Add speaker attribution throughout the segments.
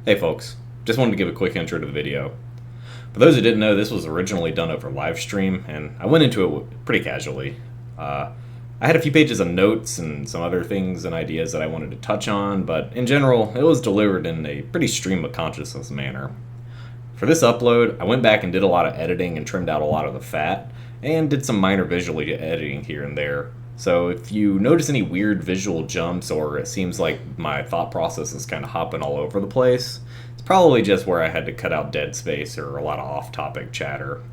Speaker 1: Hey folks, just wanted to give a quick intro to the video. For those who didn't know, this was originally done over live stream, and I went into it pretty casually. I had a few pages of notes and some other things and ideas that I wanted to touch on, but in general, it was delivered in a pretty stream of consciousness manner. For this upload, I went back and did a lot of editing and trimmed out a lot of the fat, and did some minor visual editing here and there. So if you notice any weird visual jumps or it seems like my thought process is kind of hopping all over the place, it's probably just where I had to cut out dead space or a lot of off-topic chatter.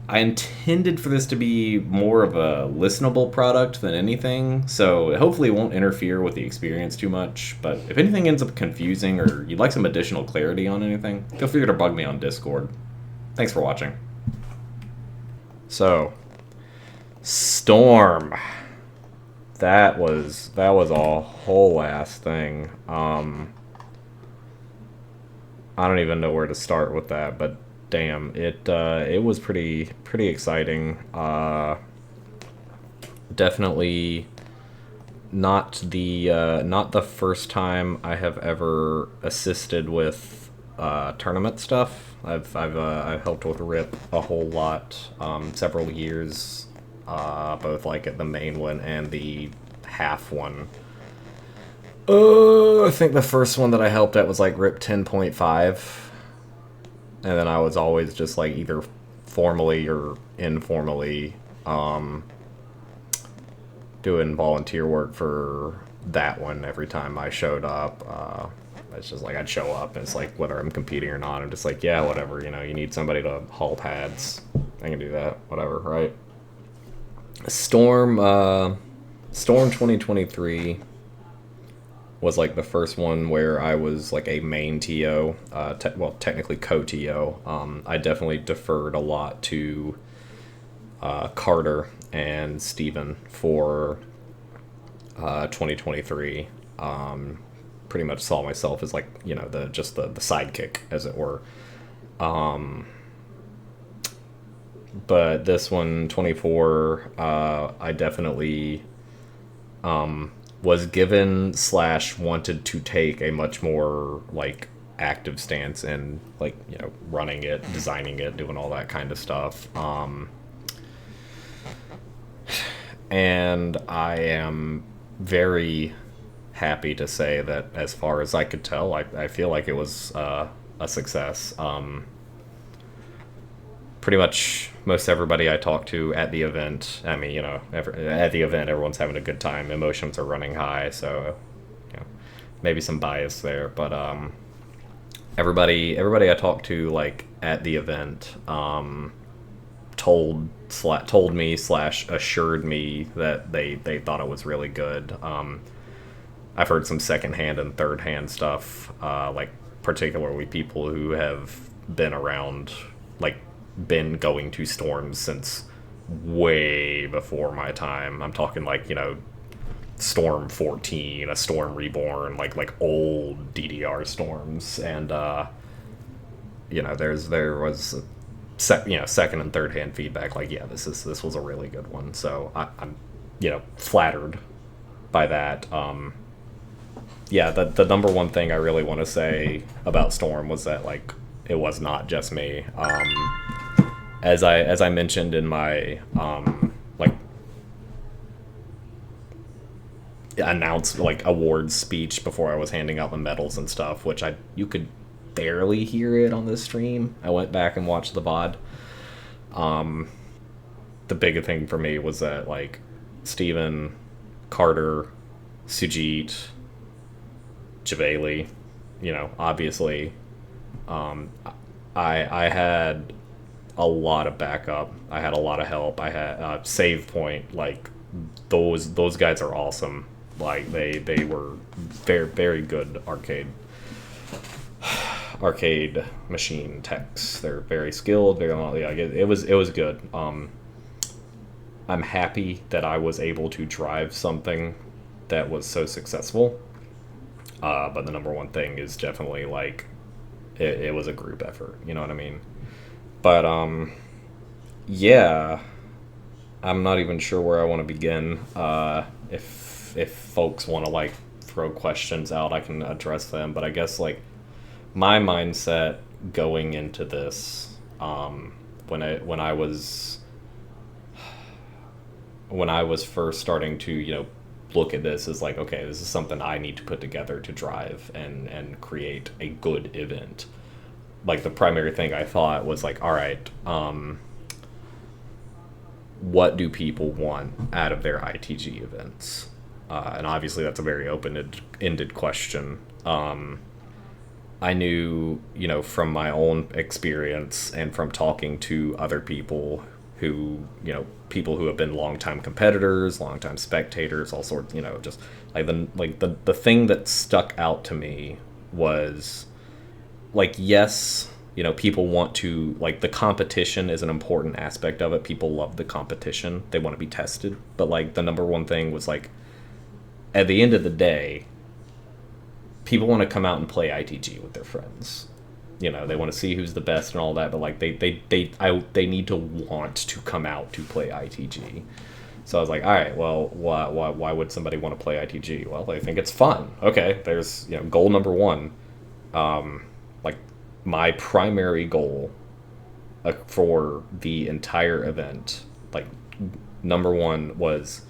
Speaker 1: I intended for this to be more of a listenable product than anything, so hopefully it won't interfere with the experience too much, but if anything ends up confusing or you'd like some additional clarity on anything, feel free to bug me on Discord. Thanks for watching. So, Storm. That was a whole ass thing. I don't even know where to start with that, but damn, it was pretty exciting. Definitely not the first time I have ever assisted with tournament stuff. I've helped with RIP a whole lot, several years, both like at the main one and the half one. I think the first one that I helped at was like RIP 10.5, and then I was always just like either formally or informally doing volunteer work for that one every time I showed up. It's just like I'd show up and it's like whether I'm competing or not, I'm just like, yeah, whatever, you need somebody to haul pads, I can do that, whatever, right? Storm 2023 was like the first one where I was like a main TO, technically co-TO. I definitely deferred a lot to Carter and Steven for 2023. Pretty much saw myself as like, the sidekick, as it were. But this one, 24, I definitely was given / wanted to take a much more like active stance in like, running it, designing it, doing all that kind of stuff. And I am very happy to say that as far as I could tell, I feel like it was a success. Pretty much most everybody I talked to at the event, at the event, everyone's having a good time. Emotions are running high, so, maybe some bias there. But everybody I talked to, like, at the event, told me / assured me that they thought it was really good. I've heard some secondhand and third-hand stuff, like, particularly people who have been around, like, been going to storms since way before my time. I'm talking like, Storm 14, a Storm Reborn, like old DDR storms, and there was second and third hand feedback like, yeah, this was a really good one. So I'm flattered by that. Yeah, the number one thing I really want to say about Storm was that like it was not just me. As I mentioned in my awards speech before I was handing out the medals and stuff, which you could barely hear it on this stream. I went back and watched the VOD. The big thing for me was that like Steven, Carter, Sujit, Javeli, obviously, I had a lot of backup. I had a lot of help. I had Save Point. Like those guys are awesome. Like they were very very good arcade machine techs. They're very skilled. It was good. I'm happy that I was able to drive something that was so successful. But the number one thing is definitely like it was a group effort. You know what I mean? But yeah, I'm not even sure where I want to begin. If folks want to like throw questions out, I can address them. But I guess like my mindset going into this, when I was first starting to, look at this as like, okay, this is something I need to put together to drive and create a good event. Like the primary thing I thought was like, all right, what do people want out of their ITG events? And obviously that's a very open-ended question. I knew, from my own experience and from talking to other people people who have been longtime competitors, longtime spectators, all sorts, just the thing that stuck out to me was like, yes, people want to, like, the competition is an important aspect of it. People love the competition. They want to be tested. But like the number one thing was like, at the end of the day, people want to come out and play ITG with their friends. They want to see who's the best and all that, but like they need to want to come out to play ITG. So I was like, all right, well, why would somebody want to play ITG? Well, they think it's fun. Okay, there's goal number one. Like my primary goal for the entire event, like number one was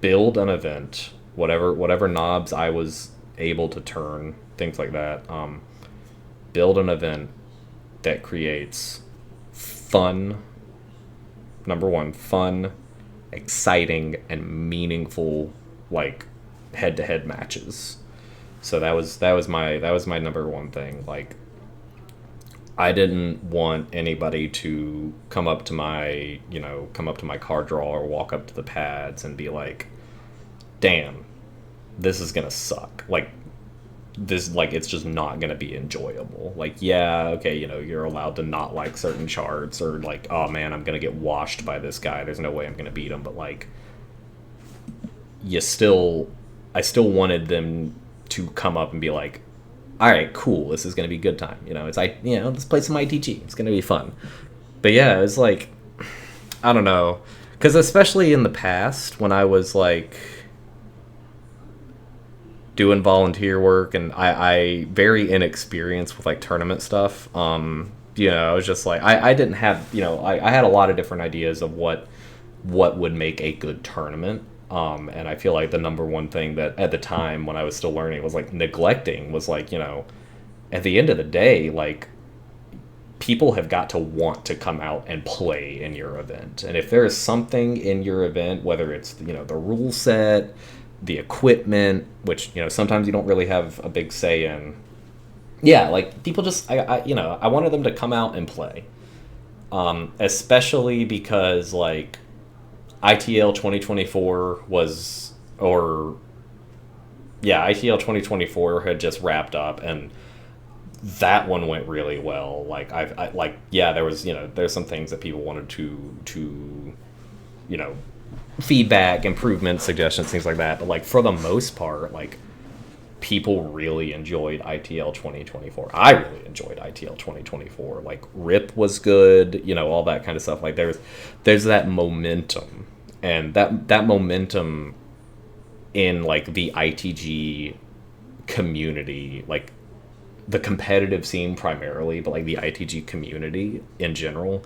Speaker 1: build an event, whatever knobs I was able to turn, things like that. Build an event that creates fun, number one, fun, exciting, and meaningful, like, head-to-head matches. So that was my number one thing. Like, I didn't want anybody to come up to my card draw or walk up to the pads and be like, damn, this is gonna suck. Like, this, like, it's just not gonna be enjoyable. Like, yeah, okay, you're allowed to not like certain charts, or like, oh man, I'm gonna get washed by this guy, there's no way I'm gonna beat him. But like, I still wanted them to come up and be like, all right, cool, this is gonna be a good time. Let's play some ITG, it's gonna be fun. But yeah, it's like, I don't know, because especially in the past when I was like doing volunteer work, and I very inexperienced with like tournament stuff. I was just like, I didn't have, I had a lot of different ideas of what would make a good tournament. And I feel like the number one thing that at the time when I was still learning was like neglecting was like, at the end of the day, like, people have got to want to come out and play in your event. And if there is something in your event, whether it's, the rule set, the equipment, which, sometimes you don't really have a big say in. Yeah, like, people just, I wanted them to come out and play. Especially because, like, ITL 2024 ITL 2024 had just wrapped up, and that one went really well. Like, there was, there's some things that people wanted to feedback, improvements, suggestions, things like that. But like, for the most part, like, people really enjoyed ITL 2024. I really enjoyed ITL 2024. Like, RIP was good, all that kind of stuff. Like, there's that momentum, and that momentum in like the ITG community, like the competitive scene primarily, but like the ITG community in general,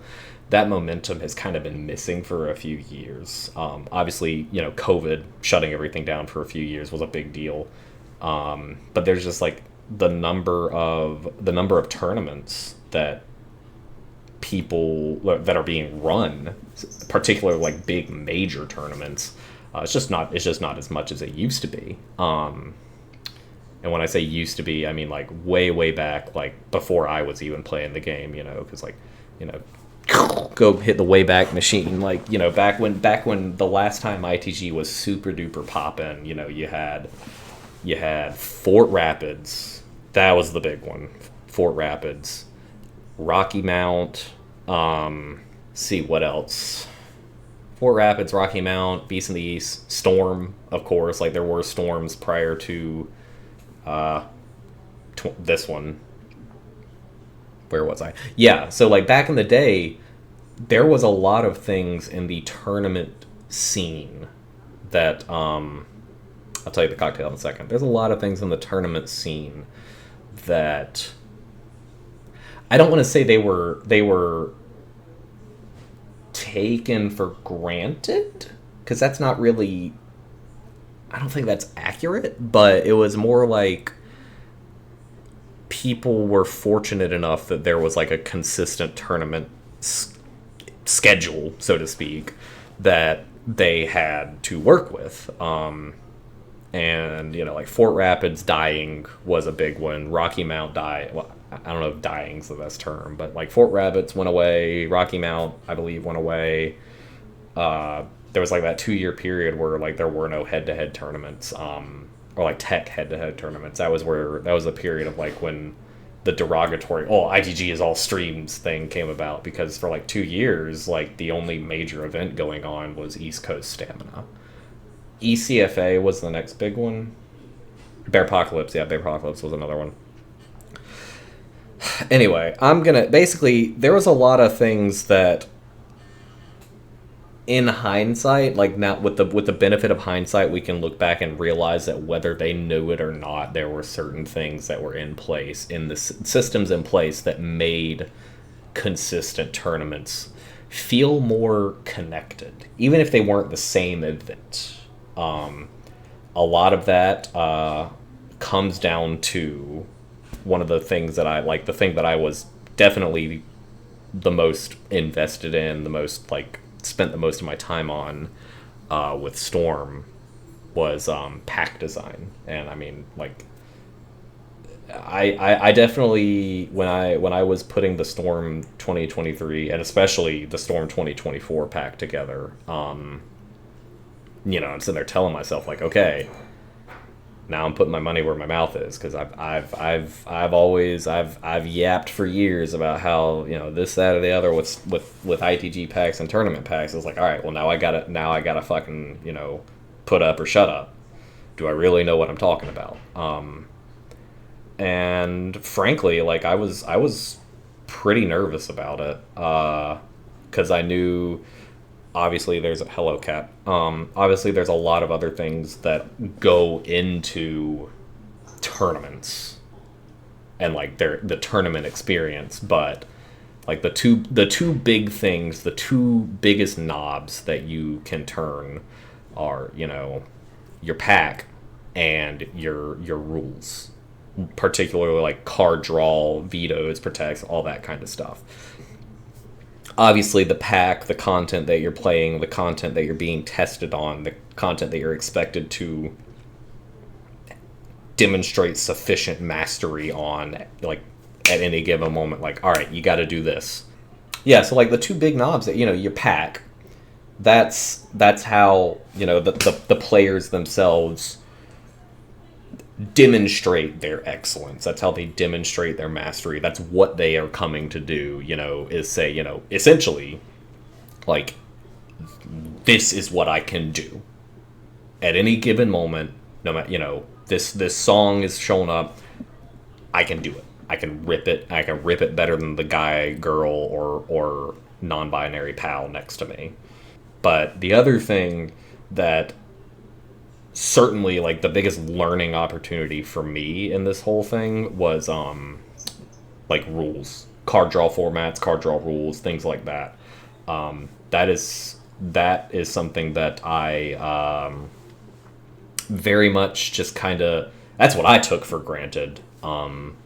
Speaker 1: that momentum has kind of been missing for a few years. Obviously, COVID shutting everything down for a few years was a big deal. But there's just like the number of tournaments that are being run, particularly like big major tournaments. It's just not as much as it used to be. And when I say used to be, I mean like way back, like before I was even playing the game, because like, go hit the Wayback Machine, like, back when the last time ITG was super duper poppin', you had Fort Rapids. That was the big one. Fort Rapids, Rocky Mount, see what else. Fort Rapids, Rocky Mount, Beast in the East, Storm, of course. Like, there were storms prior to this one. Where was I? Yeah, so like back in the day, there was a lot of things in the tournament scene that I'll tell you the cocktail in a second. There's a lot of things in the tournament scene that I don't want to say they were taken for granted, because that's not really, I don't think that's accurate, but it was more like people were fortunate enough that there was like a consistent tournament schedule, so to speak, that they had to work with. And, like Fort Rapids dying was a big one. Rocky Mount died. Well, I don't know if dying's the best term, but like Fort Rapids went away. Rocky Mount, I believe, went away. There was like that 2-year period where like there were no head-to-head tournaments, or like tech head-to-head tournaments. That was a period of like when the derogatory, ITG is all streams thing came about, because for like 2 years, like the only major event going on was East Coast Stamina. ECFA was the next big one. Bearpocalypse was another one. Anyway, there was a lot of things that, in hindsight, like now with the benefit of hindsight, we can look back and realize that whether they knew it or not, there were certain things that were in place, in the systems in place, that made consistent tournaments feel more connected, even if they weren't the same event. A lot of that comes down to one of the things that I like, the thing that I was definitely the most invested in, the most like spent the most of my time on with Storm was pack design. And I mean, like, I definitely, when I was putting the Storm 2023 and especially the Storm 2024 pack together, I'm sitting there telling myself like, okay, now I'm putting my money where my mouth is, because I've yapped for years about how this, that, or the other with ITG packs and tournament packs. It's like, all right, well now I gotta fucking put up or shut up. Do I really know what I'm talking about? And frankly, like I was pretty nervous about it, because I knew. Obviously, there's a hello cat. Obviously, there's a lot of other things that go into tournaments and like the tournament experience. But like the two big things, the two biggest knobs that you can turn are your pack and your rules, particularly like card draw, vetoes, protects, all that kind of stuff. Obviously, the pack, the content that you're playing, the content that you're being tested on, the content that you're expected to demonstrate sufficient mastery on, like, at any given moment. Like, all right, you got to do this. Yeah, so, like, the two big knobs that, your pack, that's how, the players themselves demonstrate their excellence. That's how they demonstrate their mastery. That's what they are coming to do, is say, essentially, like, this is what I can do at any given moment. No matter, this song is showing up, I can do it. I can rip it. I can rip it better than the guy, girl, or non-binary pal next to me. But the other thing that certainly, like, the biggest learning opportunity for me in this whole thing was like rules, card draw formats, card draw rules, things like that. That is something that I very much just kind of, that's what I took for granted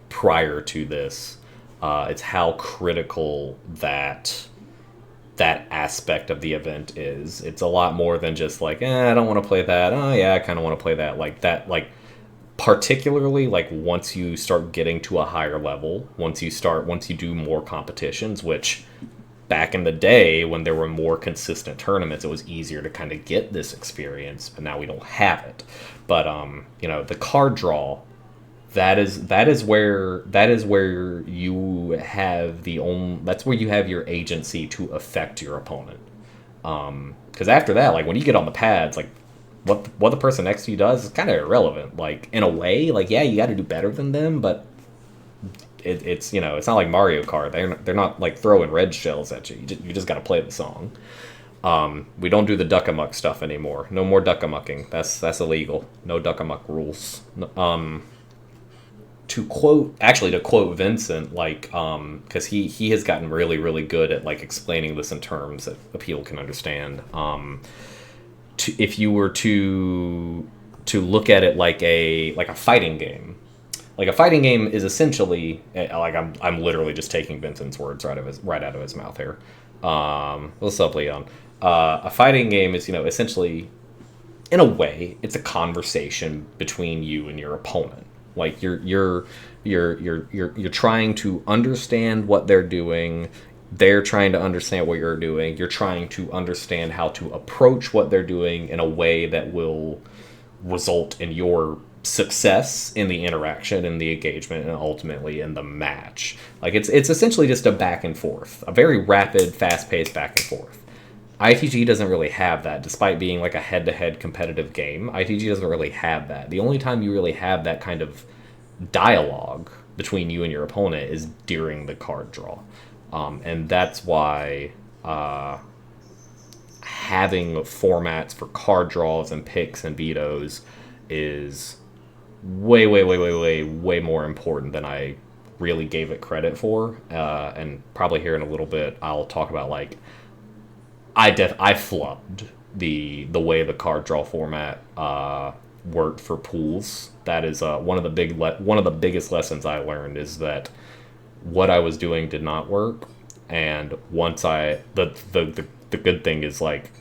Speaker 1: prior to this. It's how critical that aspect of the event is. It's a lot more than just like, I don't want to play that. Oh yeah, I kind of want to play that. Like that, like particularly like once you start getting to a higher level, once you do more competitions, which back in the day when there were more consistent tournaments, it was easier to kind of get this experience, but now we don't have it. But the card draw, that is where you have that's where you have your agency to affect your opponent. Because after that, like when you get on the pads, like what the person next to you does is kind of irrelevant. Like in a way, like yeah, you got to do better than them, but it's it's not like Mario Kart. They're not like throwing red shells at you. You just got to play the song. We don't do the duck-a-muck stuff anymore. No more duck-a-mucking. That's illegal. No duck-a-muck rules. To quote Vincent, like, because he has gotten really, really good at, like, explaining this in terms that people can understand. If you were to look at it like a fighting game, like a fighting game is essentially, like, I'm literally just taking Vincent's words right out of his mouth here. What's up, Leon? A fighting game is, essentially, in a way, it's a conversation between you and your opponent. Like, you're trying to understand what they're doing. They're trying to understand what you're doing. You're trying to understand how to approach what they're doing in a way that will result in your success in the interaction and the engagement and ultimately in the match. Like, it's essentially just a back and forth, a very rapid, fast-paced back and forth. ITG doesn't really have that, despite being like a head-to-head competitive game. ITG doesn't really have that. The only time you really have that kind of dialogue between you and your opponent is during the card draw. And that's why having formats for card draws and picks and vetoes is way, way, way, way, way, way more important than I really gave it credit for. And probably here in a little bit, I'll talk about, like, I flubbed the way the card draw format worked for pools. That is one of the biggest lessons I learned, is that what I was doing did not work. And once the good thing is, like,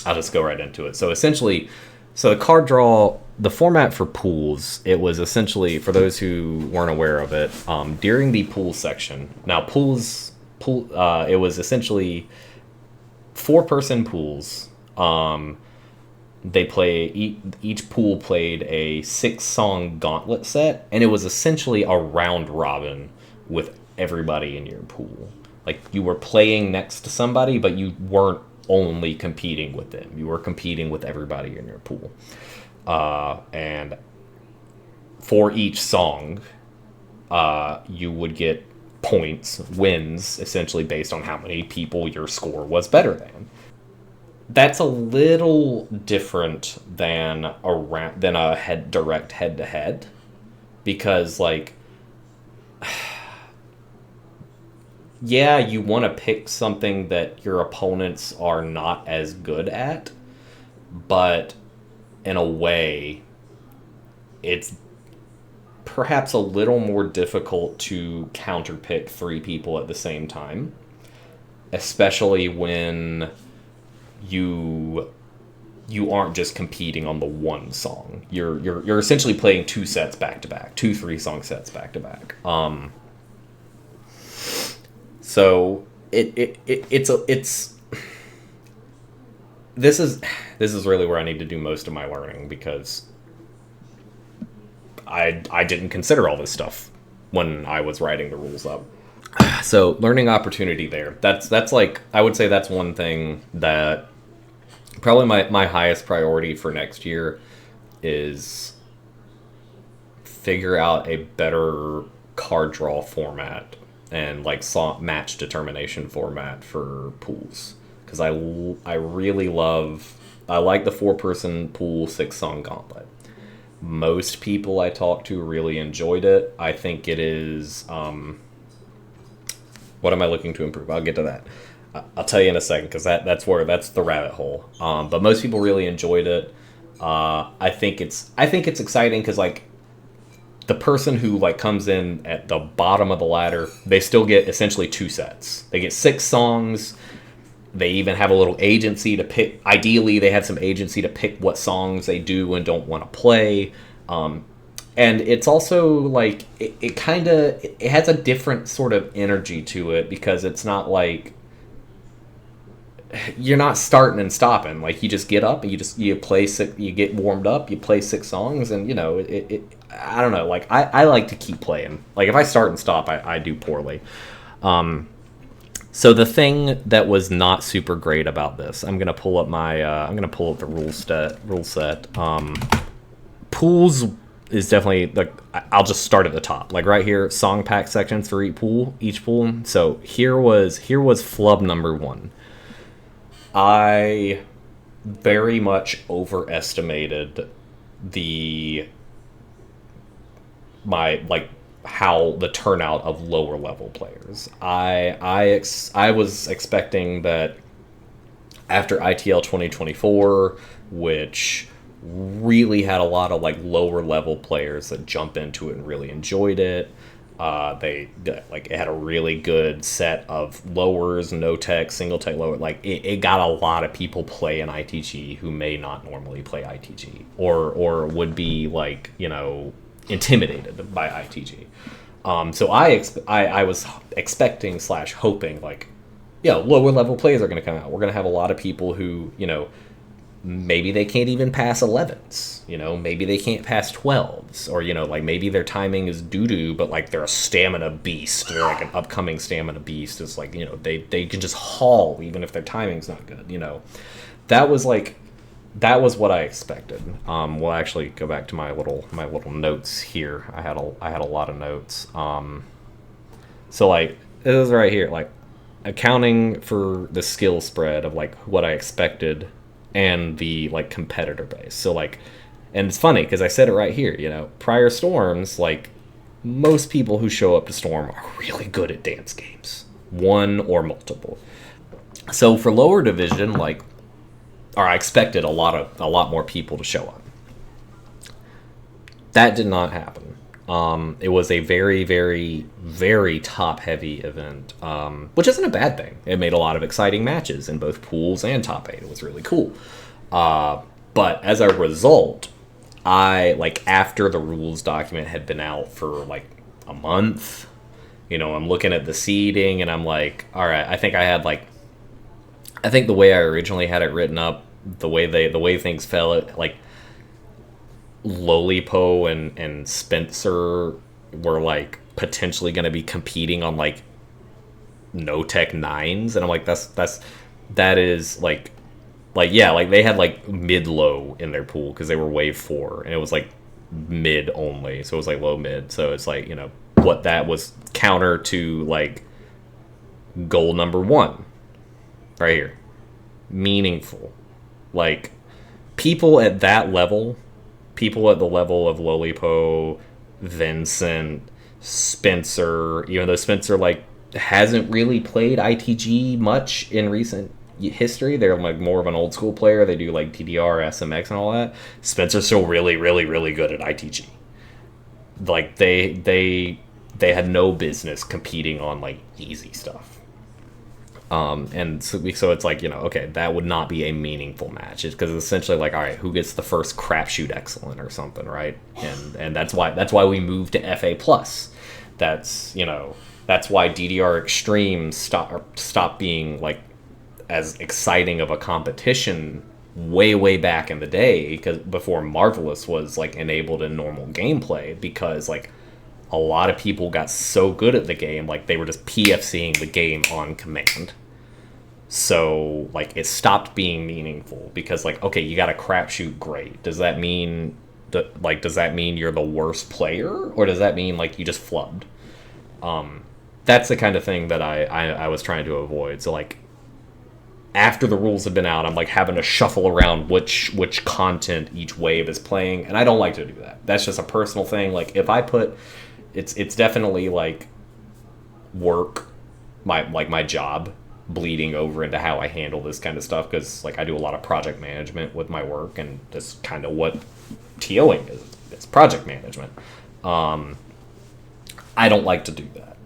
Speaker 1: I'll just go right into it. So essentially, the card draw, the format for pools, it was essentially, for those who weren't aware of it, during the pool section. Now, it was essentially 4-person pools. They each pool played a 6-song gauntlet set, and it was essentially a round robin with everybody in your pool. Like, you were playing next to somebody, but you weren't only competing with them. You were competing with everybody in your pool. And for each song, you would get points, wins, essentially based on how many people your score was better than. That's a little different than a direct head-to-head, because, like, yeah, you want to pick something that your opponents are not as good at, but in a way, it's perhaps a little more difficult to counterpick 3 people at the same time, especially when you aren't just competing on the one song. You're essentially playing 2 sets back to back, 2 3-song sets back to back. So this is really where I need to do most of my learning, because I didn't consider all this stuff when I was writing the rules up. So, learning opportunity there. That's like, I would say that's one thing that probably my highest priority for next year is figure out a better card draw format and, like, match determination format for pools. Because I really like the 4-person pool 6-song gauntlet. Most people I talked to really enjoyed it. I think it is, what am I looking to improve? I'll get to that. I'll tell you in a second, because that's the rabbit hole. But most people really enjoyed it. I think it's exciting because, like, the person who, like, comes in at the bottom of the ladder, they still get essentially 2 sets. They get 6 songs. They even have a little agency to pick. Ideally, they have some agency to pick what songs they do and don't want to play. And it's also, like, it has a different sort of energy to it, because it's not like you're not starting and stopping. Like, you just get up and you play 6, you get warmed up, you play 6 songs, and, I don't know, like, I like to keep playing. Like, if I start and stop, I do poorly. So the thing that was not super great about this, I'm gonna pull up the rule set. Pools is definitely, like, I'll just start at the top. Like, right here, song pack sections for each pool. So here was flub number 1. I very much overestimated the my like how the turnout of lower level players. I was expecting that after ITL 2024, which really had a lot of like lower level players that jump into it and really enjoyed it. They like it had a really good set of lowers, no tech, single tech lower. Like it got a lot of people play in ITG who may not normally play ITG or would be like intimidated by ITG. So I was expecting slash hoping like lower level players are going to come out. We're going to have a lot of people who maybe they can't even pass 11s, maybe they can't pass 12s, or like maybe their timing is doo-doo, but like they're a stamina beast. They're like an upcoming stamina beast. It's like they can just haul even if their timing's not good. That was what I expected. We'll actually go back to my little notes here. I had a lot of notes. So like it was right here, like accounting for the skill spread of like what I expected and the like competitor base. So like, and it's funny because I said it right here. Prior storms, like most people who show up to storm are really good at dance games, one or multiple. So for lower division, like, or I expected a lot more people to show up. That did not happen. It was a very, very, very top-heavy event, which isn't a bad thing. It made a lot of exciting matches in both pools and top 8. It was really cool. But as a result, after the rules document had been out for, like, a month, I'm looking at the seeding, and I'm like, all right, I think the way I originally had it written up, the way things fell, like, Lolipo and Spencer were like potentially going to be competing on like no tech 9s, and I'm like that is like yeah, like they had like mid low in their pool because they were wave 4 and it was like mid only, so it was like low mid, so it's like what that was counter to like goal number 1 right here, meaningful, like people at that level. People at the level of Lolipo, Vincent, Spencer, even though Spencer like hasn't really played ITG much in recent history, they're like more of an old school player. They do like TDR, SMX, and all that. Spencer's still really, really, really good at ITG. Like they had no business competing on like easy stuff. And so it's like, okay, that would not be a meaningful match. It's because it's essentially like, all right, who gets the first crapshoot excellent or something, right? And that's why we moved to FA plus. That's why DDR Extreme stop being like as exciting of a competition way back in the day, because before Marvelous was like enabled in normal gameplay, because like a lot of people got so good at the game, like they were just PFCing the game on command. So like it stopped being meaningful because like, okay, you got a crapshoot, great. Does that mean you're the worst player, or does that mean like you just flubbed? That's the kind of thing that I was trying to avoid. So like after the rules have been out, I'm like having to shuffle around which content each wave is playing, and I don't like to do that. That's just a personal thing. Like if I put it's definitely like work, my job bleeding over into how I handle this kind of stuff, because like I do a lot of project management with my work, and that's kind of what TOing is. It's project management. I don't like to do that.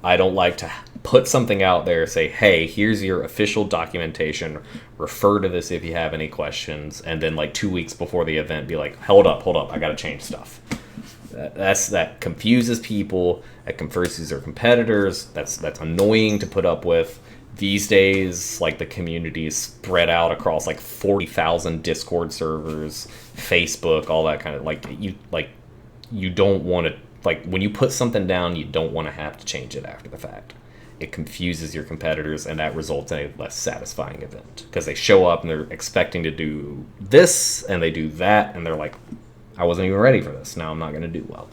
Speaker 1: I don't like to put something out there, say, hey, here's your official documentation, refer to this if you have any questions, and then like 2 weeks before the event be like, hold up, I gotta change stuff. That confuses people, that confuses their competitors, that's annoying to put up with. These days, like the community is spread out across like 40,000 Discord servers, Facebook, all that kind of you don't want to, like when you put something down, you don't want to have to change it after the fact. It confuses your competitors, and that results in a less satisfying event because they show up and they're expecting to do this and they do that, and they're like, I wasn't even ready for this. Now I'm not going to do well.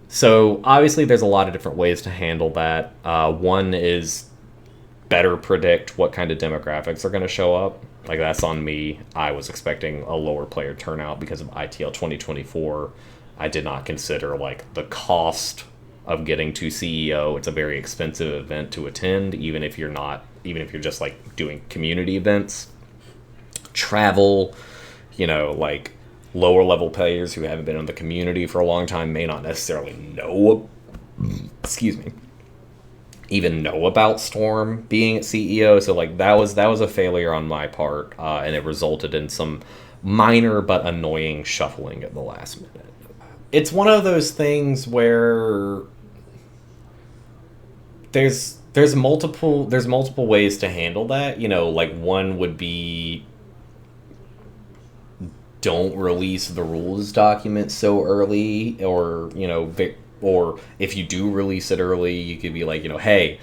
Speaker 1: So obviously there's a lot of different ways to handle that. One is better predict what kind of demographics are going to show up. Like, that's on me. I was expecting a lower player turnout because of ITL 2024. I did not consider, like, the cost of getting to CEO. It's a very expensive event to attend, even if you're just, like, doing community events. Travel, like, lower level players who haven't been in the community for a long time may not necessarily know, excuse me, even know about Storm being at CEO. So, like, that was a failure on my part, and it resulted in some minor but annoying shuffling at the last minute. It's one of those things where there's multiple ways to handle that. Like, one would be, don't release the rules document so early, or or if you do release it early, you could be like, hey,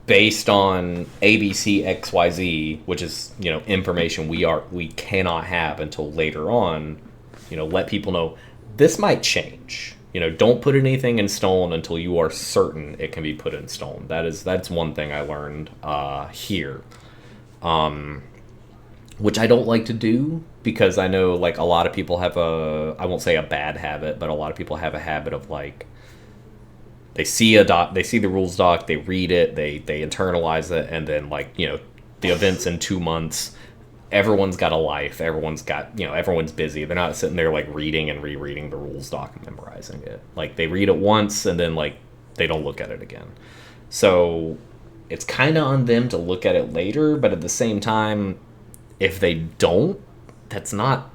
Speaker 1: based on ABC XYZ, which is information we cannot have until later on, let people know this might change. Don't put anything in stone until you are certain it can be put in stone. That's one thing I learned here, which I don't like to do, because I know, like, a lot of people have I won't say a bad habit, but a lot of people have a habit of, like, they see the rules doc, they read it, they internalize it, and then, like, the event's in 2 months. Everyone's got a life. Everyone's busy. They're not sitting there, like, reading and rereading the rules doc and memorizing it. Like, they read it once and then, like, they don't look at it again. So it's kind of on them to look at it later, but at the same time, if they don't, that's not,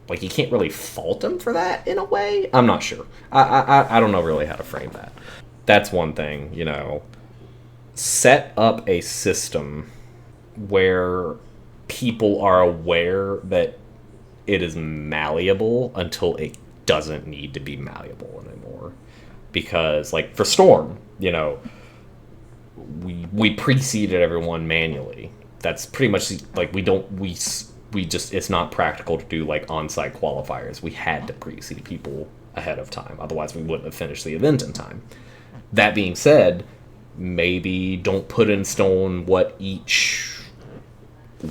Speaker 1: like, you can't really fault them for that in a way. I'm not sure. I don't know really how to frame that. That's one thing, set up a system where people are aware that it is malleable until it doesn't need to be malleable anymore. Because, like, for Storm, we preceded everyone manually. That's pretty much, like, we just, it's not practical to do, like, on-site qualifiers. We had to precede people ahead of time, otherwise we wouldn't have finished the event in time. That being said, maybe don't put in stone what each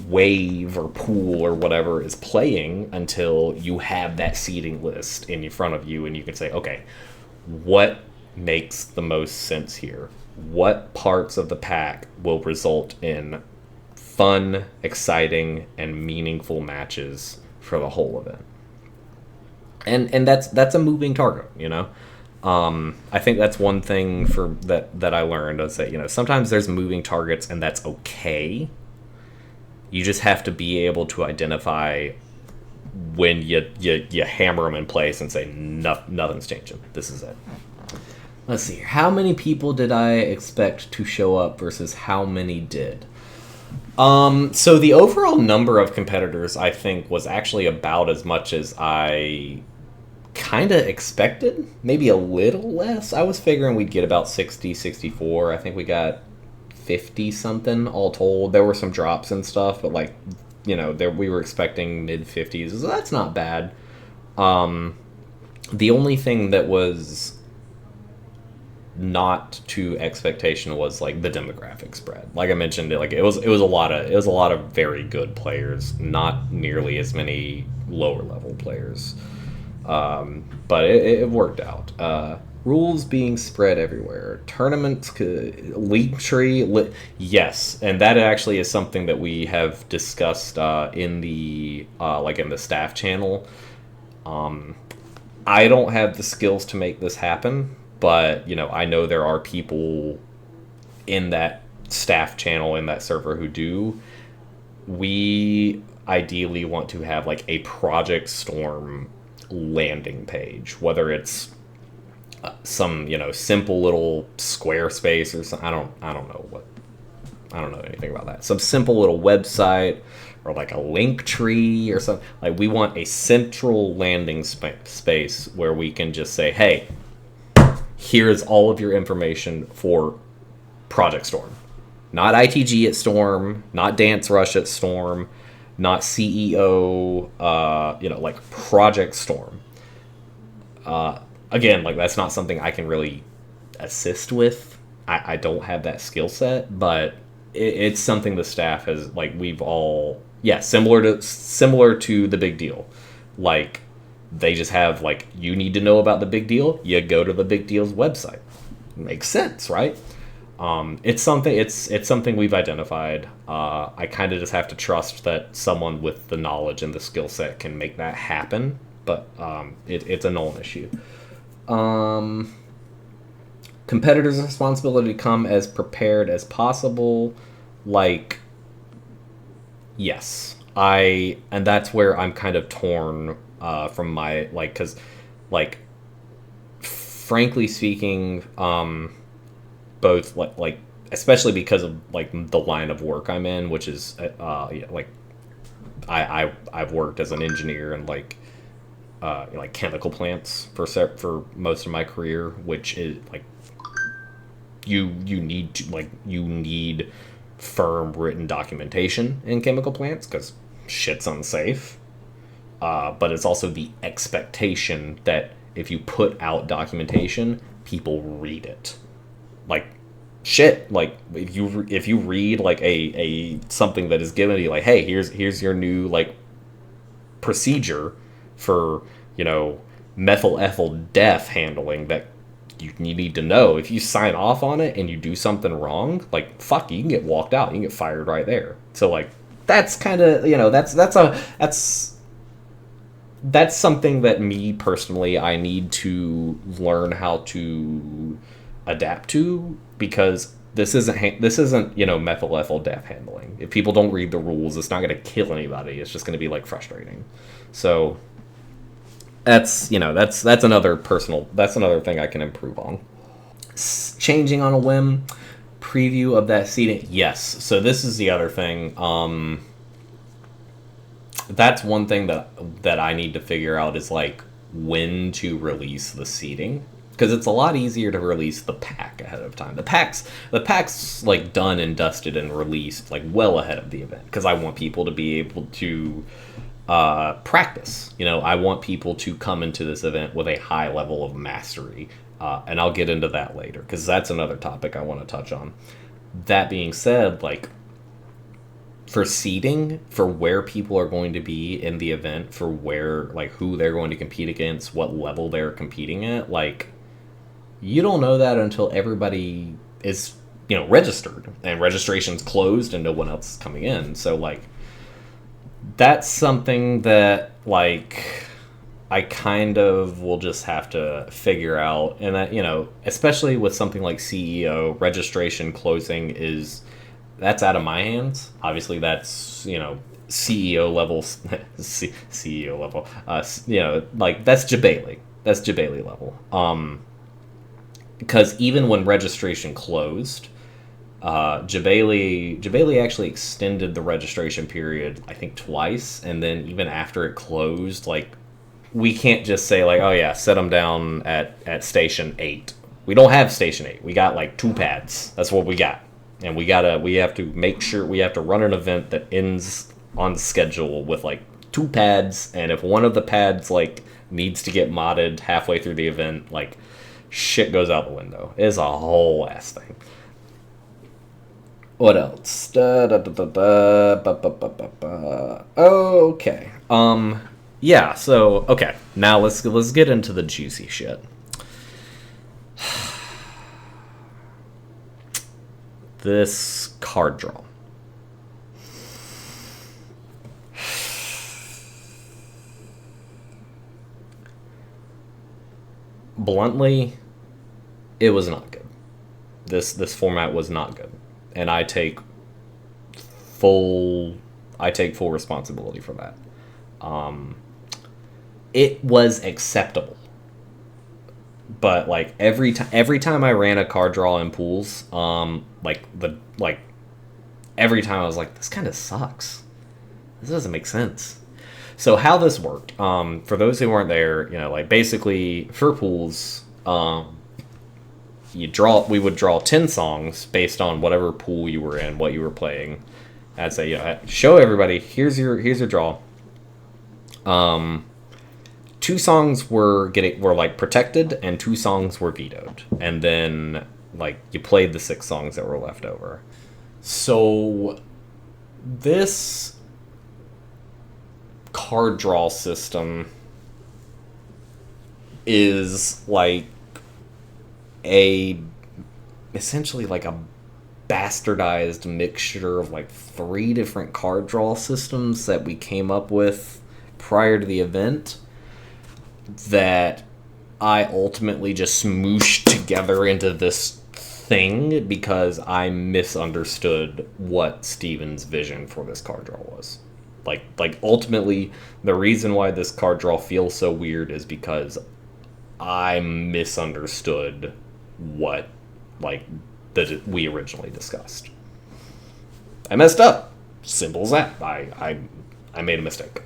Speaker 1: wave or pool or whatever is playing until you have that seeding list in front of you, and you can say, okay, what makes the most sense here? What parts of the pack will result in fun, exciting, and meaningful matches for the whole event? And that's a moving target, I think that's one thing that I learned, is that sometimes there's moving targets, and that's okay. You just have to be able to identify when you hammer them in place and say, nothing's changing. This is it. Let's see. How many people did I expect to show up versus how many did? So the overall number of competitors, I think, was actually about as much as I kind of expected. Maybe a little less. I was figuring we'd get about 60, 64. I think we got 50 something all told. There were some drops and stuff, but, like, we were expecting mid 50s, so that's not bad. The only thing that was not to expectation was, like, the demographic spread. Like I mentioned, it was a lot of very good players, not nearly as many lower level players. But it worked out. Rules being spread everywhere. Tournaments, league tree, yes, and that actually is something that we have discussed in the in the staff channel. I don't have the skills to make this happen, but I know there are people in that staff channel, in that server, who do. We ideally want to have, like, a Project Storm landing page, whether it's some simple little Squarespace or something. I don't know anything about that. Some simple little website, or like a link tree or something. Like, we want a central landing space where we can just say, hey, here's all of your information for Project Storm. Not ITG at Storm, not Dance Rush at Storm, not CEO, like Project Storm. Again, like, that's not something I can really assist with. I don't have that skill set, but it's something the staff has, like, we've all, yeah, similar to the big deal. Like, they just have, like, you need to know about the big deal, you go to the big deal's website. Makes sense, right? It's something we've identified. I kind of just have to trust that someone with the knowledge and the skill set can make that happen. But it's a known issue. Competitors' responsibility to come as prepared as possible. Like, yes, and that's where I'm kind of torn from my, like, because, like, frankly speaking, both, like especially because of, like, the line of work I'm in, which is yeah, like, I've worked as an engineer and, like chemical plants for most of my career, which is, like, you need firm written documentation in chemical plants because shit's unsafe. But it's also the expectation that if you put out documentation, people read it. Like, shit. Like, if you read, like, a something that is given to you, like, hey, here's your new, like, procedure for, methyl ethyl def handling that you need to know. If you sign off on it and you do something wrong, like, fuck, you can get walked out. You can get fired right there. So, like, that's kind of, that's something that, me personally, I need to learn how to adapt to, because this isn't methyl ethyl def handling. If people don't read the rules, it's not going to kill anybody. It's just going to be, like, frustrating. So that's another thing I can improve on. Changing on a whim, preview of that seating. Yes. So this is the other thing. That's one thing that I need to figure out, is, like, when to release the seating, because it's a lot easier to release the pack ahead of time. The pack's like done and dusted and released, like, well ahead of the event, because I want people to be able to practice. I want people to come into this event with a high level of mastery, and I'll get into that later because that's another topic I want to touch on. That being said, like, for seeding, for where people are going to be in the event, for where, like, who they're going to compete against, what level they're competing at, like, you don't know that until everybody is, registered, and registration's closed and no one else is coming in. So, like, that's something that, like, I kind of will just have to figure out. And that, especially with something like CEO, registration closing that's out of my hands. Obviously, that's, CEO level, CEO level, like, that's Jabali. That's Jabali level. Because even when registration closed, Jabali actually extended the registration period, I think, twice, and then even after it closed, like, we can't just say, like, oh yeah, set them down at station 8. We don't have station 8. We got, like, 2 pads. That's what we got. And we have to make sure, we have to run an event that ends on schedule with, like, 2 pads, and if one of the pads, like, needs to get modded halfway through the event, like, shit goes out the window. It's a whole ass thing. What else? Okay. Yeah, so, okay. Now let's get into the juicy shit. This card draw. Bluntly, it was not good. This format was not good, and I take full responsibility for that. It was acceptable, but, like, every time I ran a card draw in pools, every time I was like, this kind of sucks. This doesn't make sense. So how this worked, for those who weren't there, like, basically for pools, we would draw 10 songs based on whatever pool you were in, what you were playing. I'd say, show everybody, here's your draw. 2 songs were like protected, and 2 songs were vetoed. And then like you played the 6 songs that were left over. So this card draw system is like a essentially like a bastardized mixture of like 3 different card draw systems that we came up with prior to the event that I ultimately just smooshed together into this thing because I misunderstood what Steven's vision for this card draw was. Like ultimately, the reason why this card draw feels so weird is because I misunderstood what like that we originally discussed. I messed up. Simple as that. I made a mistake.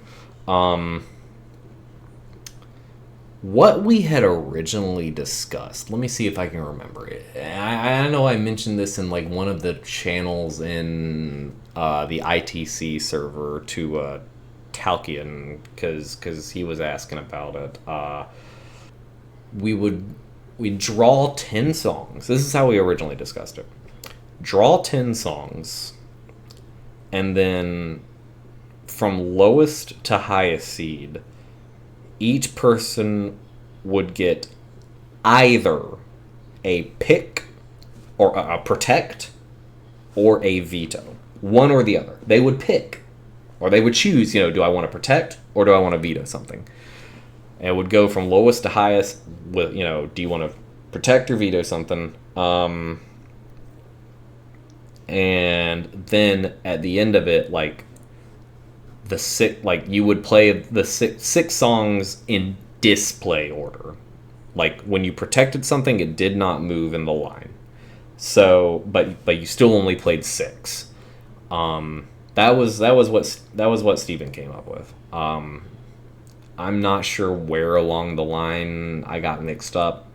Speaker 1: What we had originally discussed, let me see if I can remember it. I know I mentioned this in like one of the channels in the ITC server to Talkian because he was asking about it. We'd draw 10 songs. This is how we originally discussed it. Draw 10 songs, and then from lowest to highest seed, each person would get either a pick or a protect or a veto. One or the other. They would pick or they would choose, do I want to protect or do I want to veto something? And it would go from lowest to highest with, do you want to protect or veto something? And then at the end of it, like you would play the six songs in display order. Like when you protected something, it did not move in the line. So, but you still only played 6. That was what Steven came up with. I'm not sure where along the line I got mixed up.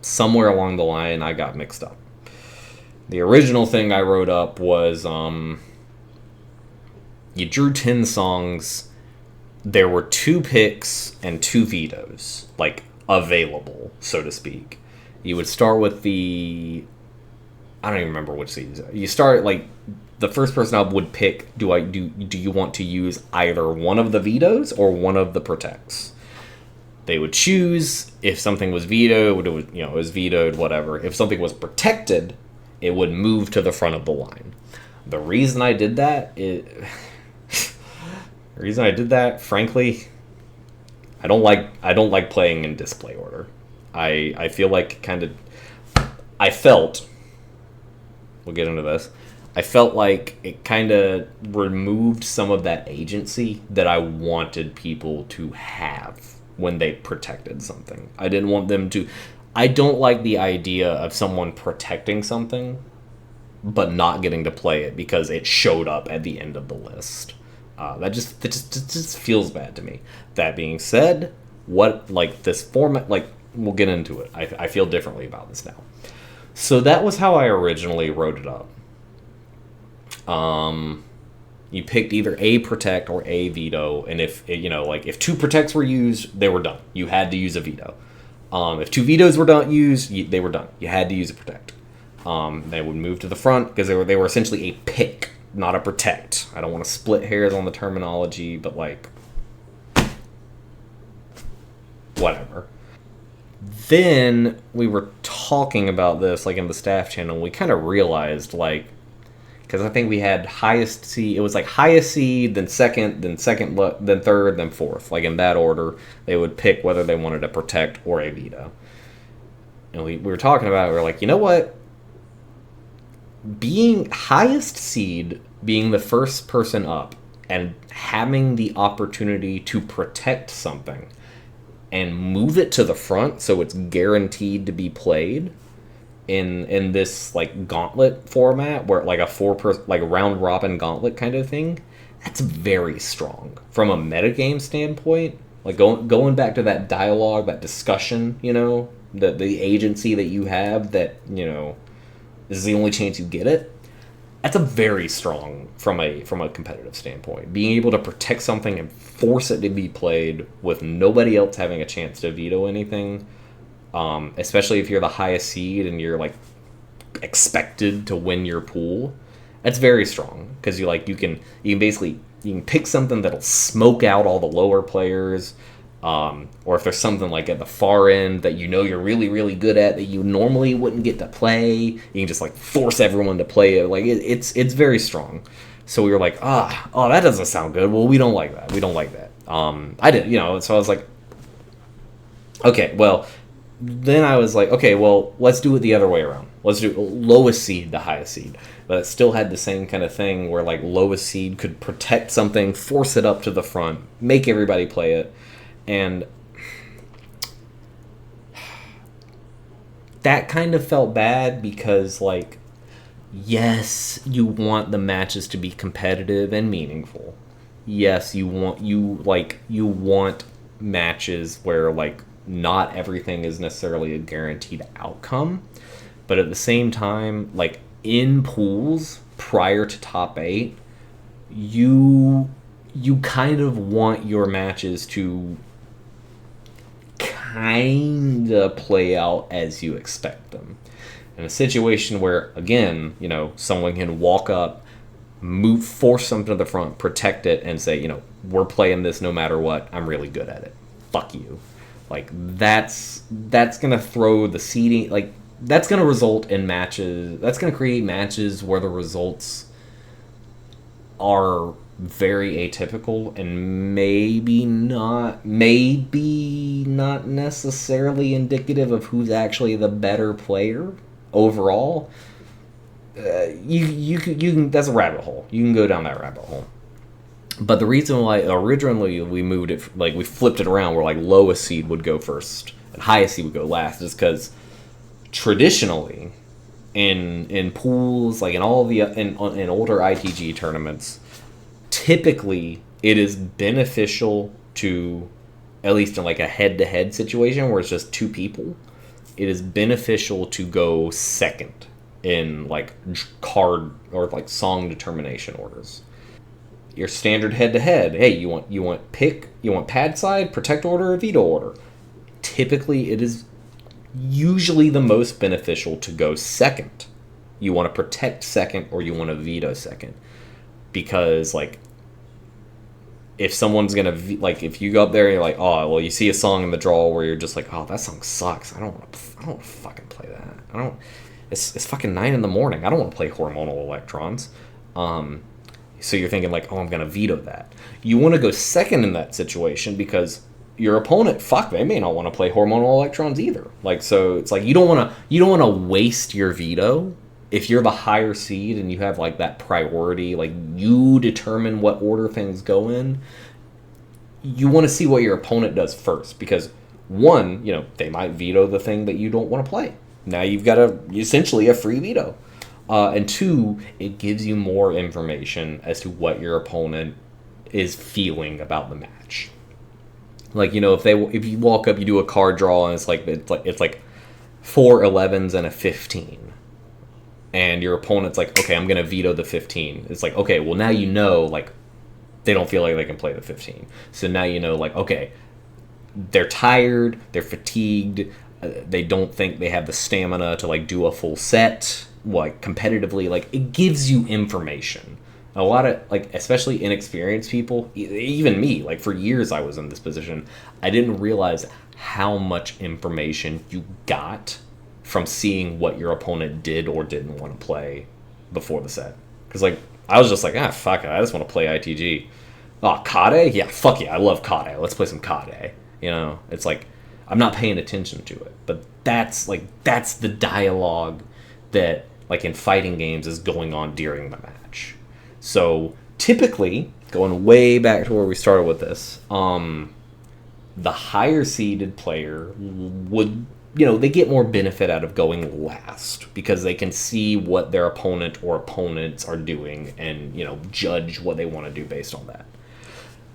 Speaker 1: Somewhere along the line I got mixed up. The original thing I wrote up was you drew 10 songs. There were 2 picks and 2 vetoes, like available, so to speak. You would start with I don't even remember which seeds. You start like the first person up would pick. Do you want to use either one of the vetoes or one of the protects? They would choose. If something was vetoed, it was vetoed. Whatever. If something was protected, it would move to the front of the line. The reason I did that, frankly, I don't like playing in display order. I feel like I felt. We'll get into this. I felt like it kind of removed some of that agency that I wanted people to have when they protected something. I didn't want them to. I don't like the idea of someone protecting something but not getting to play it because it showed up at the end of the list. That just feels bad to me. That being said, this format, we'll get into it. I feel differently about this now. So that was how I originally wrote it up. You picked either a protect or a veto, and if 2 protects were used, they were done. You had to use a veto. If 2 vetoes were they were done. You had to use a protect. They would move to the front because they were essentially a pick, not a protect. I don't want to split hairs on the terminology, but whatever. Then we were talking about this in the staff channel. We kind of realized because I think we had highest seed. It was highest seed, then second, then third, then fourth. In that order, they would pick whether they wanted a protect or a veto. And we were talking about it. We were like, you know what? Being highest seed, being the first person up, and having the opportunity to protect something and move it to the front so it's guaranteed to be played in this gauntlet format where a 4-person round robin gauntlet kind of thing, that's very strong from a metagame standpoint. Going back to that dialogue, that discussion, the agency that you have, that this is the only chance you get it. That's a very strong from a competitive standpoint. Being able to protect something and force it to be played with nobody else having a chance to veto anything, especially if you're the highest seed and you're expected to win your pool, that's very strong because you can basically you can pick something that'll smoke out all the lower players, or if there's something like at the far end that you know you're really really good at that you normally wouldn't get to play, you can just like force everyone to play it. Like it's very strong. So we were like, that doesn't sound good. Well, we don't like that. We don't like that. I did, so I was like, okay, well, then I was like, okay, well, let's do it the other way around. Let's do lowest seed to highest seed. But it still had the same kind of thing where like lowest seed could protect something, force it up to the front, make everybody play it. And that kind of felt bad because like, yes, you want the matches to be competitive and meaningful. Yes, you want matches where like not everything is necessarily a guaranteed outcome, but at the same time, like in pools prior to top 8, you kind of want your matches to kind of play out as you expect them. In a situation where, again, someone can walk up, force something to the front, protect it, and say, we're playing this no matter what. I'm really good at it. Fuck you. Like, that's going to throw the seeding, like, that's going to result in matches, that's going to create matches where the results are very atypical and maybe not necessarily indicative of who's actually the better player overall. You can that's a rabbit hole. You can go down that rabbit hole. But the reason why originally we moved it, like we flipped it around, where like lowest seed would go first and highest seed would go last, is because traditionally in pools, like in all the in older ITG tournaments, typically it is beneficial to, at least in like a head-to-head situation where it's just two people, it is beneficial to go second in like card or like song determination orders. Your standard head-to-head, hey, you want pad side, protect order, or veto order. Typically, it is usually the most beneficial to go second. You want to protect second or you want to veto second. Because, like, if someone's going to, like, if you go up there and you're like, oh, well, you see a song in the draw where you're just like, oh, that song sucks. I don't want to fucking play that. It's fucking 9 a.m. I don't want to play Hormonal Electrons. So you're thinking like, oh, I'm going to veto that. You want to go second in that situation because your opponent, they may not want to play Hormonal Electrons either. Like, so it's like you don't want to waste your veto. If you're the higher seed and you have like that priority, like you determine what order things go in, you want to see what your opponent does first, because one, they might veto the thing that you don't want to play. Now you've got essentially a free veto. And two, it gives you more information as to what your opponent is feeling about the match. Like, if you walk up, you do a card draw, and it's like 4 11s and a 15. And your opponent's like, okay, I'm going to veto the 15. It's like, okay, well, now like, they don't feel like they can play the 15. So now like, okay, they're tired, they're fatigued, they don't think they have the stamina to, like, do a full set, like, competitively. Like, it gives you information. A lot of, like, especially inexperienced people, even me, like, for years I was in this position, I didn't realize how much information you got from seeing what your opponent did or didn't want to play before the set. Because, like, I was just like, fuck it, I just want to play ITG. Oh, Kade? Yeah, fuck yeah, I love Kade. Let's play some Kade. It's like, I'm not paying attention to it. But that's the dialogue that, like, in fighting games is going on during the match. So, typically, going way back to where we started with this, the higher seeded player would, they get more benefit out of going last because they can see what their opponent or opponents are doing and, judge what they want to do based on that.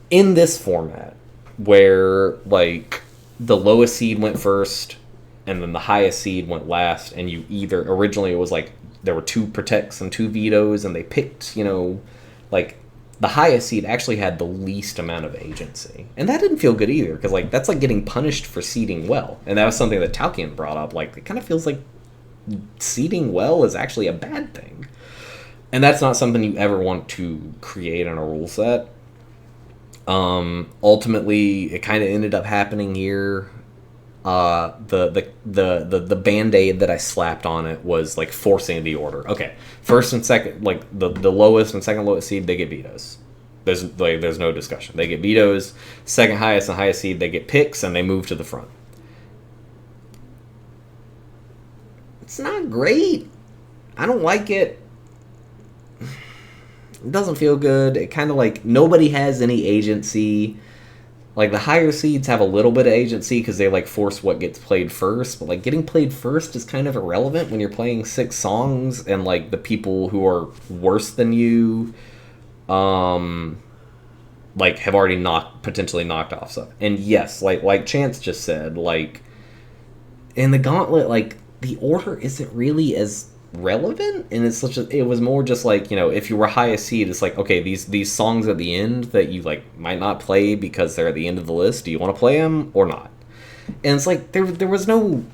Speaker 1: In this format, where, like, the lowest seed went first and then the highest seed went last, and originally it was like there were 2 protects and 2 vetoes, and they picked, like, the highest seed actually had the least amount of agency. And that didn't feel good either, because, like, that's like getting punished for seeding well. And that was something that Taukian brought up. Like, it kind of feels like seeding well is actually a bad thing. And that's not something you ever want to create in a rule set. Ultimately, it kind of ended up happening here. The band-aid that I slapped on it was like forcing the order. Okay, first and second, like the lowest and second lowest seed, they get vetoes. There's no discussion. They get vetoes. Second highest and highest seed, they get picks, and they move to the front. It's not great. I don't like it. It doesn't feel good. It kind of like nobody has any agency. Like the higher seeds have a little bit of agency because they like force what gets played first, but like getting played first is kind of irrelevant when you're playing 6 songs and like the people who are worse than you like have already potentially knocked off stuff. And yes, like Chance just said, like in the gauntlet, like the order isn't really as relevant, and it was more just like, you know, if you were highest seed, it's like, okay, these songs at the end that you like might not play because they're at the end of the list, do you want to play them or not? And it's like there was no,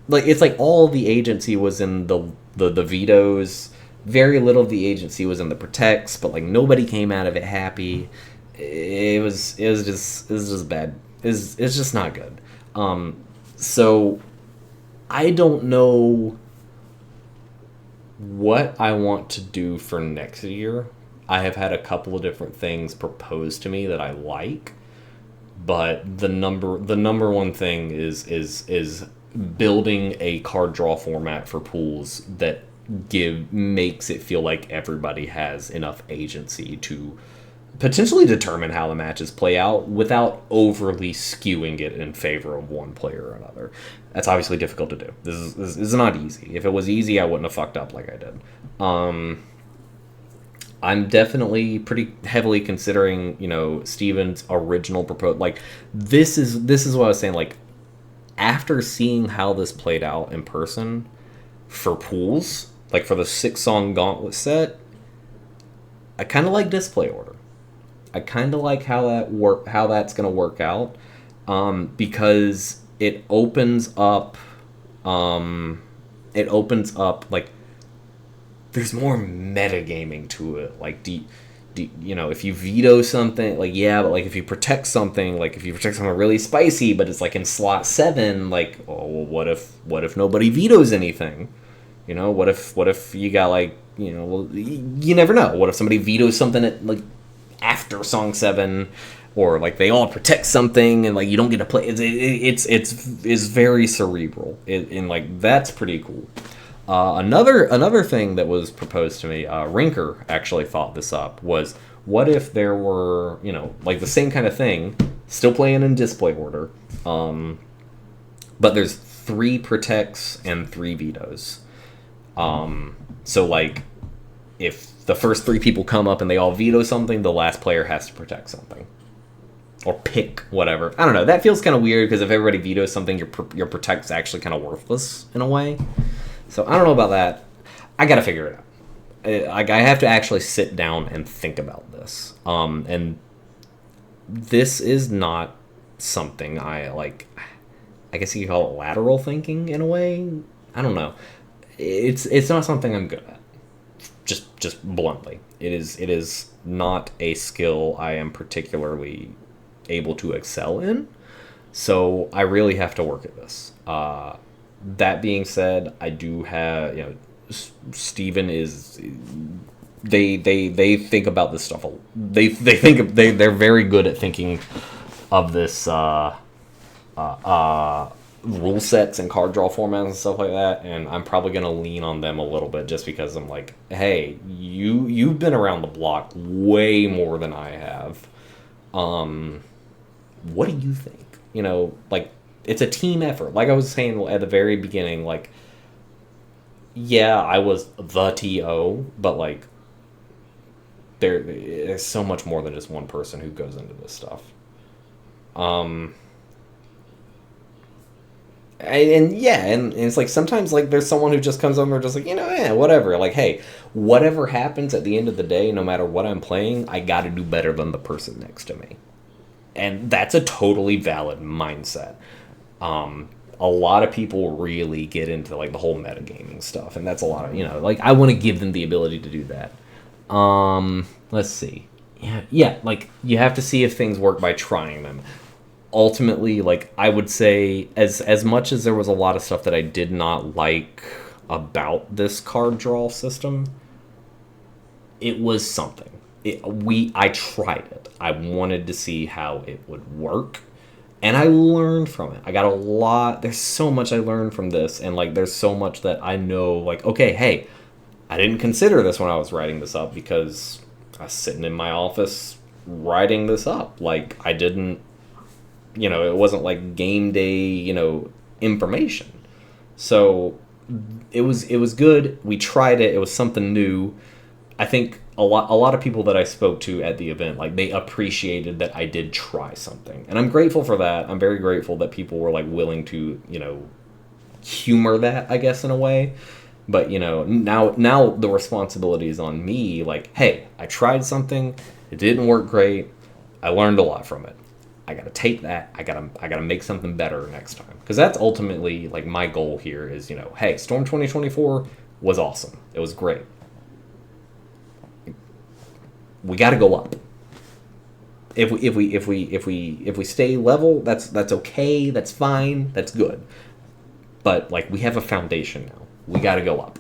Speaker 1: like, it's like all the agency was in the vetoes. Very little of the agency was in the protects, but like nobody came out of it happy. It was just bad. It's just not good. So I don't know what I want to do for next year. I have had a couple of different things proposed to me that I like, but the number one thing is building a card draw format for pools that makes it feel like everybody has enough agency to potentially determine how the matches play out without overly skewing it in favor of one player or another. That's obviously difficult to do. This is not easy. If it was easy, I wouldn't have fucked up like I did. I'm definitely pretty heavily considering, you know, Steven's original proposal. Like, this is what I was saying. Like, after seeing how this played out in person for pools, like for the 6-song gauntlet set, I kind of like display order. I kind of like how that's going to work out, because it opens up like there's more metagaming to it. Like, you know, if you veto something, like, yeah, but like if you protect something, like if you protect something really spicy, but it's like in slot 7, like, oh, well, what if nobody vetoes anything? You know, what if you got like, you know, well, you never know. What if somebody vetoes something at like after song 7, or like they all protect something and like you don't get to play? It's very cerebral, and like that's pretty cool. Another thing that was proposed to me, Rinker actually thought this up, was what if there were, you know, like the same kind of thing, still playing in display order, but there's 3 protects and 3 vetoes. So like if the first 3 people come up and they all veto something, the last player has to protect something. Or pick whatever. I don't know. That feels kind of weird, because if everybody vetoes something, your protect's actually kind of worthless in a way. So I don't know about that. I gotta figure it out. I have to actually sit down and think about this. And this is not something I like. I guess you could call it lateral thinking in a way. I don't know. It's not something I'm good at. Just bluntly, it is not a skill I am particularly able to excel in. So I really have to work at this. That being said, I do have, you know, Steven is, they think about this stuff. They're very good at thinking of this rule sets and card draw formats and stuff like that, and I'm probably gonna lean on them a little bit, just because I'm like, hey, you've been around the block way more than I have. What do you think? You know, like, it's a team effort. Like I was saying at the very beginning, like, yeah, I was the TO, but like there's so much more than just one person who goes into this stuff. And it's like sometimes like there's someone who just comes over just like, you know, whatever. Like, hey, whatever happens at the end of the day, no matter what I'm playing, I got to do better than the person next to me. And that's a totally valid mindset. a lot of people really get into like the whole metagaming stuff, and that's a lot of, like, I want to give them the ability to do that. Let's see. Yeah, like, you have to see if things work by trying them. Ultimately, like, I would say, as much as there was a lot of stuff that I did not like about this card draw system, it was something. I tried it. I wanted to see how it would work, and I learned from it. I got a lot. There's so much I learned from this, and like, there's so much that I know. Like, okay, hey, I didn't consider this when I was writing this up, because I was sitting in my office writing this up. Like, I didn't, it wasn't like game day, information. So it was good. We tried it. It was something new. I think a lot of people that I spoke to at the event, like, they appreciated that I did try something, and I'm grateful for that. I'm very grateful that people were like willing to, humor that, I guess, in a way. But now the responsibility is on me. Like, hey, I tried something. It didn't work great. I learned a lot from it. I gotta take that. I gotta make something better next time, because that's ultimately like my goal here. Is, hey, Storm 2024 was awesome. It was great. We got to go up. If we stay level, that's okay. That's fine. That's good. But like, we have a foundation now. We got to go up.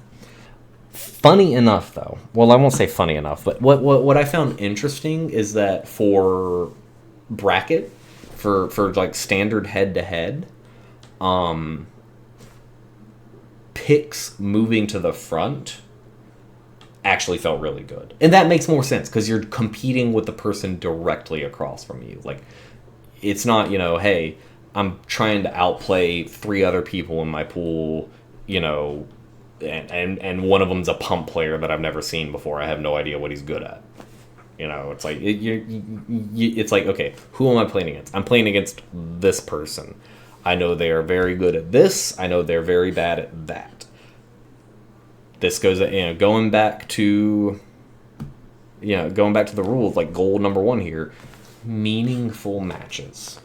Speaker 1: Funny enough, though. Well, I won't say funny enough, but what I found interesting is that for bracket, for like standard head to head, picks moving to the front actually felt really good. And that makes more sense, because you're competing with the person directly across from you. Like, it's not, hey, I'm trying to outplay 3 other people in my pool, and one of them's a pump player that I've never seen before. I have no idea what he's good at. It's like, it's like, okay, who am I playing against? I'm playing against this person. I know they are very good at this. I know they're very bad at that. This goes, going back to the rules, like goal number 1 here, meaningful matches.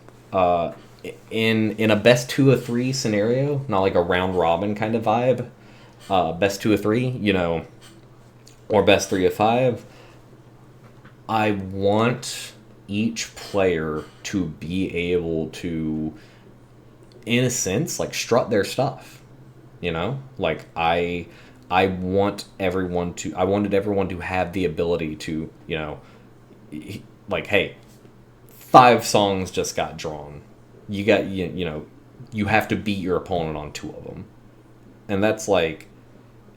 Speaker 1: In a best 2 of 3 scenario, not like a round robin kind of vibe, best 2 of 3, or best 3 of 5, I want each player to be able to, in a sense, like, strut their stuff. Like, I wanted everyone to have the ability to, like, hey, 5 songs just got drawn. You got, you have to beat your opponent on 2 of them. And that's like,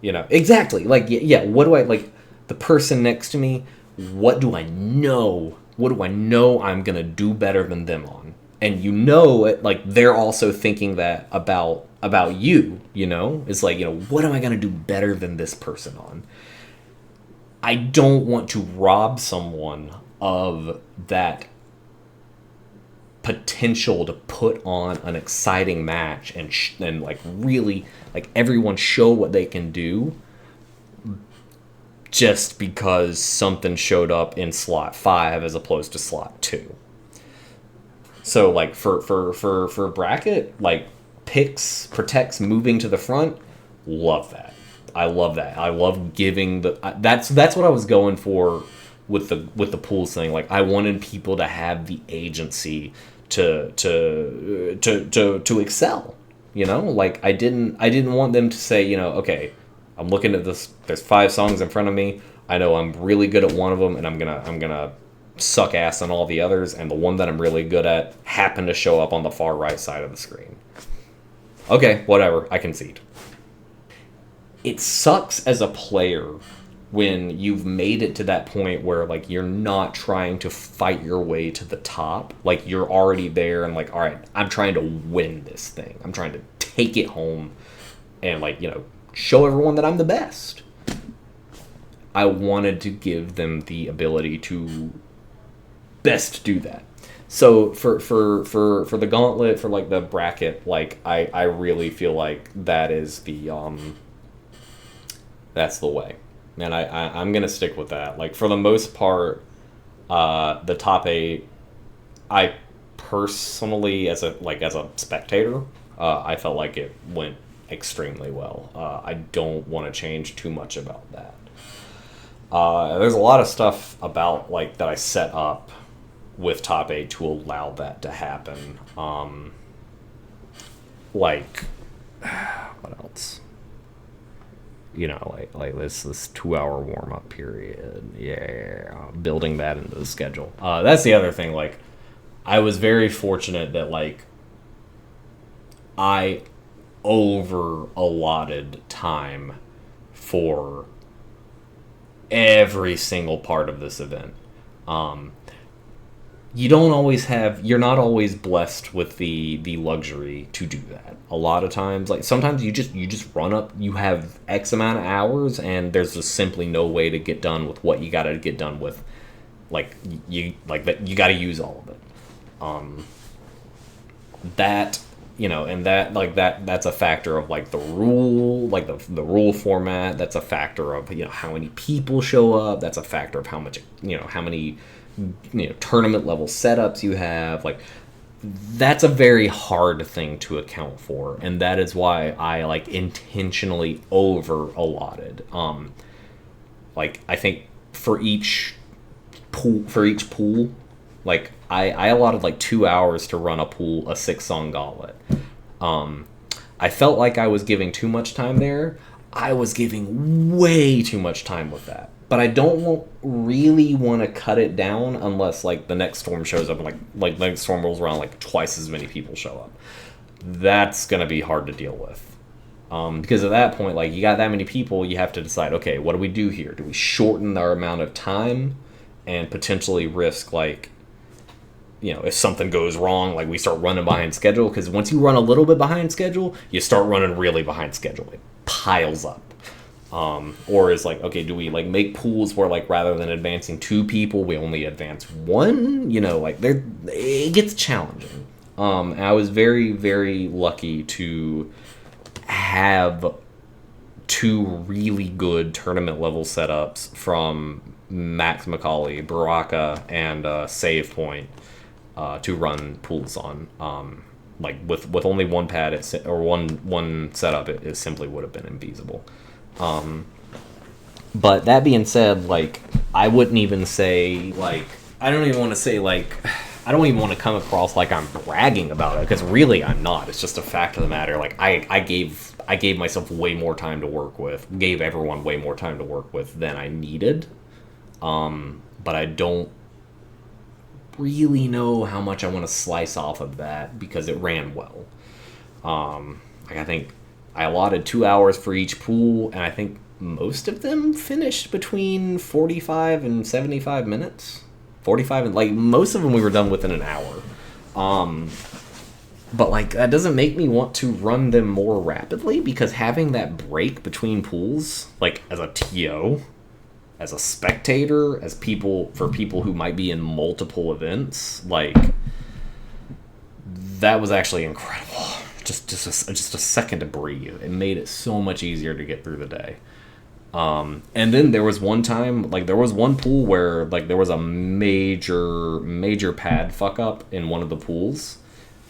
Speaker 1: exactly. Like, yeah, what do I, like, the person next to me, what do I know? What do I know I'm going to do better than them on? And like, they're also thinking that about you, It's like, what am I going to do better than this person on? I don't want to rob someone of that potential to put on an exciting match and like, really, like, everyone show what they can do, just because something showed up in slot 5 as opposed to slot 2. So, like, for bracket, like, picks, protects moving to the front, love that. I love that. I love giving that's what I was going for with the pools thing. Like, I wanted people to have the agency to excel. Like, I didn't want them to say, okay, I'm looking at this, there's 5 songs in front of me. I know I'm really good at one of them, and I'm gonna suck ass on all the others, and the one that I'm really good at happened to show up on the far right side of the screen. Okay, whatever, I concede. It sucks as a player when you've made it to that point where, like, you're not trying to fight your way to the top. Like, you're already there and, like, all right, I'm trying to win this thing. I'm trying to take it home and, like, show everyone that I'm the best. I wanted to give them the ability to best do that. So for the gauntlet, for, like, the bracket, like, I really feel like that is that's the way. And I'm gonna stick with that. Like, for the most part, the top 8, I personally, as a spectator, I felt like it went extremely well. I don't want to change too much about that. There's a lot of stuff about like that I set up with Top 8 to allow that to happen. Like, what else? You know, like this 2 hour warm up period. Yeah, building that into the schedule. That's the other thing. Like, I was very fortunate that like I over allotted time for every single part of this event. You don't always have, you're not always blessed with the luxury to do that. A lot of times, like sometimes you just run up, you have X amount of hours and there's just simply no way to get done with what you got to get done with. Like you like that, you got to use all of it. That, you know, and that like that's a factor of like the rule, like the rule format. That's a factor of, you know, how many people show up. That's a factor of how much, you know, how many, you know, tournament level setups you have. Like, that's a very hard thing to account for, and that is why I like intentionally over allotted. Like, I think for each pool, like I allotted like 2 hours to run a 6-song gauntlet. I felt like I was giving too much time there. I was giving way too much time with that. But I don't really want to cut it down unless like the next storm shows up and like the next storm rolls around, like twice as many people show up. That's gonna be hard to deal with. Because at that point, like, you got that many people, you have to decide, okay, what do we do here? Do we shorten our amount of time and potentially risk, like, you know, if something goes wrong, like we start running behind schedule? Because once you run a little bit behind schedule, you start running really behind schedule. It piles up. Or is like, okay, do we like make pools where like rather than advancing 2 people, we only advance 1? You know, like it gets challenging. And I was very, very lucky to have 2 really good tournament level setups from Max McCauley, Baraka, and Save Point to run pools on. Like with only one pad or one setup, it simply would have been infeasible. But that being said, like, I wouldn't even say, like, I don't even want to say, like, I don't even want to come across like I'm bragging about it, because really I'm not. It's just a fact of the matter. Like, I gave myself way more time to work with, gave everyone way more time to work with than I needed. But I don't really know how much I want to slice off of that because it ran well. Like, I think I allotted 2 hours for each pool, and I think most of them finished between 45 and 75 minutes. 45 and, like, most of them we were done within an hour. But, like, that doesn't make me want to run them more rapidly, because having that break between pools, like, as a TO, as a spectator, as people who might be in multiple events, like, that was actually incredible. Just a second to breathe. It made it so much easier to get through the day. And then there was one time, like, there was one pool where, like, there was a major pad fuck up in one of the pools,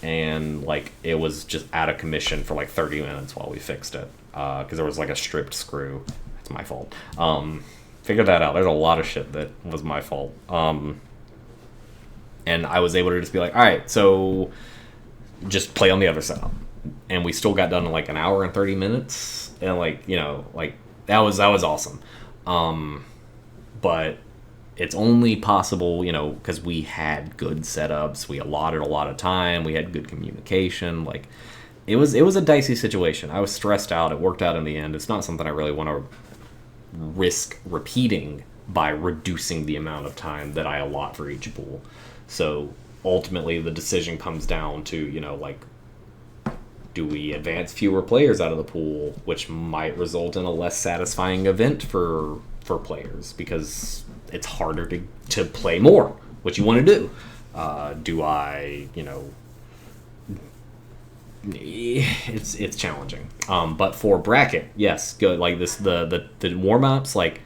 Speaker 1: and, like, it was just out of commission for like 30 minutes while we fixed it, because there was like a stripped screw. It's my fault. Figure that out. There's a lot of shit that was my fault. And I was able to just be like, all right, so just play on the other setup, and we still got done in like an hour and 30 minutes, and, like, you know, like, that was awesome. But it's only possible, you know, because we had good setups, we allotted a lot of time, we had good communication. Like, it was a dicey situation. I was stressed out. It worked out in the end. It's not something I really want to risk repeating by reducing the amount of time that I allot for each pool. So ultimately the decision comes down to, you know, like, do we advance fewer players out of the pool, which might result in a less satisfying event for players, because it's harder to play more, which you want to do. Do I, you know, it's challenging. But for bracket, yes, good. Like, this, the warm-ups, like,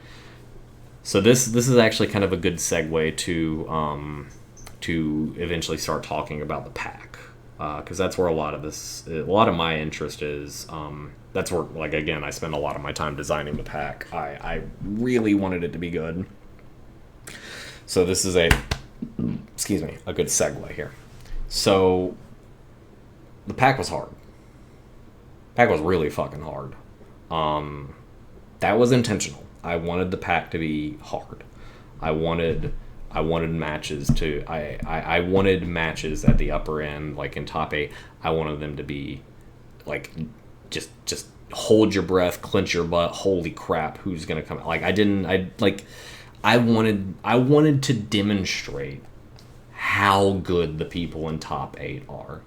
Speaker 1: so this is actually kind of a good segue to eventually start talking about the pack. because that's where a lot of my interest is. That's where, like, again, I spend a lot of my time designing the pack. I really wanted it to be good. So this is a good segue here. So the pack was hard. Pack was really fucking hard. That was intentional. I wanted the pack to be hard. I wanted matches to I wanted matches at the upper end, like in top 8. I wanted them to be like just hold your breath, clench your butt. Holy crap, who's gonna come? Like I wanted to demonstrate how good the people in top 8 are.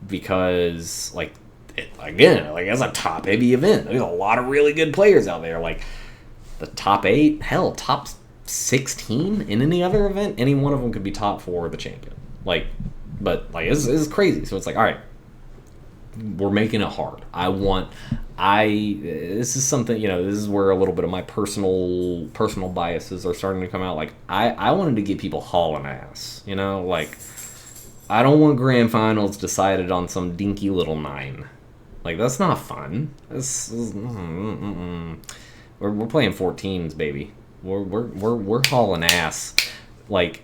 Speaker 1: Because like as a top heavy event, there's a lot of really good players out there. Like the top 8, hell, top 16 in any other event, any one of them could be top 4 of the champion. Like, but like this is crazy. So it's like, all right, we're making it hard. This is something, this is where a little bit of my personal biases are starting to come out. Like I wanted to get people hauling ass, like I don't want grand finals decided on some dinky little 9. Like that's not fun. We're playing 14s, baby. We're hauling ass. Like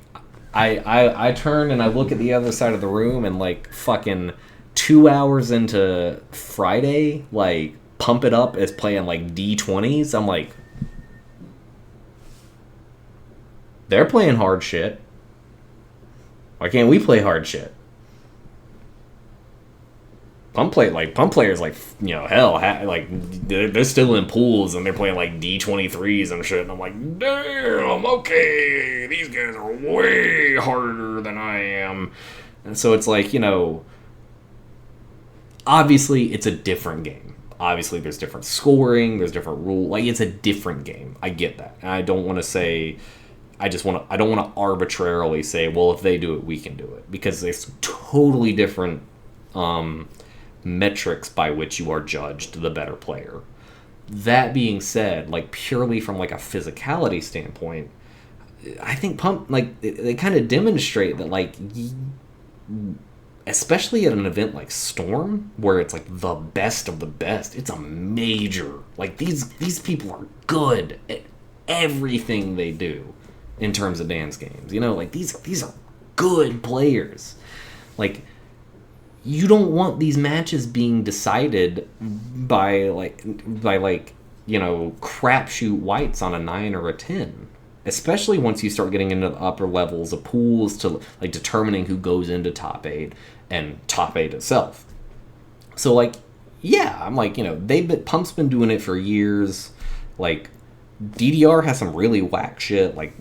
Speaker 1: I turn and I look at the other side of the room and like fucking 2 hours into Friday, like Pump It Up is playing like D20s. I'm like, they're playing hard shit. Why can't we play hard shit? Pump players like they're still in pools and they're playing like D23s and shit, and I'm like, damn, okay, these guys are way harder than I am. And so it's like, obviously it's a different game. Obviously there's different scoring, there's different rules. Like it's a different game. I get that. And I don't want to say I don't want to arbitrarily say, well, if they do it, we can do it, because there's totally different metrics by which you are judged the better player. That being said, like purely from like a physicality standpoint, I think Pump, like they kind of demonstrate that, like especially at an event like Storm, where it's like the best of the best, it's a major, like these people are good at everything they do in terms of dance games. Like these are good players. Like you don't want these matches being decided by crapshoot whites on a 9 or a 10. Especially once you start getting into the upper levels of pools to like determining who goes into top 8 and top 8 itself. So like, yeah, I'm like, Pump's been doing it for years. Like DDR has some really whack shit. Like,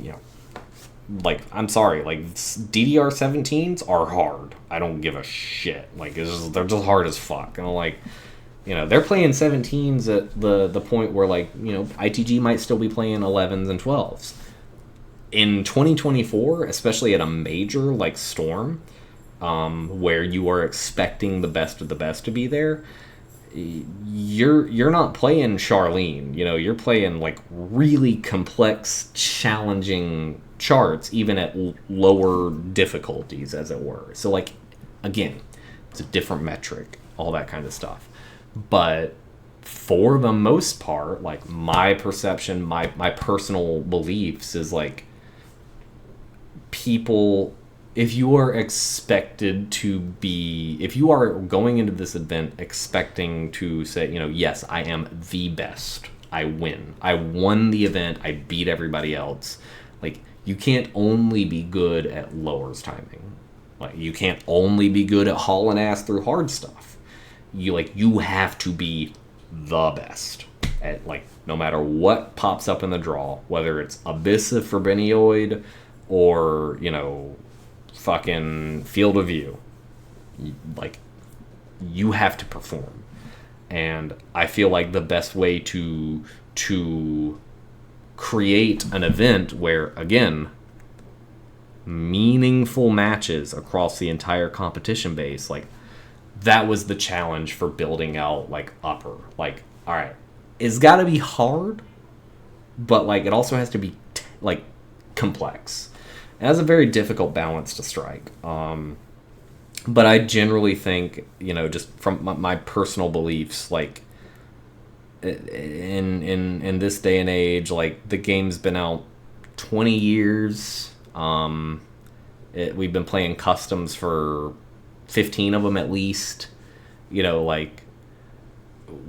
Speaker 1: like I'm sorry, like DDR 17s are hard. I don't give a shit. Like they're just hard as fuck. And I'm like, they're playing 17s at the point where like, ITG might still be playing 11s and 12s. In 2024, especially at a major like Storm, where you are expecting the best of the best to be there, you're not playing Charlene. You're playing like really complex, challenging charts, even at lower difficulties, as it were. So like, again, it's a different metric, all that kind of stuff. But for the most part, like my perception, my personal beliefs is like, people, if you are going into this event expecting to say, yes, I am the best, I win, I won the event, I beat everybody else, like you can't only be good at lowers timing. Like you can't only be good at hauling ass through hard stuff. You have to be the best at, like, no matter what pops up in the draw, whether it's Abyssa for Benioid or, fucking Field of View. Like, you have to perform. And I feel like the best way to create an event where, again, meaningful matches across the entire competition base, like, that was the challenge for building out, like, upper. Like, all right, it's got to be hard, but, like, it also has to be, like, complex. That's a very difficult balance to strike. But I generally think, just from my personal beliefs, like in this day and age, like the game's been out 20 years. We've been playing customs for 15 of them at least. Like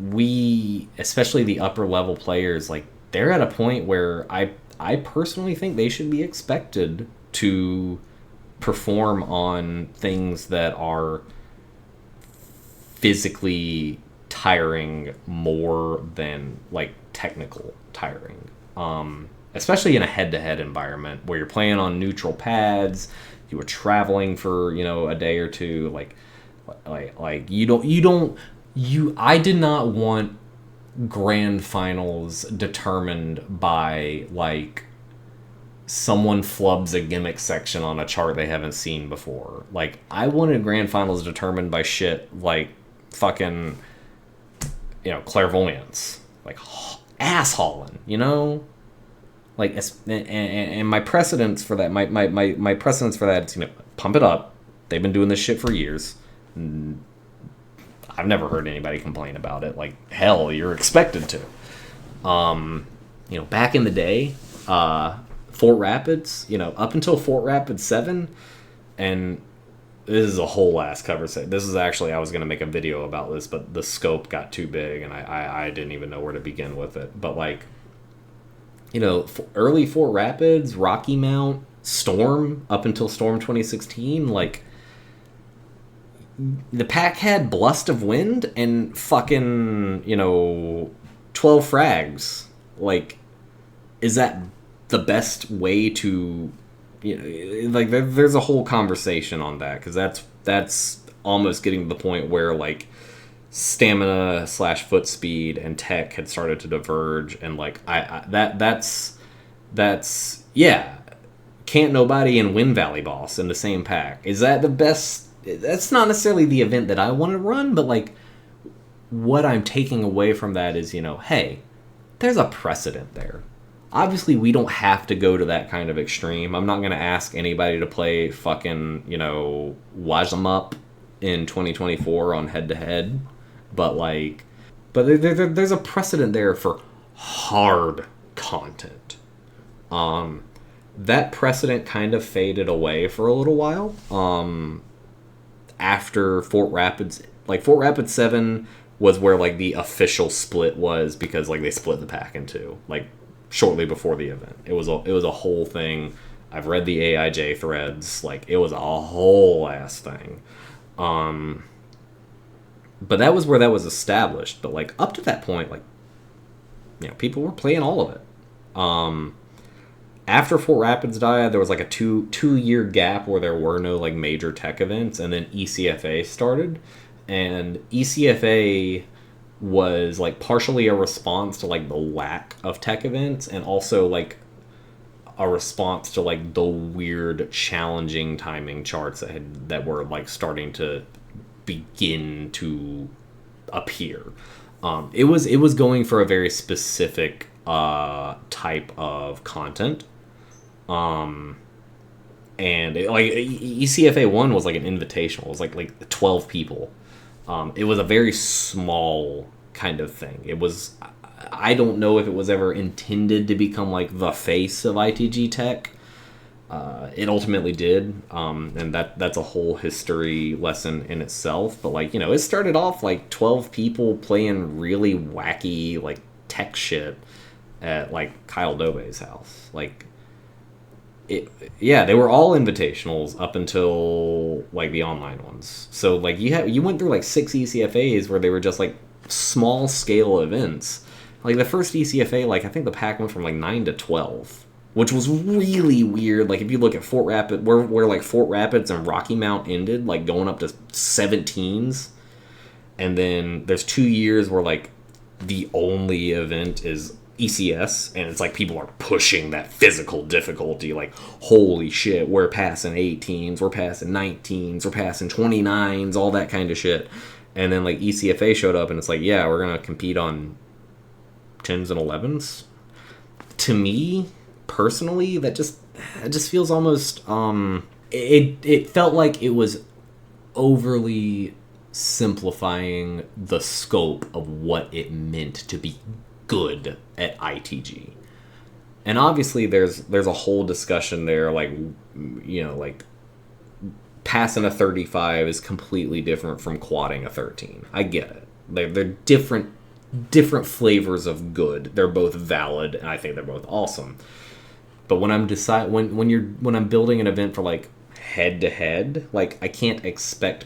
Speaker 1: we, especially the upper level players, like they're at a point where I personally think they should be expected to perform on things that are physically tiring more than like technical tiring. Especially in a head-to-head environment where you're playing on neutral pads, you were traveling for a day or two. Like I did not want grand finals determined by like someone flubs a gimmick section on a chart they haven't seen before. Like I wanted grand finals determined by shit like fucking clairvoyance, like ass hauling, like and my precedence for that my precedence for that is pump it up. They've been doing this shit for years. I've never heard anybody complain about it. Like hell, you're expected to. Back in the day, Fort Rapids, up until Fort Rapids 7, and this is a whole ass cover set. This is actually, I was going to make a video about this, but the scope got too big, and I didn't even know where to begin with it. But like, early Fort Rapids, Rocky Mount, Storm, up until Storm 2016, like, the pack had Blust of Wind and fucking, 12 frags. Like, is that the best way to, like, there's a whole conversation on that, because that's almost getting to the point where, like, stamina / foot speed and tech had started to diverge, and, like, that's yeah, Can't Nobody and Wind Valley Boss in the same pack. Is that the best? That's not necessarily the event that I want to run, but, like, what I'm taking away from that is, hey, there's a precedent there. Obviously, we don't have to go to that kind of extreme. I'm not going to ask anybody to play fucking, Wajam in 2024 on head-to-head. But, like, there's a precedent there for hard content. That precedent kind of faded away for a little while. After Fort Rapids, like, Fort Rapids 7 was where, like, the official split was, because, like, they split the pack in two, like, shortly before the event. It was a whole thing. I've read the AIJ threads. Like, it was a whole ass thing. But that was where that was established. But, like, up to that point, like, people were playing all of it. After Fort Rapids died, there was like a two-year gap where there were no, like, major tech events, and then ECFA started. And ECFA was, like, partially a response to, like, the lack of tech events, and also, like, a response to, like, the weird challenging timing charts that were, like, starting to begin to appear. It was going for a very specific type of content. And ECFA 1 was like an invitational. It was like 12 people. It was a very small kind of thing. It was, I don't know if it was ever intended to become like the face of ITG Tech. It ultimately did, and that's a whole history lesson in itself. But, like, it started off like 12 people playing really wacky, like, tech shit at, like, Kyle Dobe's house. Like, they were all invitationals up until, like, the online ones. So, like, you went through like 6 ECFAs where they were just like small scale events. Like, the first ECFA, like, I think the pack went from like 9 to 12, which was really weird. Like, if you look at Fort Rapids, where like Fort Rapids and Rocky Mount ended, like, going up to 17s, and then there's 2 years where, like, the only event is ECS, and it's like people are pushing that physical difficulty, like, holy shit, we're passing 18s, we're passing 19s, we're passing 29s, all that kind of shit. And then, like, ECFA showed up, and it's like, yeah, we're gonna compete on 10s and 11s. To me, personally, it just feels almost it felt like it was overly simplifying the scope of what it meant to be good at ITG. And obviously there's a whole discussion there, like, like passing a 35 is completely different from quadding a 13. I get it. They're different flavors of good. They're both valid, and I think they're both awesome. But when I'm when I'm building an event for like head to head, like I can't expect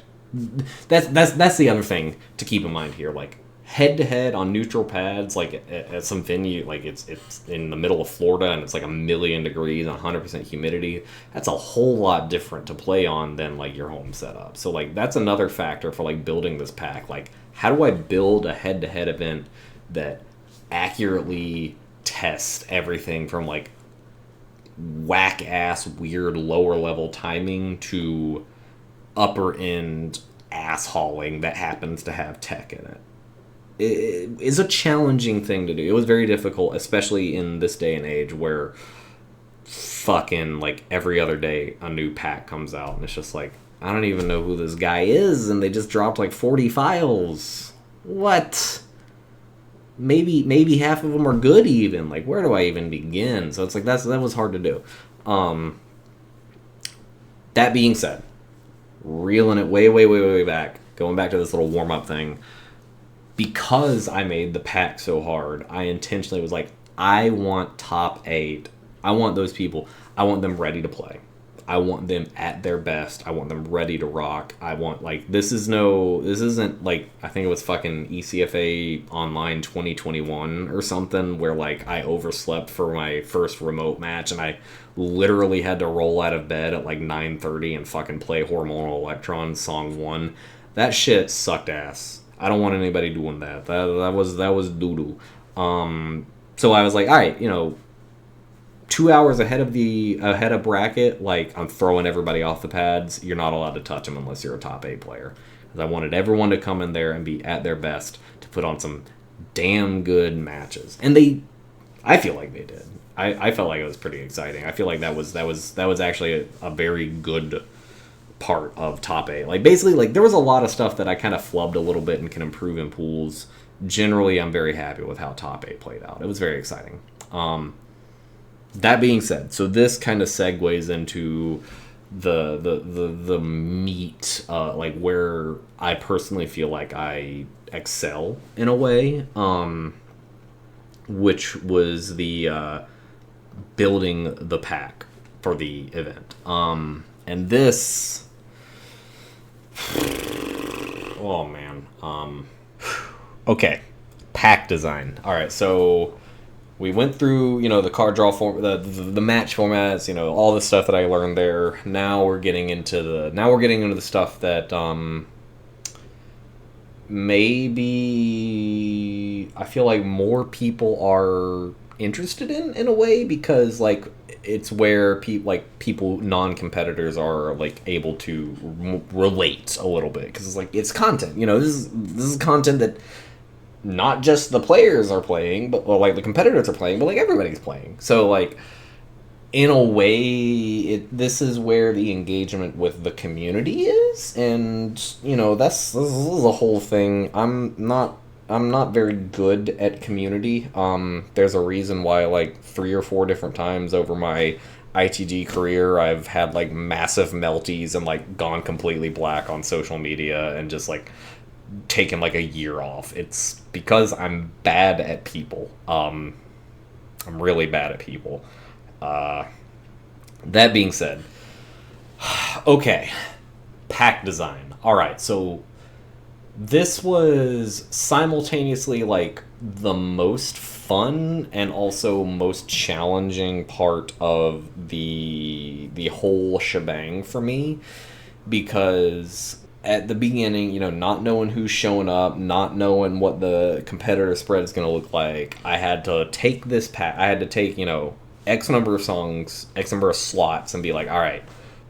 Speaker 1: that's the other thing to keep in mind here. Like head to head on neutral pads, like at some venue, like it's in the middle of Florida and it's like 1,000,000 degrees, 100% humidity. That's a whole lot different to play on than like your home setup. So like that's another factor for like building this pack. Like how do I build a head to head event that accurately tests everything from like whack ass weird lower level timing to upper end ass hauling that happens to have tech in it? It is a challenging thing to do. It was very difficult, especially in this day and age where fucking like every other day a new pack comes out and it's just like, I don't even know who this guy is, and they just dropped like 40 files. What? Maybe half of them are good even. Like, where do I even begin? So it's like that was hard to do. That being said, reeling it way back, going back to this little warm-up thing, because I made the pack so hard, I intentionally was like, I want top 8. I want those people. I want them ready to play. I want them at their best. I want them ready to rock. I want, like, this isn't, like, I think it was fucking ECFA Online 2021 or something, where, like, I overslept for my first remote match, and I literally had to roll out of bed at, like, 9:30 and fucking play Hormonal Electron Song 1. That shit sucked ass. I don't want anybody doing that. That was doo-doo. So I was like, all right, 2 hours ahead of bracket, like, I'm throwing everybody off the pads. You're not allowed to touch them unless you're a top 8 player. Because I wanted everyone to come in there and be at their best to put on some damn good matches. And I feel like they did. I felt like it was pretty exciting. I feel like that was actually a very good part of top 8. Like, basically, like, there was a lot of stuff that I kind of flubbed a little bit and can improve in pools. Generally, I'm very happy with how top 8 played out. It was very exciting. That being said, so this kind of segues into the meat, like where I personally feel like I excel in a way, which was the building the pack for the event. And this, oh man, okay, pack design. All right, so we went through, the card draw form, the match formats, all the stuff that I learned there. Now we're getting into the stuff that maybe I feel like more people are interested in a way, because like it's where people non-competitors are like able to relate a little bit, because it's like it's content. This is content that not just the players are playing, but like the competitors are playing, but like everybody's playing. So like in a way, this is where the engagement with the community is, and this is a whole thing. I'm not very good at community. There's a reason why like 3 or 4 different times over my ITG career I've had like massive melties and like gone completely black on social media and just like taken like a year off. It's because I'm bad at people. I'm really bad at people. That being said, okay, pack design. All right, so this was simultaneously like the most fun and also most challenging part of the whole shebang for me, because at the beginning, not knowing who's showing up, not knowing what the competitor spread is going to look like, I had to take this pack. I had to take, X number of songs, X number of slots, and be like, all right,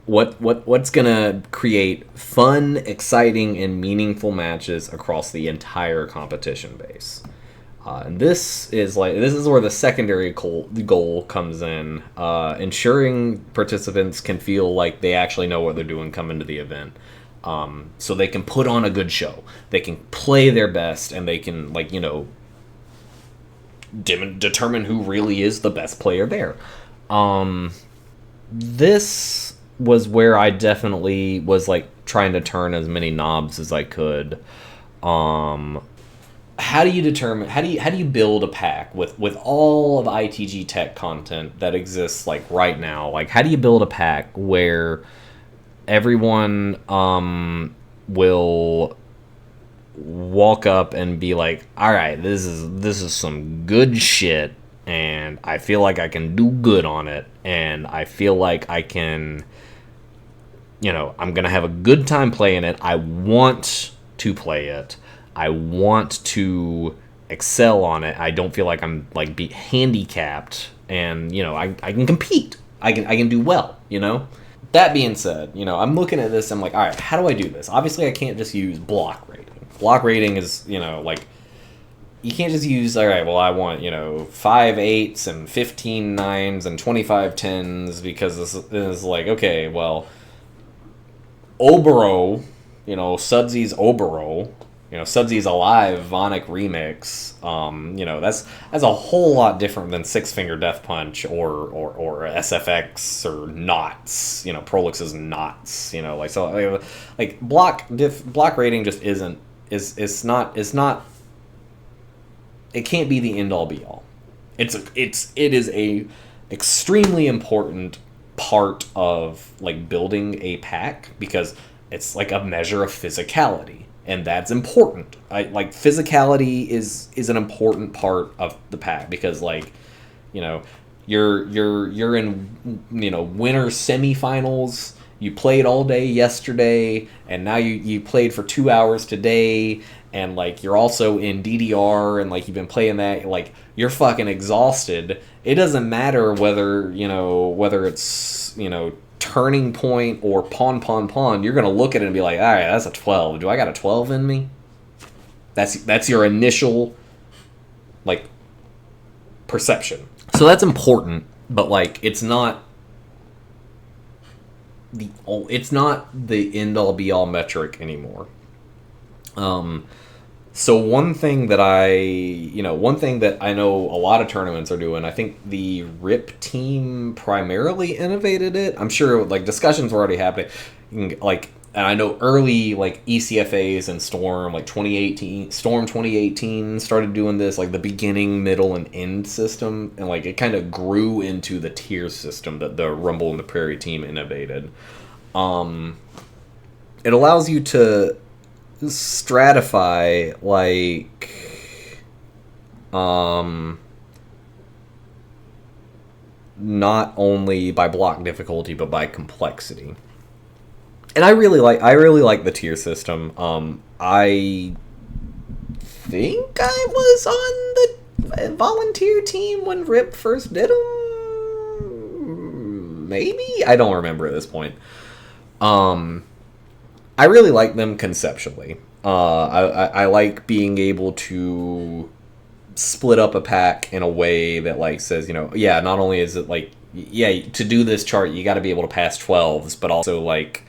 Speaker 1: what's going to create fun, exciting, and meaningful matches across the entire competition base? And this is where the secondary goal comes in, ensuring participants can feel like they actually know what they're doing coming to the event, so they can put on a good show, they can play their best, and they can determine who really is the best player there. This was where I definitely was like trying to turn as many knobs as I could. How do you determine how do you build a pack with all of ITG Tech content that exists like right now? Like, how do you build a pack where everyone will walk up and be like, all right, this is some good shit, and I feel like I can do good on it, and I feel like I can, I'm gonna have a good time playing it. I want to play it. I want to excel on it. I don't feel like I'm like be handicapped, and I can compete. I can do well. That being said, I'm looking at this. I'm like, all right, how do I do this? Obviously, I can't just use block rating. Block rating is like, you can't just use, all right, well, I want 5 8s and 15 9s and 25 10s, because this is like, okay, well, Obero, Sudsy's Obero, Sudsy's Alive Vonic Remix, that's a whole lot different than Six Finger Death Punch or SFX or Knots, Prolix's Knots, like block rating just isn't, it's not, it can't be the end all be all. It is a extremely important part of like building a pack, because it's like a measure of physicality, and that's important. Like physicality is an important part of the pack, because like you're in winter semifinals. You played all day yesterday, and now you played for 2 hours today, and like you're also in DDR, and like you've been playing that, like you're fucking exhausted. It doesn't matter whether it's Turning Point or Pawn. You're gonna look at it and be like, all right, that's a 12. Do I got a 12 in me? That's your initial like perception. So that's important, but like it's not the end all be all metric anymore. So one thing that I know a lot of tournaments are doing, I think the RIP team primarily innovated it. I'm sure like discussions were already happening, like, and I know early like ECFAs and Storm, like 2018 started doing this, like the beginning, middle, and end system, and like it kind of grew into the tier system that the Rumble and the Prairie team innovated. It allows you to stratify like not only by block difficulty but by complexity. And I really like the tier system. I think I was on the volunteer team when RIP first did them. Maybe? I don't remember at this point. I really like them conceptually. I like being able to split up a pack in a way that like says, not only is it like, to do this chart you got to be able to pass 12s, but also like,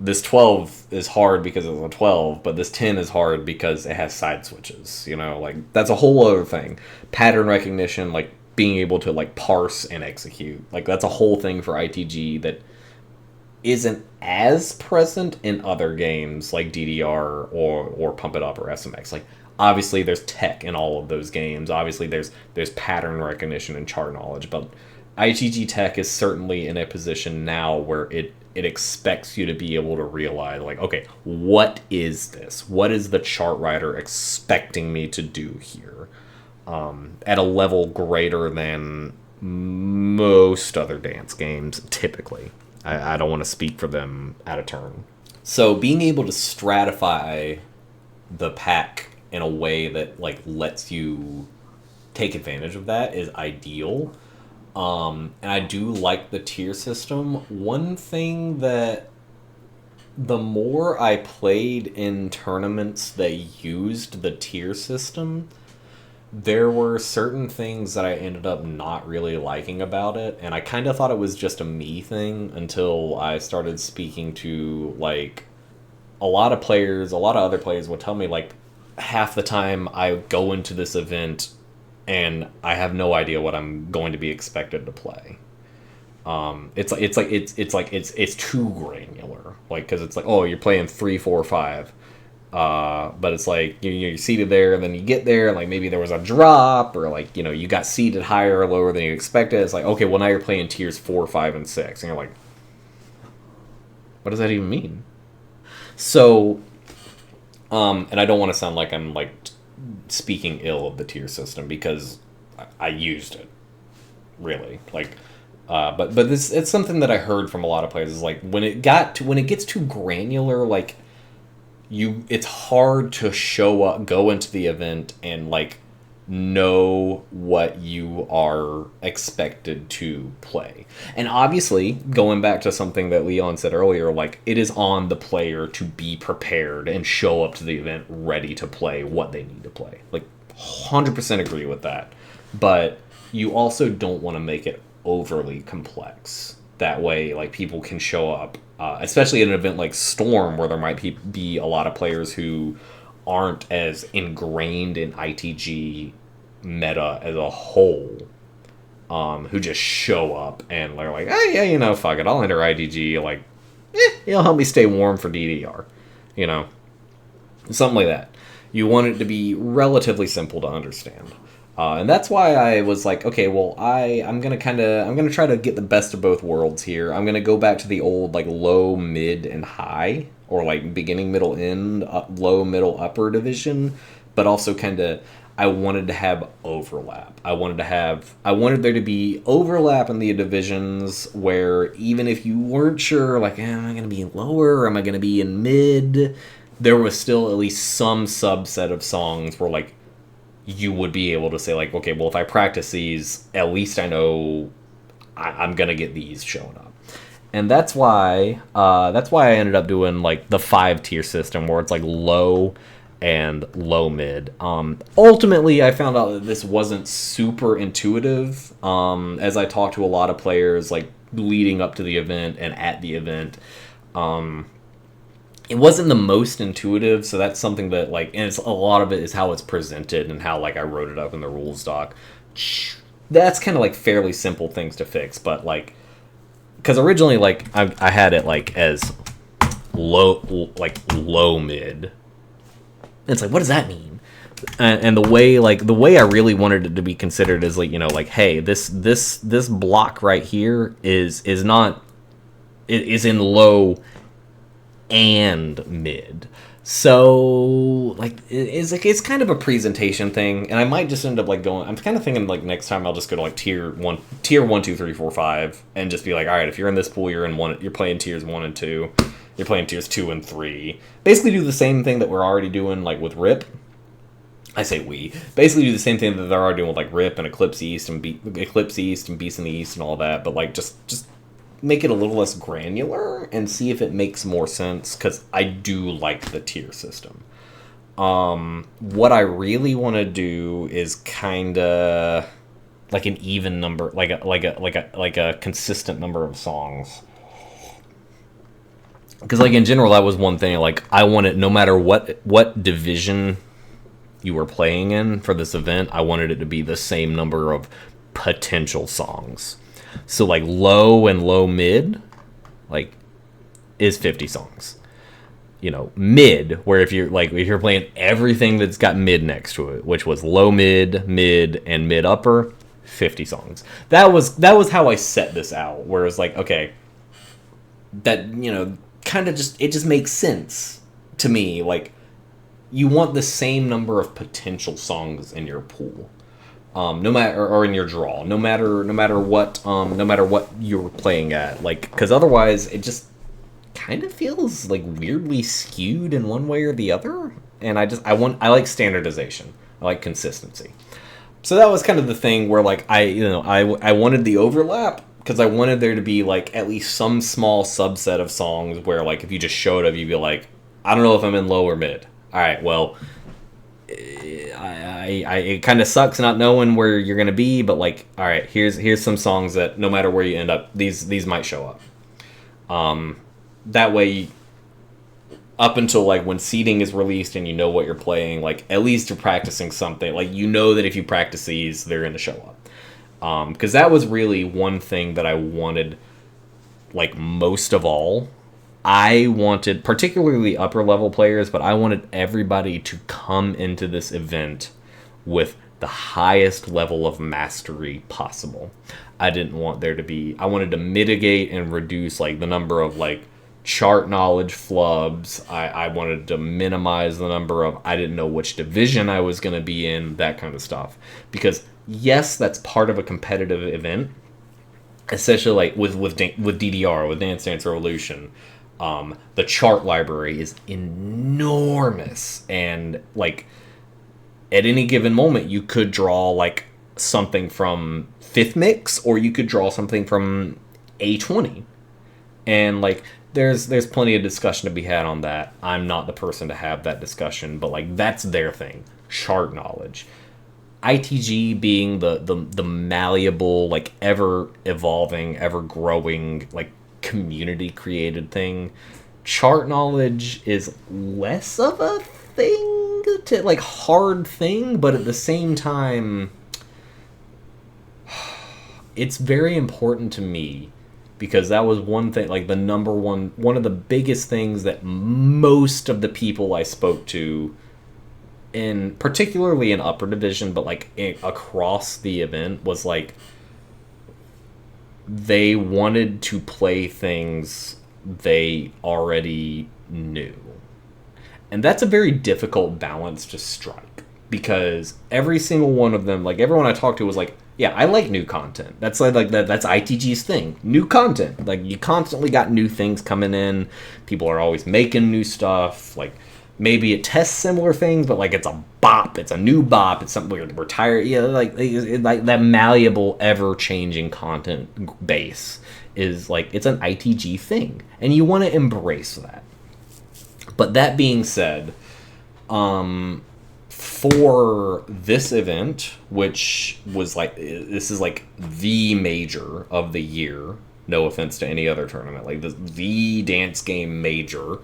Speaker 1: this 12 is hard because it's a 12, but this 10 is hard because it has side switches. Like that's a whole other thing. Pattern recognition, like being able to like parse and execute, like that's a whole thing for ITG that isn't as present in other games like DDR or Pump It Up or SMX. Like obviously there's tech in all of those games. Obviously there's pattern recognition and chart knowledge, but ITG Tech is certainly in a position now where it expects you to be able to realize like, okay, what is this? What is the chart writer expecting me to do here? At a level greater than most other dance games typically. I don't want to speak for them out of turn. So being able to stratify the pack in a way that like lets you take advantage of that is ideal. And I do like the tier system. One thing that The more I played in tournaments that used the tier system, there were certain things that I ended up not really liking about it, and I kind of thought it was just a me thing until I started speaking to, like, a lot of players, a lot of other players would tell me, like, half the time I go into this event and I have no idea what I'm going to be expected to play. It's too granular, like, because it's like, oh, you're playing 3 4 5, but it's like you're seated there, and then you get there, and like maybe there was a drop, or like you got seated higher or lower than you expected. It's like, okay, well now you're playing tiers 4 5 and 6, and you're like, what does that even mean? So, and I don't want to sound like I'm like speaking ill of the tier system, because I used it, really, like. But this, it's something that I heard from a lot of players, is like when it gets too granular, like it's hard to show up, go into the event, and like know what you are expected to play. And obviously, going back to something that Leon said earlier, like it is on the player to be prepared and show up to the event ready to play what they need to play. Like 100% agree with that. But you also don't want to make it overly complex. That way, like, people can show up, especially at an event like Storm, where there might be a lot of players who aren't as ingrained in ITG meta as a whole, who just show up and they're like, oh yeah, fuck it, I'll enter ITG, like, it'll help me stay warm for DDR, something like that. You want it to be relatively simple to understand. And that's why I was like, okay, well, I'm gonna try to get the best of both worlds here. I'm gonna go back to the old, like, low, mid, and high, or like beginning, middle, end, low, middle, upper division, but also I wanted to have overlap. I wanted there to be overlap in the divisions, where even if you weren't sure, like, am I gonna be lower, or am I gonna be in mid, there was still at least some subset of songs where, like, you would be able to say, like, okay, well, if I practice these, at least I know I'm gonna get these showing up. And that's why I ended up doing, like, the 5-tier system, where it's like low and low mid. Ultimately, I found out that this wasn't super intuitive. As I talked to a lot of players, like, leading up to the event and at the event, it wasn't the most intuitive, so that's something that, like, and a lot of it is how it's presented and how, like, I wrote it up in the rules doc. That's kind of, like, fairly simple things to fix, but, like, because originally, like, I had it, like, as low mid. And it's like, what does that mean? And the way I really wanted it to be considered is, like, like, hey, this block right here is not, it is in low and mid. So, like, it's kind of a presentation thing, and I might just end up, like, going, I'm kind of thinking, like, next time I'll just go to, like, tier 1 2 3 4 5, and just be like, all right, if you're in this pool, you're playing tiers 1 and 2, you're playing tiers 2 and 3. Basically do the same thing that we're already doing, like, with RIP. I say we basically do the same thing that they're already doing with, like, RIP and Eclipse East and Beast in the East and all that, but, like, just make it a little less granular and see if it makes more sense, because I do like the tier system. What I really want to do is kind of like an even number, like a consistent number of songs. Because, like, in general, that was one thing. Like, I wanted, no matter what division you were playing in for this event, I wanted it to be the same number of potential songs. So, like, low and low mid, like, is 50 songs. Mid, where if you're playing everything that's got mid next to it, which was low mid, mid, and mid upper, 50 songs. That was how I set this out. Where it was like, okay, that, kind of it just makes sense to me. Like, you want the same number of potential songs in your pool. No matter, or in your draw, no matter what you're playing at, like, because otherwise it just kind of feels, like, weirdly skewed in one way or the other. And I like standardization, I like consistency. So that was kind of the thing where, like, I wanted the overlap, because I wanted there to be like at least some small subset of songs where like if you just showed up, you'd be like, I don't know if I'm in low or mid. All right, well, it kind of sucks not knowing where you're gonna be, but like, all right, here's some songs that no matter where you end up, these might show up. That way, up until like when seeding is released and you know what you're playing, like at least you're practicing something. Like you know that if you practice these, they're gonna show up. Because that was really one thing that I wanted, like most of all. I wanted, particularly upper level players, but I wanted everybody to come into this event with the highest level of mastery possible. I didn't want there to be, I wanted to mitigate and reduce like the number of like chart knowledge flubs. I wanted to minimize the number of, I didn't know which division I was going to be in, that kind of stuff. Because yes, that's part of a competitive event, especially like with DDR, with Dance Dance Revolution. The chart library is enormous, and like at any given moment you could draw like something from 5th mix, or you could draw something from A20, and like there's plenty of discussion to be had on that. I'm not the person to have that discussion, but like that's their thing, chart knowledge. ITG being the malleable, like ever evolving, ever growing, like community created thing, chart knowledge is less of a thing, to like hard thing, but at the same time it's very important to me, because that was one thing, like the one of the biggest things that most of the people I spoke to, in particularly in upper division, but like across the event, was like they wanted to play things they already knew. And that's a very difficult balance to strike, because every single one of them, like everyone I talked to was like, yeah, I like new content. That's like that's ITG's thing. New content. Like you constantly got new things coming in. People are always making new stuff. Like maybe it tests similar things, but like it's a bop. It's a new bop. It's something we're tired. Yeah, like that malleable, ever-changing content base is like, it's an ITG thing, and you want to embrace that. But that being said, for this event, which was like, this is like the major of the year. No offense to any other tournament, like the dance game major.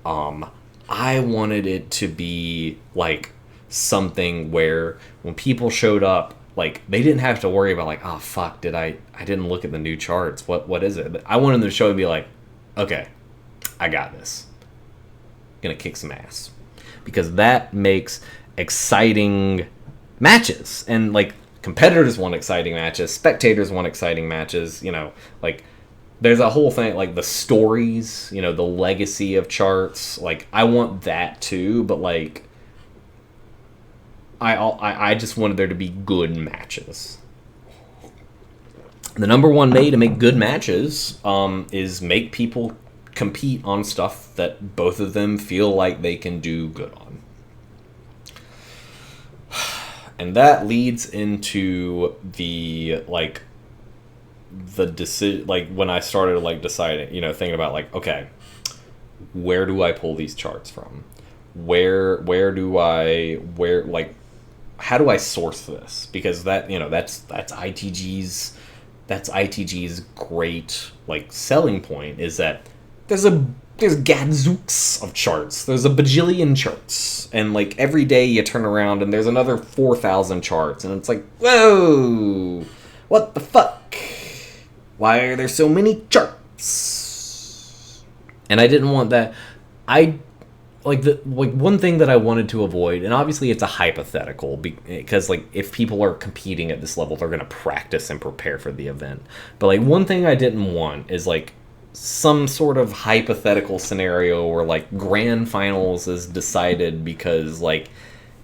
Speaker 1: I wanted it to be like something where when people showed up, like they didn't have to worry about like, oh fuck, I didn't look at the new charts. What is it? I wanted them to show and be like, okay, I got this. Gonna kick some ass. Because that makes exciting matches. And like competitors want exciting matches, spectators want exciting matches, you know, like there's a whole thing, like the stories, you know, the legacy of charts. Like I want that too, but like I just wanted there to be good matches. The number one way to make good matches is make people compete on stuff that both of them feel like they can do good on. And that leads into the like the decision, like when I started like deciding, you know, thinking about like, okay, where do I pull these charts from? Where like how do I source this? Because that, you know, that's ITG's great like selling point, is that there's gadzooks of charts. There's a bajillion charts. And like every day you turn around and there's another 4,000 charts, and it's like, whoa, what the fuck? Why are there so many charts? And I didn't want that. One thing that I wanted to avoid, and obviously it's a hypothetical, because like if people are competing at this level, they're going to practice and prepare for the event. But like one thing I didn't want is like some sort of hypothetical scenario where like grand finals is decided because like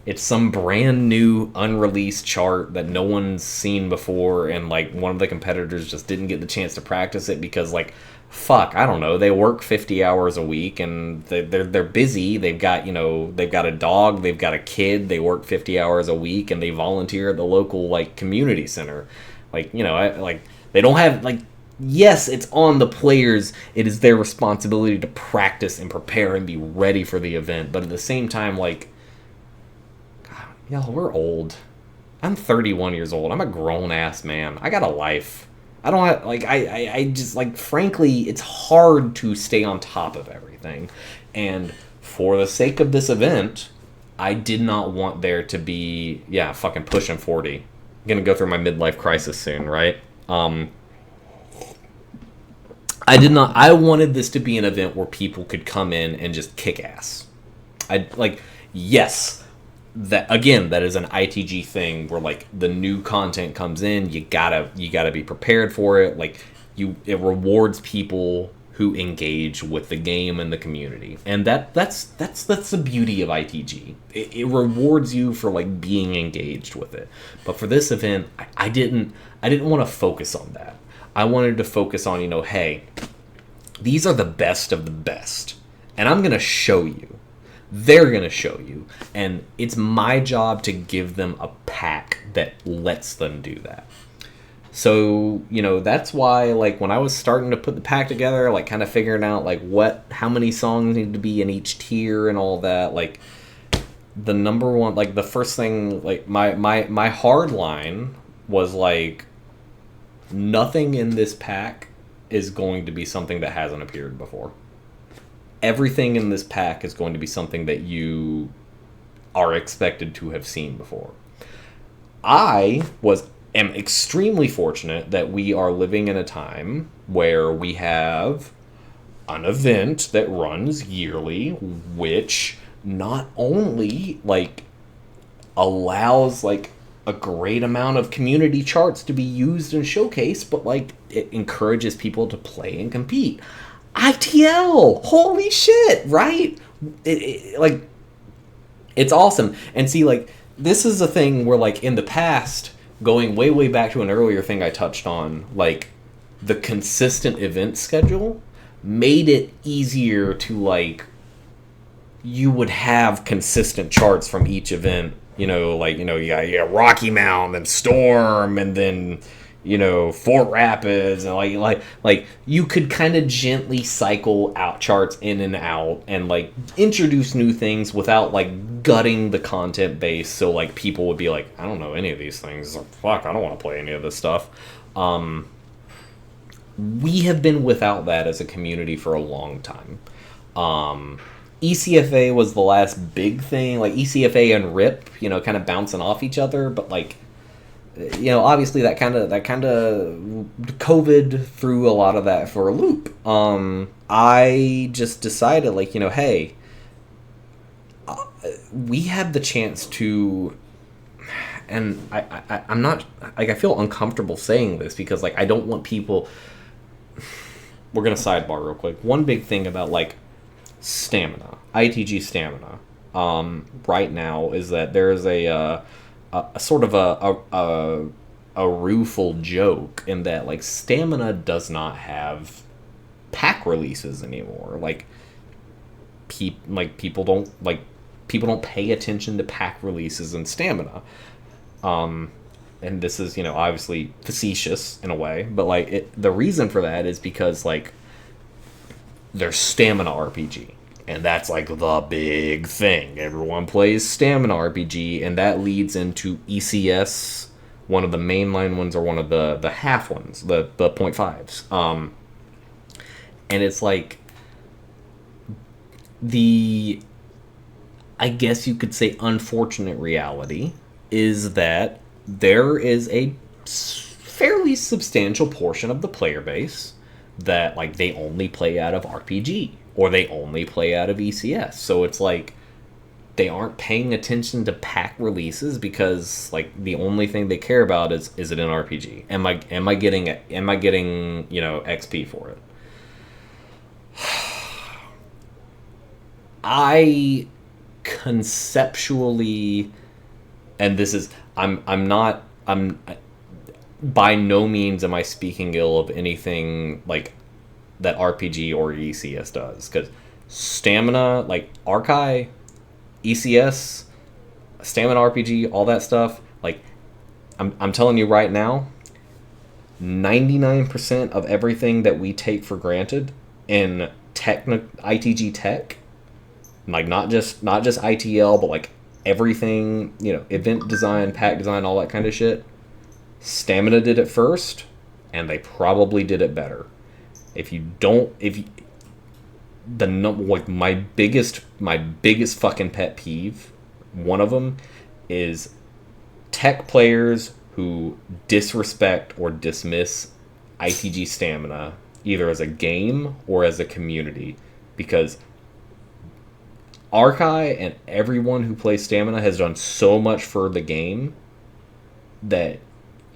Speaker 1: it's some brand new unreleased chart that no one's seen before, and like one of the competitors just didn't get the chance to practice it because like, fuck, I don't know, they work 50 hours a week and they're busy. They've got, you know, they've got a dog, they've got a kid, they work 50 hours a week, and they volunteer at the local like community center. Like, you know, They don't have, like, yes, it's on the players. It is their responsibility to practice and prepare and be ready for the event. But at the same time, like, God, y'all, we're old. I'm 31 years old. I'm a grown ass man. I got a life. I don't have, like, I just, like, frankly, it's hard to stay on top of everything. And for the sake of this event, I did not want there to be, yeah, fucking pushing 40. I'm gonna go through my midlife crisis soon, right? I wanted this to be an event where people could come in and just kick ass. Yes, that, again, that is an ITG thing where, like, the new content comes in, you gotta be prepared for it. Like, it rewards people who engage with the game and the community, and that's the beauty of ITG. It rewards you for, like, being engaged with it. But for this event, I didn't want to focus on that. I wanted to focus on, hey, these are the best of the best, and I'm gonna show you. They're gonna show you, and it's my job to give them a pack that lets them do that. So, that's why, like, when I was starting to put the pack together, like, kind of figuring out, like, how many songs need to be in each tier and all that, like, the number one, like, the first thing, like, my hard line was, like, nothing in this pack is going to be something that hasn't appeared before. Everything in this pack is going to be something that you are expected to have seen before. I am extremely fortunate that we are living in a time where we have an event that runs yearly, which not only, like, allows, like, a great amount of community charts to be used and showcased, but, like, it encourages people to play and compete. ITL, holy shit, right? Like, it's awesome. And see, like, this is a thing where, like, in the past, going way, way back to an earlier thing I touched on, like, the consistent event schedule made it easier to, like, you would have consistent charts from each event. You got Rocky Mountain and Storm, and then, Fort Rapids, and like you could kind of gently cycle out charts in and out, and, like, introduce new things without, like, gutting the content base. So, like, people would be like, I don't know any of these things. Like, fuck, I don't want to play any of this stuff. We have been without that as a community for a long time. ECFA was the last big thing, like ECFA and RIP, kind of bouncing off each other, but, like, obviously that kind of COVID threw a lot of that for a loop. I just decided, like, hey, we have the chance to, and I'm not, like, I feel uncomfortable saying this because, like, I don't want people. We're gonna sidebar real quick. One big thing about, like, stamina, ITG stamina, right now is that there is a sort of a rueful joke in that, like, stamina does not have pack releases anymore. Like, people don't pay attention to pack releases in stamina. And this is, obviously facetious in a way, but, like, the reason for that is because, like, there's stamina RPG. And that's, like, the big thing. Everyone plays stamina RPG, and that leads into ECS, one of the mainline ones, or one of the half ones, the 0.5s. And it's like I guess you could say, unfortunate reality is that there is a fairly substantial portion of the player base that, like, they only play out of RPG. Or they only play out of ECS. So it's like they aren't paying attention to pack releases because, like, the only thing they care about is it an RPG? Am I getting XP for it? I conceptually, and this is, I'm by no means am I speaking ill of anything, like, that RPG or ECS does, because stamina, like, Archive, ECS, stamina RPG, all that stuff, like, I'm telling you right now, 99% of everything that we take for granted in ITG tech, like not just ITL, but like everything, event design, pack design, all that kind of shit. Stamina did it first, and they probably did it better. If you don't, if you, the like my biggest fucking pet peeve, one of them is tech players who disrespect or dismiss ITG stamina either as a game or as a community, because Arkai and everyone who plays stamina has done so much for the game that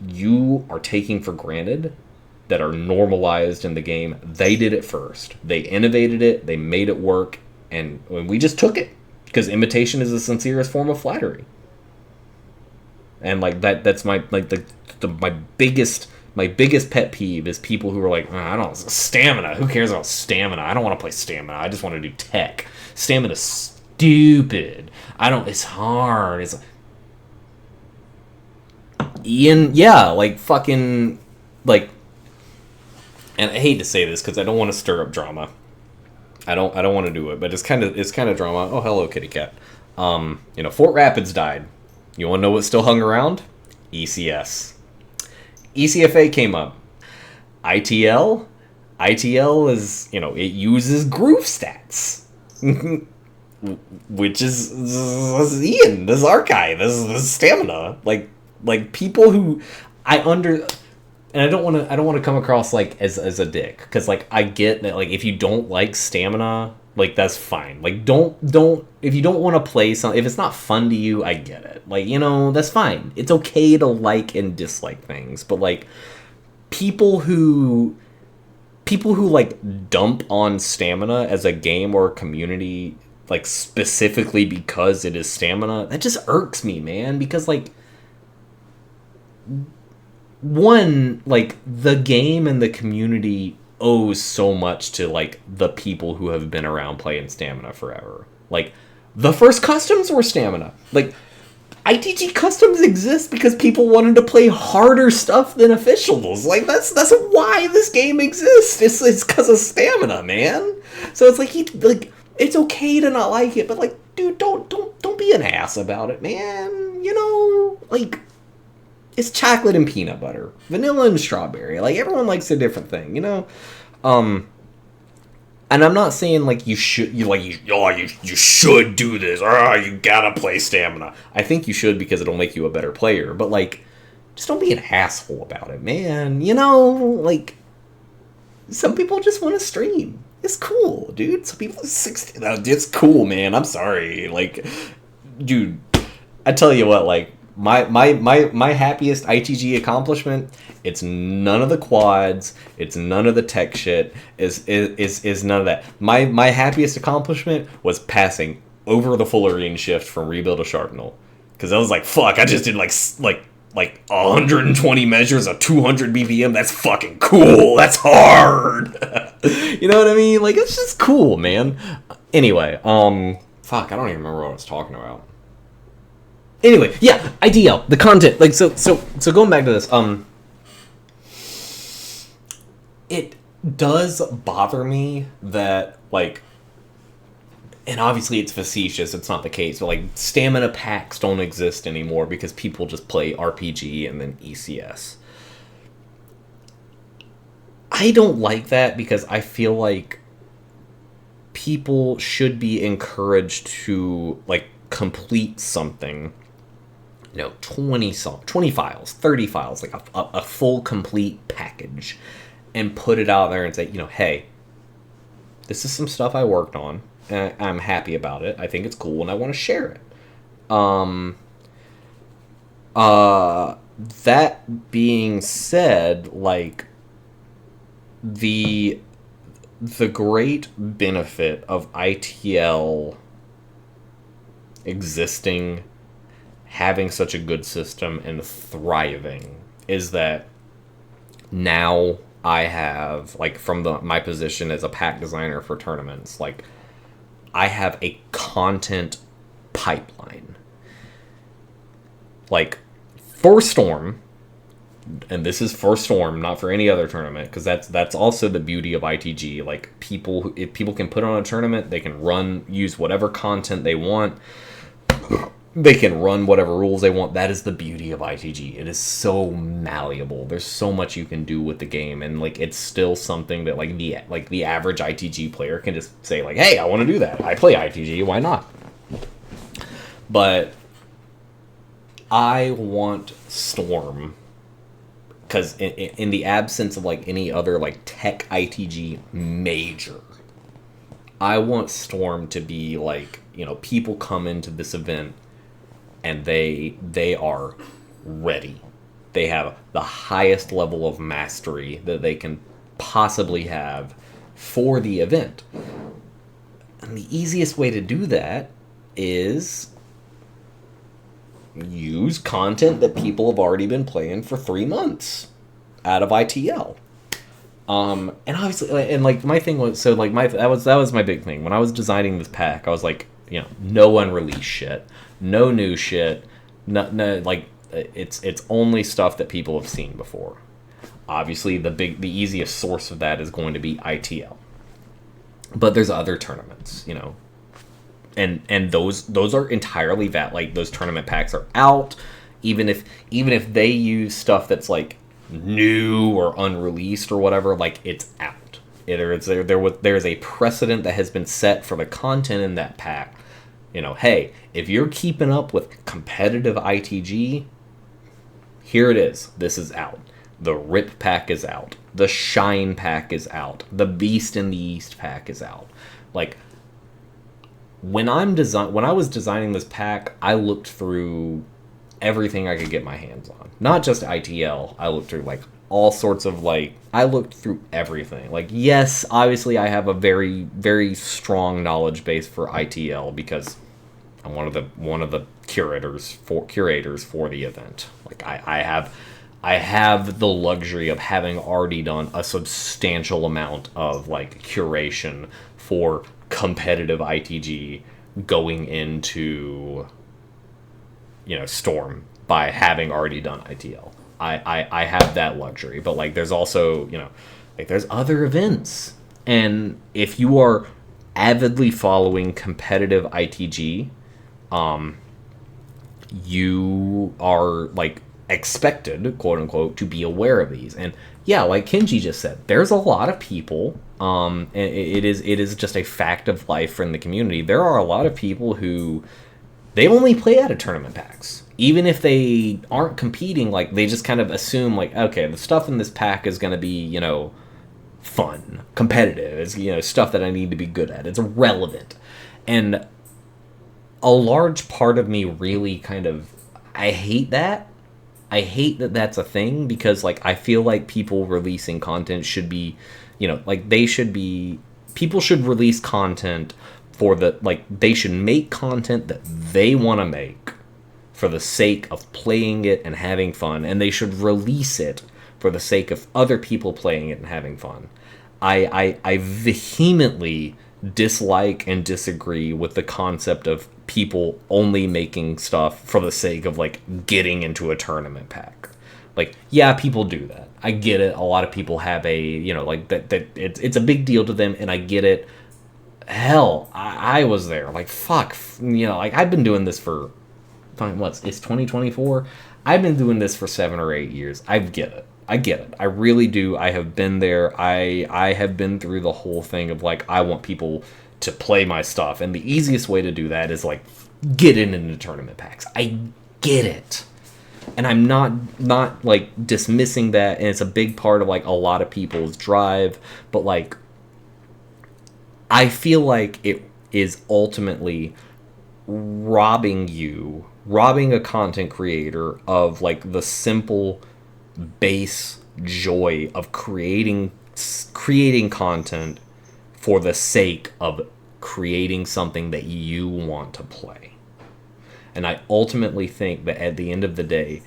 Speaker 1: you are taking for granted, that are normalized in the game. They did it first. They innovated it. They made it work, and we just took it because imitation is the sincerest form of flattery. And like that's my like my biggest pet peeve is people who are like, I don't stamina. Who cares about stamina? I don't want to play stamina. I just want to do tech. Stamina's stupid. It's hard. It's Ian, yeah, like fucking like. And I hate to say this because I don't want to stir up drama. I don't want to do it, but it's kind of drama. Oh, hello, kitty cat. Fort Rapids died. You want to know what still hung around? ECS. ECFA came up. ITL is, it uses groove stats. Which is Ian, this is Arkai, this is stamina. Like people who and I don't want to come across like as a dick, because like I get that, like if you don't like stamina, like that's fine. Like don't if you don't want to play something, if it's not fun to you, I get it. Like, that's fine. It's okay to like and dislike things, but like people who like dump on stamina as a game or a community, like specifically because it is stamina, that just irks me, man, because like one, like the game and the community owes so much to like the people who have been around playing stamina forever. Like the first customs were stamina. Like ITG customs exist because people wanted to play harder stuff than officials. Like that's why this game exists. It's because of stamina, man. So it's like it's okay to not like it, but like, dude, don't be an ass about it, man. Like it's chocolate and peanut butter, vanilla and strawberry. Like everyone likes a different thing, And I'm not saying like you should do this. You gotta play stamina. I think you should because it'll make you a better player. But like, just don't be an asshole about it, man. Like some people just want to stream. It's cool, dude. Some people 16. It's cool, man. I'm sorry. Like, dude, I tell you what, like. My happiest ITG accomplishment, it's none of the quads, it's none of the tech shit, is none of that. My happiest accomplishment was passing over the full arena shift from Rebuild to Sharpnel. Because I was like, fuck, I just did like 120 measures of 200 BPM. That's fucking cool. That's hard. You know what I mean? Like, it's just cool, man. Anyway, fuck, I don't even remember what I was talking about. Anyway, yeah, IDL, the content, like, so going back to this, it does bother me that, like, and obviously it's facetious, it's not the case, but, like, stamina packs don't exist anymore because people just play RPG and then ECS. I don't like that because I feel like people should be encouraged to, like, complete something. 20 files, 30 files, like a full complete package, and put it out there and say, hey, this is some stuff I worked on, and I'm happy about it. I think it's cool, and I want to share it. That being said, like, the great benefit of ITL existing, having such a good system, and thriving is that now I have, like, from my position as a pack designer for tournaments, like, I have a content pipeline. Like, for Storm, and this is for Storm, not for any other tournament, because that's also the beauty of ITG. Like, if people can put on a tournament, they can use whatever content they want. They can run whatever rules they want. That is the beauty of ITG. It is so malleable. There's so much you can do with the game, and like, it's still something that the average ITG player can just say like, "Hey, I want to do that. I play ITG. Why not?" But I want Storm because in the absence of like any other like tech ITG major, I want Storm to be like, people come into this event and they are ready. They have the highest level of mastery that they can possibly have for the event. And the easiest way to do that is use content that people have already been playing for 3 months out of ITL. And obviously, and like my thing was, so like that was my big thing when I was designing this pack. I was like, no unreleased shit, no new shit, no like it's only stuff that people have seen before. Obviously, the easiest source of that is going to be ITL, but there's other tournaments, and those are entirely like those tournament packs are out, even if they use stuff that's like new or unreleased or whatever, like it's out. There's a precedent that has been set for the content in that pack. Hey, if you're keeping up with competitive ITG, here it is. This is out. The Rip pack is out. The Shine pack is out. The Beast in the East pack is out. Like, when I was designing this pack, I looked through everything I could get my hands on. Not just ITL. I looked through like all sorts of I looked through everything. Like, yes, obviously I have a very, very strong knowledge base for ITL because I'm one of the curators for the event. Like, I have the luxury of having already done a substantial amount of like curation for competitive ITG going into Storm by having already done ITL. I have that luxury, but like there's also there's other events, and if you are avidly following competitive ITG, you are like expected, quote unquote, to be aware of these. And yeah, like Kenji just said, there's a lot of people. And it is just a fact of life in the community. There are a lot of people who they only play out of tournament packs. Even if they aren't competing, like they just kind of assume like, okay, the stuff in this pack is going to be, fun, competitive. It's, stuff that I need to be good at. It's relevant. And a large part of me really I hate that. I hate that that's a thing because like I feel like people releasing content should be, people should release content they should make content that they want to make for the sake of playing it and having fun, and they should release it for the sake of other people playing it and having fun. I vehemently dislike and disagree with the concept of people only making stuff for the sake of like getting into a tournament pack. Like, yeah, people do that. I get it. A lot of people have it's a big deal to them, and I get it. Hell, I was there. Like, fuck, I've been doing this for it's 2024. I've been doing this for 7 or 8 years. I get it. I really do. I have been there. I have been through the whole thing of like, I want people to play my stuff, and the easiest way to do that is like get into tournament packs. I get it, and I'm not like dismissing that, and it's a big part of like a lot of people's drive, but like I feel like it is ultimately robbing a content creator of like the simple base joy of creating content for the sake of creating something that you want to play. And I ultimately think that at the end of the day,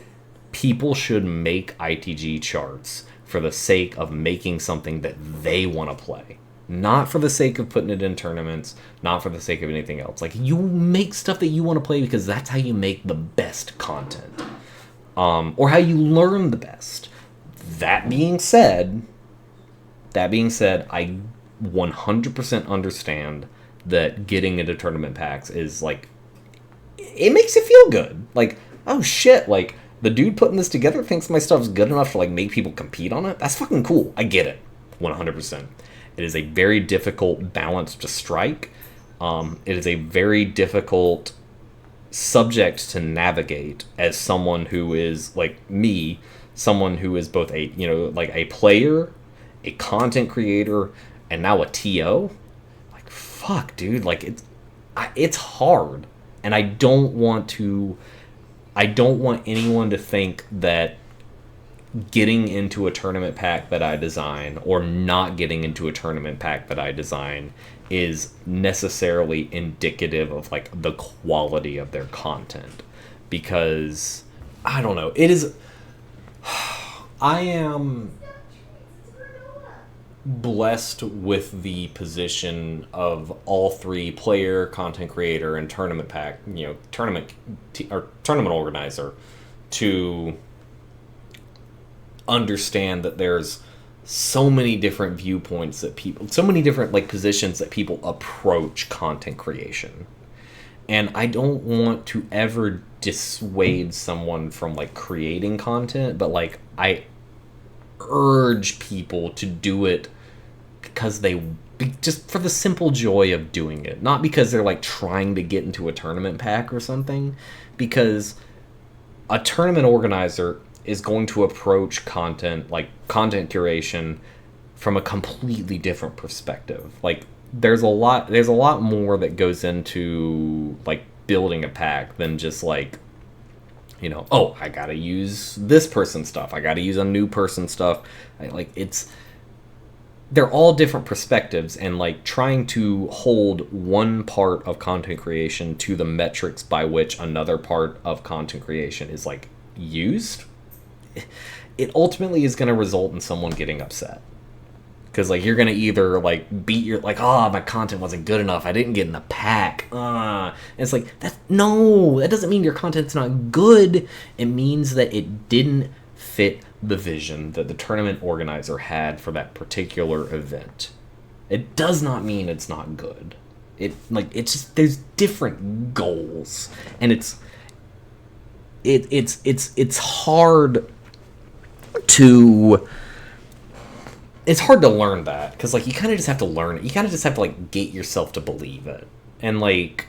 Speaker 1: people should make ITG charts for the sake of making something that they want to play. Not for the sake of putting it in tournaments, not for the sake of anything else. Like, you make stuff that you want to play because that's how you make the best content. or how you learn the best. That being said, I 100% understand that getting into tournament packs is like, it makes you feel good. Like, oh shit, like the dude putting this together thinks my stuff's good enough to like make people compete on it. That's fucking cool. I get it, 100%. It is a very difficult balance to strike. It is a very difficult subject to navigate as someone who is like me, someone who is both a, you know, like a player, a content creator, and now a TO. Like, fuck, dude, like it's hard, and I don't want anyone to think that getting into a tournament pack that I design or not getting into a tournament pack that I design is necessarily indicative of like the quality of their content, because I don't know, it is I am blessed with the position of all three: player, content creator, and tournament pack, you know, tournament organizer, to understand that there's so many different viewpoints that people, so many different like positions that people approach content creation. And I don't want to ever dissuade someone from like creating content, but like I urge people to do it because just for the simple joy of doing it, not because they're like trying to get into a tournament pack or something, because a tournament organizer is going to approach content, like content curation, from a completely different perspective. Like there's a lot more that goes into like building a pack than just like, you know, oh, I gotta use this person's stuff, I gotta use a new person's stuff. They're all different perspectives, and like trying to hold one part of content creation to the metrics by which another part of content creation is like used, it ultimately is going to result in someone getting upset. Because like you're going to either like beat your, like, oh, my content wasn't good enough, I didn't get in the pack, and it's like, that doesn't mean your content's not good. It means that it didn't fit the vision that the tournament organizer had for that particular event. It does not mean it's not good. It's just, there's different goals, and it's hard to learn that, because like you kind of just have to learn it. You kind of just have to like get yourself to believe it, and like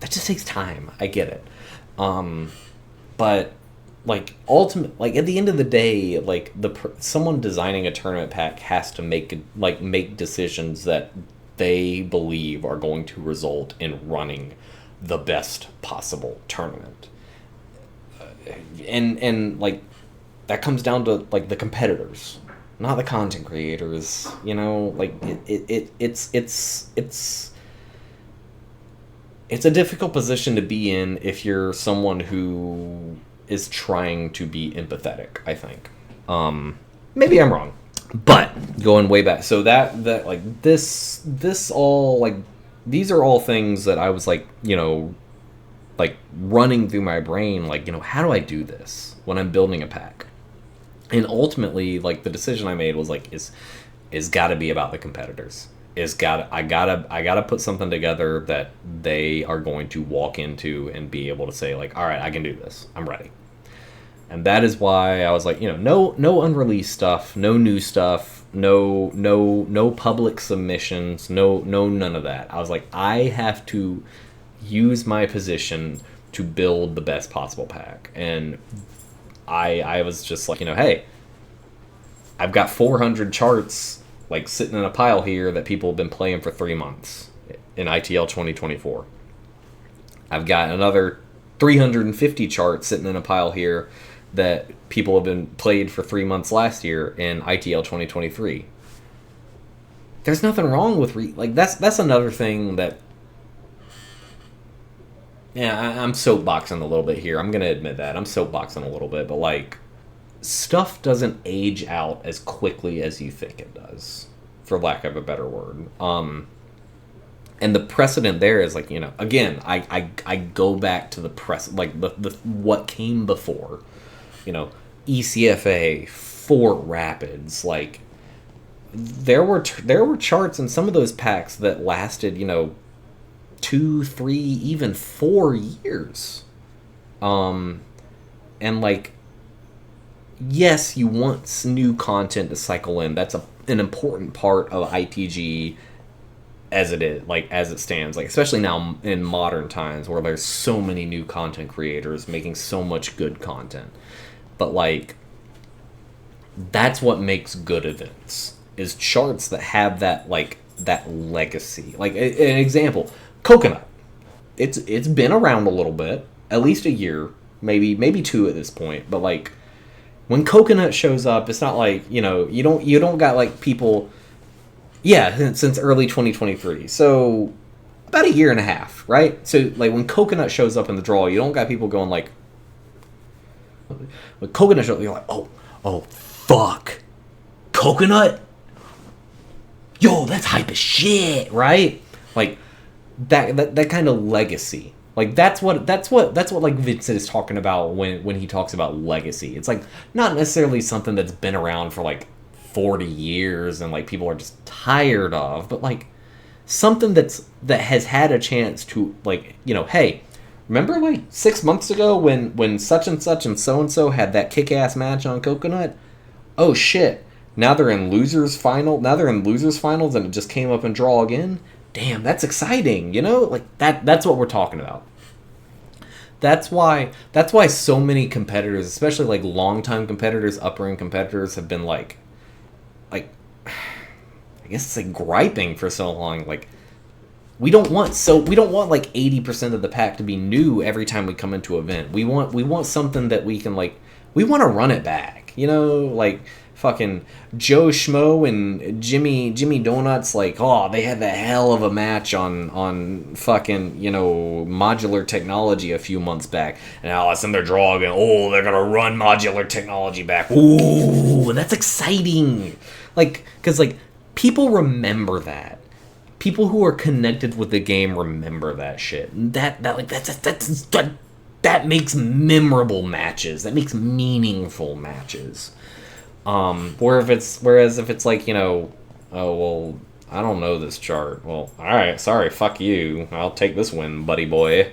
Speaker 1: that just takes time. I get it, but like ultimate, like at the end of the day, like someone designing a tournament pack has to make decisions that they believe are going to result in running the best possible tournament, and like that comes down to like the competitors, not the content creators. You know, like it's a difficult position to be in if you're someone who is trying to be empathetic, I think. Maybe I'm wrong, but going way back, so that like this all, like these are all things that I was like, you know, like running through my brain, like, you know, how do I do this when I'm building a pack? And ultimately, like the decision I made was like, is got to be about the competitors. I gotta put something together that they are going to walk into and be able to say like, all right, I can do this, I'm ready. And that is why I was like, you know, no unreleased stuff, no new stuff, no public submissions, no none of that. I was like, I have to use my position to build the best possible pack. And I was just like, you know, hey, I've got 400 charts like sitting in a pile here that people have been playing for 3 months in ITL 2024. I've got another 350 charts sitting in a pile here that people have been played for 3 months last year in ITL 2023. There's nothing wrong with like that's another thing that, yeah, I'm soapboxing a little bit here. I'm gonna admit that I'm soapboxing a little bit, but like stuff doesn't age out as quickly as you think it does, for lack of a better word. And the precedent there is like, again, I go back to the like the what came before, ECFA, Fort Rapids, like there were charts in some of those packs that lasted 2, 3, even 4 years. And like, yes, you want new content to cycle in. That's an important part of ITG as it stands, like especially now in modern times where there's so many new content creators making so much good content. But like, that's what makes good events, is charts that have that legacy. Like an example, Coconut. It's been around a little bit, at least a year, maybe 2 at this point. But like, when Coconut shows up, it's not like you don't got like people. Yeah, since early 2023. So about a year and a half, right? So like when Coconut shows up in the draw, you don't got people going like, when Coconut shows up, you're like, oh fuck, Coconut, yo, that's hype as shit, right? Like that kind of legacy. Like that's what like Vincent is talking about when he talks about legacy. It's like not necessarily something that's been around for like 40 years and like people are just tired of, but like something that has had a chance to like, hey, remember like 6 months ago when such and so had that kick-ass match on Coconut? Oh shit, now they're in losers finals and it just came up in draw again. Damn, that's exciting, like that's what we're talking about. That's why so many competitors, especially like longtime competitors, upper-end competitors, have been like I guess it's like griping for so long. Like we don't want like 80% of the pack to be new every time we come into an event. We want something that we can like, we want to run it back. Like fucking Joe Schmo and Jimmy Donuts, like, oh, they had the hell of a match on fucking, modular technology a few months back. And now it's in their draw again. Oh, they're gonna run modular technology back. Ooh, and that's exciting. Like, because like people remember that. People who are connected with the game remember that shit. And that makes memorable matches. That makes meaningful matches. Whereas if it's like, oh well, I don't know this chart. Well, all right, sorry, fuck you. I'll take this win, buddy boy.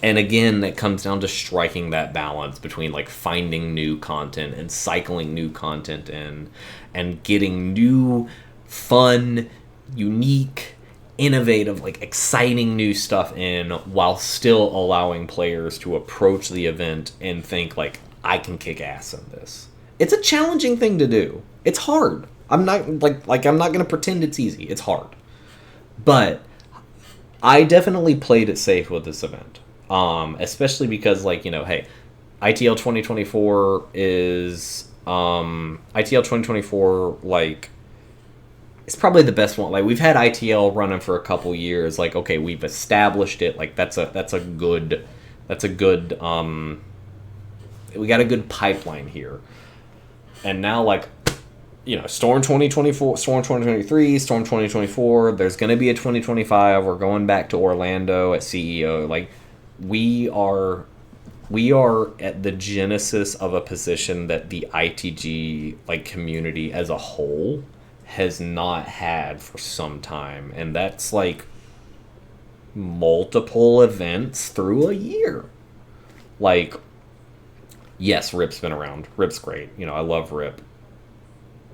Speaker 1: And again, it comes down to striking that balance between like finding new content and cycling new content in, and getting new, fun, unique, innovative, like exciting new stuff in, while still allowing players to approach the event and think like, I can kick ass in this. It's a challenging thing to do. It's hard. I'm not I'm not gonna pretend it's easy. It's hard. But I definitely played it safe with this event. Especially because hey, ITL 2024 is ITL 2024 like, it's probably the best one. Like, we've had ITL running for a couple years. Like, okay, we've established it. Like, that's a good we got a good pipeline here. And now, like, Storm 2024, Storm 2023, Storm 2024, there's going to be a 2025. We're going back to Orlando at CEO. Like, we are at the genesis of a position that the ITG like community as a whole has not had for some time, and that's like multiple events through a year. Like, yes, Rip's been around. Rip's great. I love Rip.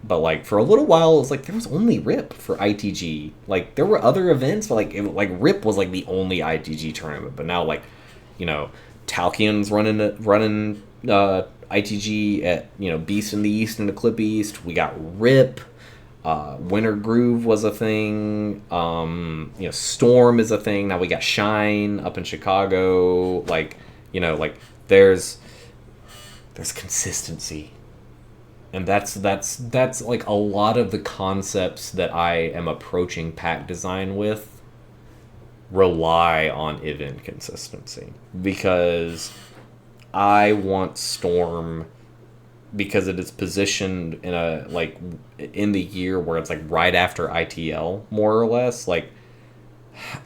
Speaker 1: But like for a little while, it was like there was only Rip for ITG. Like there were other events, but like Rip was like the only ITG tournament. But now Talkian's running ITG at Beast in the East and the Clip East. We got Rip. Winter Groove was a thing. Storm is a thing. Now we got Shine up in Chicago. There's consistency. And that's like a lot of the concepts that I am approaching pack design with rely on event consistency, because I want Storm because it is positioned in a like in the year where it's like right after ITL, more or less. Like,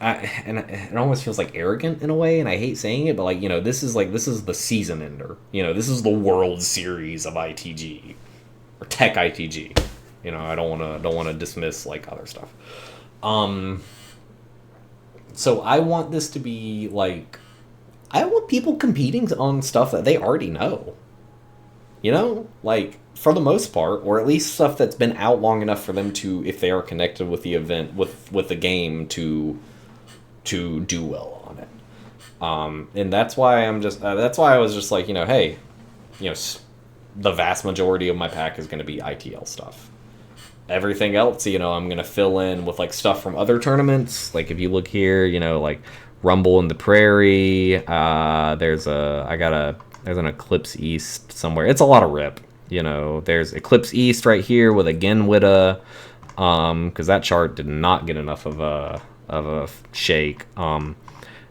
Speaker 1: it almost feels like arrogant in a way, and I hate saying it, but like, this is the season ender. This is the World Series of ITG or Tech ITG. I don't want to dismiss like other stuff. So I want this to be like, I want people competing on stuff that they already know. Like, for the most part, or at least stuff that's been out long enough for them to, if they are connected with the event, with the game, to do well on it. And that's why that's why I was just like, hey, the vast majority of my pack is going to be ITL stuff. Everything else, I'm going to fill in with like stuff from other tournaments. Like, if you look here, like Rumble in the Prairie, there's an Eclipse East somewhere. It's a lot of rip. There's Eclipse East right here with a Genwita, because that chart did not get enough of a shake. And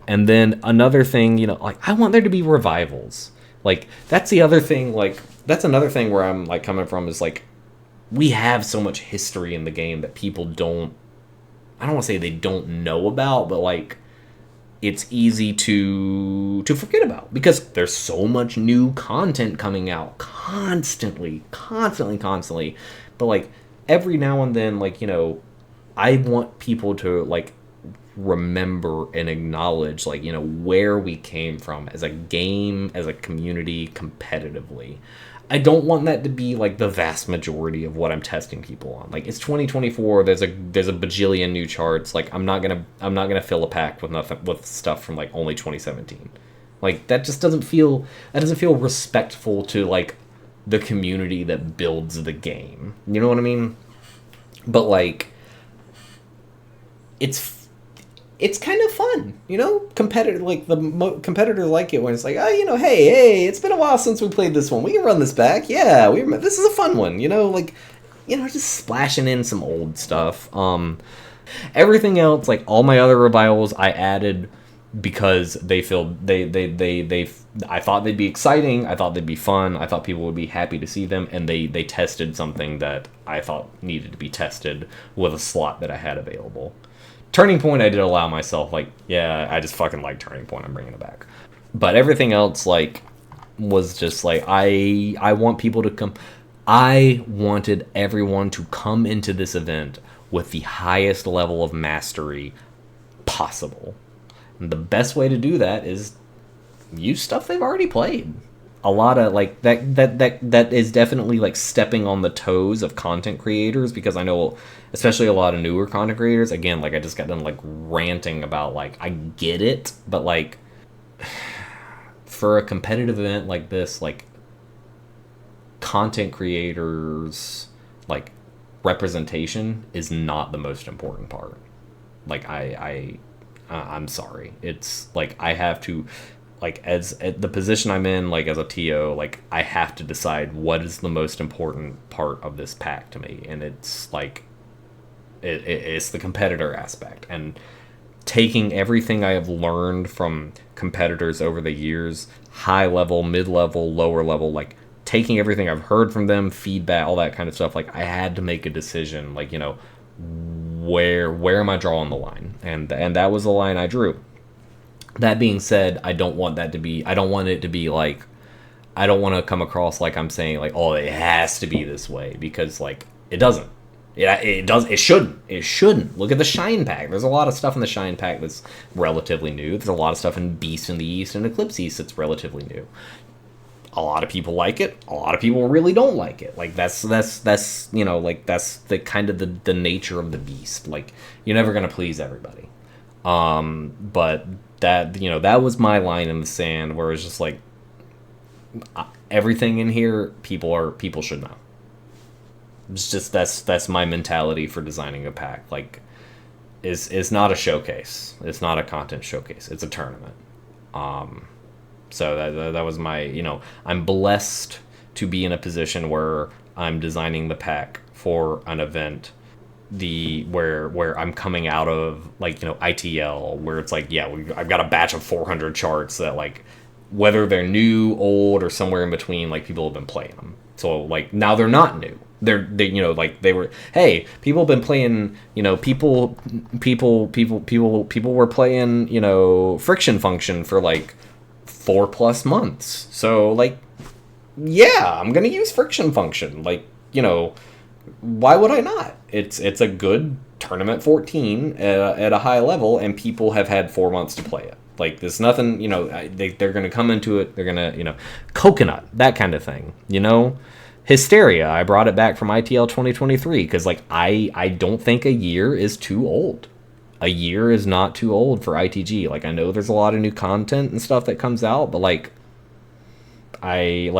Speaker 1: then another thing, like, I want there to be revivals. Like, that's the other thing. Like, that's another thing where I'm like coming from is like, we have so much history in the game that people don't. I don't want to say they don't know about, but like, it's easy to forget about because there's so much new content coming out constantly. But like, every now and then, like, I want people to like remember and acknowledge, like, where we came from as a game, as a community, competitively. I don't want that to be like the vast majority of what I'm testing people on. Like, it's 2024. There's a bajillion new charts. Like, I'm not gonna fill a pack with stuff from like only 2017. Like, that just doesn't feel respectful to like the community that builds the game. You know what I mean? But like, it's kind of fun, competitor, like competitors like it when it's like, oh, hey, it's been a while since we played this one. We can run this back. Yeah, this is a fun one, like, just splashing in some old stuff. Everything else, like all my other revivals, I added because they I thought they'd be exciting. I thought they'd be fun. I thought people would be happy to see them, and they tested something that I thought needed to be tested with a slot that I had available. Turning Point, I did allow myself, like, yeah, I just fucking like Turning Point. I'm bringing it back. But everything else, like, was just like, I want people to come. I wanted everyone to come into this event with the highest level of mastery possible. And the best way to do that is use stuff they've already played. A lot of like that is definitely like stepping on the toes of content creators, because I know especially a lot of newer content creators, again, like I just got done like ranting about, like, I get it, but like for a competitive event like this, like, content creators, like, representation is not the most important part. Like, I'm sorry, it's like I have to, like, as at the position I'm in, like, as a TO, like, I have to decide what is the most important part of this pack to me, and it's like it's the competitor aspect, and taking everything I have learned from competitors over the years, high level, mid level, lower level, like, taking everything I've heard from them, feedback, all that kind of stuff. Like, I had to make a decision, like, where am I drawing the line, and that was the line I drew. That being said, I don't want it to be like, I don't want to come across like I'm saying, like, oh, it has to be this way, because, like, it doesn't. Yeah, it shouldn't. Look at the Shine Pack. There's a lot of stuff in the Shine Pack that's relatively new. There's a lot of stuff in Beast in the East and Eclipse East that's relatively new. A lot of people like it. A lot of people really don't like it. Like, that's like, that's the kind of the nature of the beast. Like, you're never gonna please everybody. But that was my line in the sand, where it's just like, everything in here, people should know. It's just that's my mentality for designing a pack. Like, it's not a showcase. It's not a content showcase. It's a tournament. So that was my, I'm blessed to be in a position where I'm designing the pack for an event where I'm coming out of, like, ITL, where it's like, yeah, I've got a batch of 400 charts that, like, whether they're new, old, or somewhere in between, like people have been playing them. So like now they're not new. They you know, like they were, hey, people have been playing, you know, people were playing, you know, Friction Function for like 4+ months. So like, yeah, I'm gonna use Friction Function. Like, you know, why would I not? It's a good tournament 14 at a high level, and people have had 4 months to play it. Like, there's nothing, you know, they're going to come into it, they're going to, you know, Coconut, that kind of thing, you know? Hysteria, I brought it back from ITL 2023, because, like, I don't think a year is too old. A year is not too old for ITG. Like, I know there's a lot of new content and stuff that comes out, but, like, I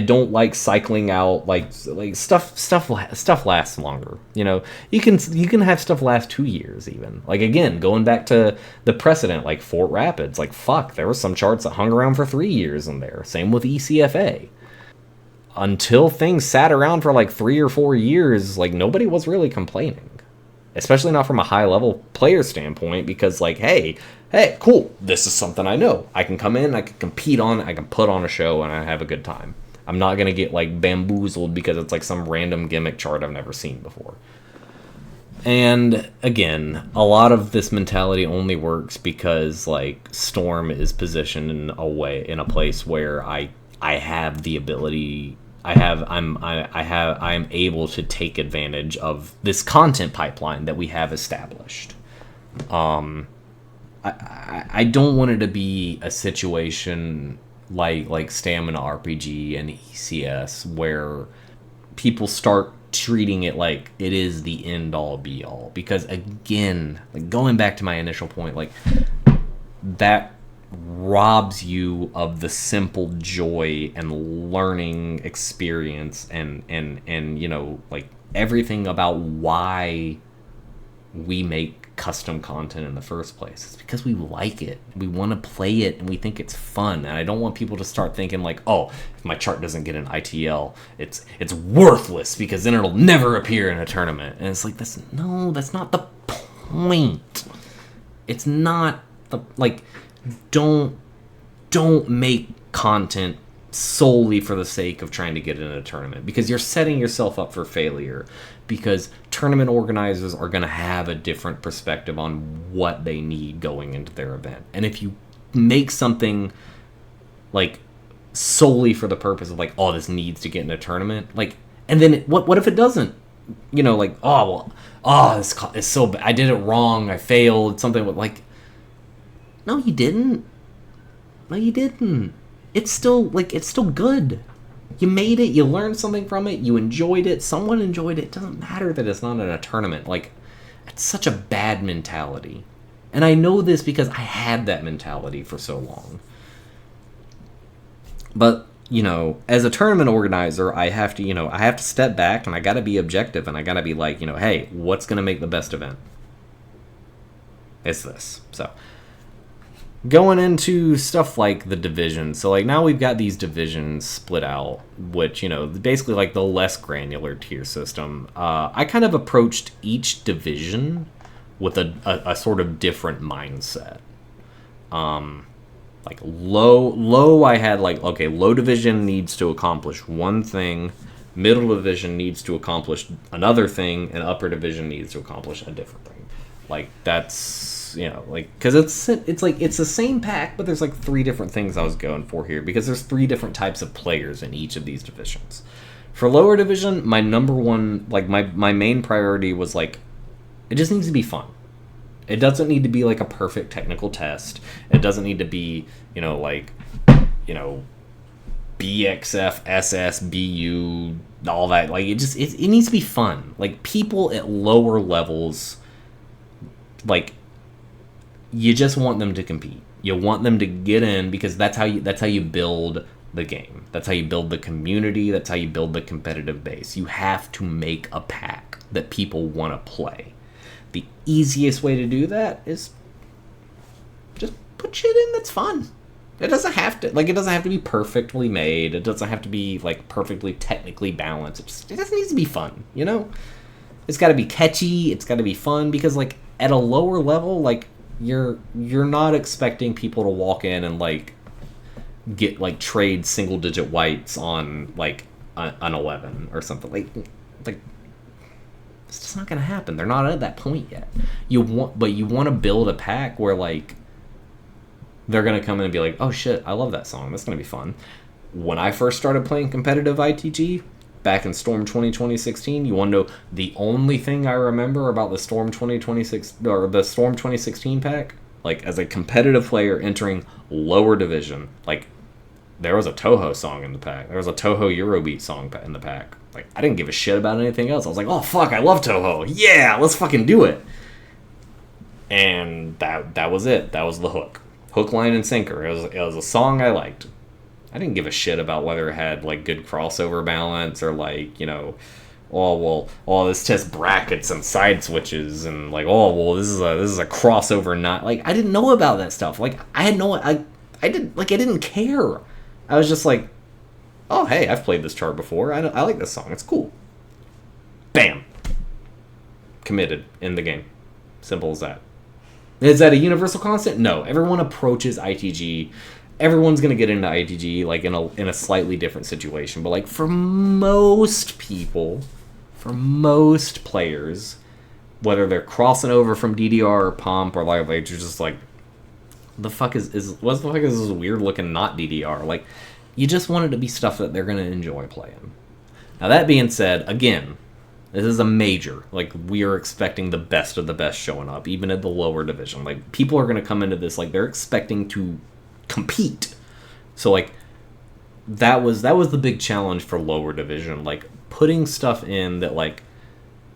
Speaker 1: don't like cycling out like stuff lasts longer. You know, you can have stuff last 2 years even. Like, again, going back to the precedent, like Fort Rapids, like fuck, there were some charts that hung around for 3 years in there. Same with ECFA. Until things sat around for like 3 or 4 years, like nobody was really complaining. Especially not from a high level player standpoint, because like, hey, cool, this is something I know. I can come in, I can compete on it, I can put on a show, and I have a good time. I'm not going to get, like, bamboozled because it's, like, some random gimmick chart I've never seen before. And, again, a lot of this mentality only works because, like, Storm is positioned in a place where I have the ability, I'm able to take advantage of this content pipeline that we have established. I don't want it to be a situation like Stamina RPG and ECS, where people start treating it like it is the end all be all. Because again, like going back to my initial point, like that robs you of the simple joy and learning experience and you know, like everything about why we make custom content in the first place. It's because we like it. We want to play it and we think it's fun. And I don't want people to start thinking like, oh, if my chart doesn't get an ITL, it's worthless because then it'll never appear in a tournament. And it's like, that's not the point. It's not the, like, don't make content solely for the sake of trying to get in a tournament, because you're setting yourself up for failure, because tournament organizers are going to have a different perspective on what they need going into their event. And if you make something like solely for the purpose of like, oh, this needs to get in a tournament, like, and then what if it doesn't? You know, like, this is so bad, I did it wrong, I failed, something with like, no you didn't. It's still good. You made it, you learned something from it, you enjoyed it, someone enjoyed it. It doesn't matter that it's not in a tournament. Like, it's such a bad mentality. And I know this because I had that mentality for so long. But, you know, as a tournament organizer, I have to step back and I gotta be objective and I gotta be like, you know, hey, what's gonna make the best event? It's this. So going into stuff like the division. So, like, now we've got these divisions split out, which, you know, basically, like, the less granular tier system. I kind of approached each division with a sort of different mindset. Like, low, I had, like, okay, low division needs to accomplish one thing, middle division needs to accomplish another thing, and upper division needs to accomplish a different thing. Like, that's, you know, like, because it's like, it's the same pack, but there's like 3 different things I was going for here, because there's 3 different types of players in each of these divisions. For lower division, my number one, like, my main priority was like, it just needs to be fun. It doesn't need to be like a perfect technical test. It doesn't need to be, you know, like, you know, BXF, SS, BU, all that. Like, it needs to be fun. Like, people at lower levels, like, you just want them to compete. You want them to get in, because that's how you build the game. That's how you build the community. That's how you build the competitive base. You have to make a pack that people want to play. The easiest way to do that is just put shit in that's fun. It doesn't have to be perfectly made. It doesn't have to be like perfectly technically balanced. It just needs to be fun, you know? It's got to be catchy. It's got to be fun, because like at a lower level, like, you're not expecting people to walk in and like get like trade single digit whites on like an 11 or something like it's just not gonna happen. They're not at that point yet. You want to build a pack where like they're gonna come in and be like, oh shit, I love that song, that's gonna be fun. When I first started playing competitive ITG back in Storm 2016, you want to know the only thing I remember about the Storm 2026 or the Storm 2016 pack, like as a competitive player entering lower division, like there was a Toho song in the pack. There was a Toho Eurobeat song in the pack. Like, I didn't give a shit about anything else. I was like, oh, fuck, I love Toho. Yeah, let's fucking do it. And that was it. That was the hook. Hook, line, and sinker. It was a song I liked. I didn't give a shit about whether it had, like, good crossover balance or, like, you know, this tests brackets and side switches and, like, this is a crossover not. Like, I didn't know about that stuff. Like, I didn't care. I was just like, oh, hey, I've played this chart before. I like this song. It's cool. Bam. Committed in the game. Simple as that. Is that a universal constant? No. Everyone approaches ITG. Everyone's going to get into ITG like in a slightly different situation. But like for most people, for most players, whether they're crossing over from DDR or Pomp or like they're just like, what the fuck is this weird looking not DDR? Like, you just want it to be stuff that they're going to enjoy playing. Now, that being said, again, this is a major. Like, we are expecting the best of the best showing up, even at the lower division. Like, people are going to come into this, like, they're expecting to compete. So, like, that was the big challenge for lower division. Like, putting stuff in that, like,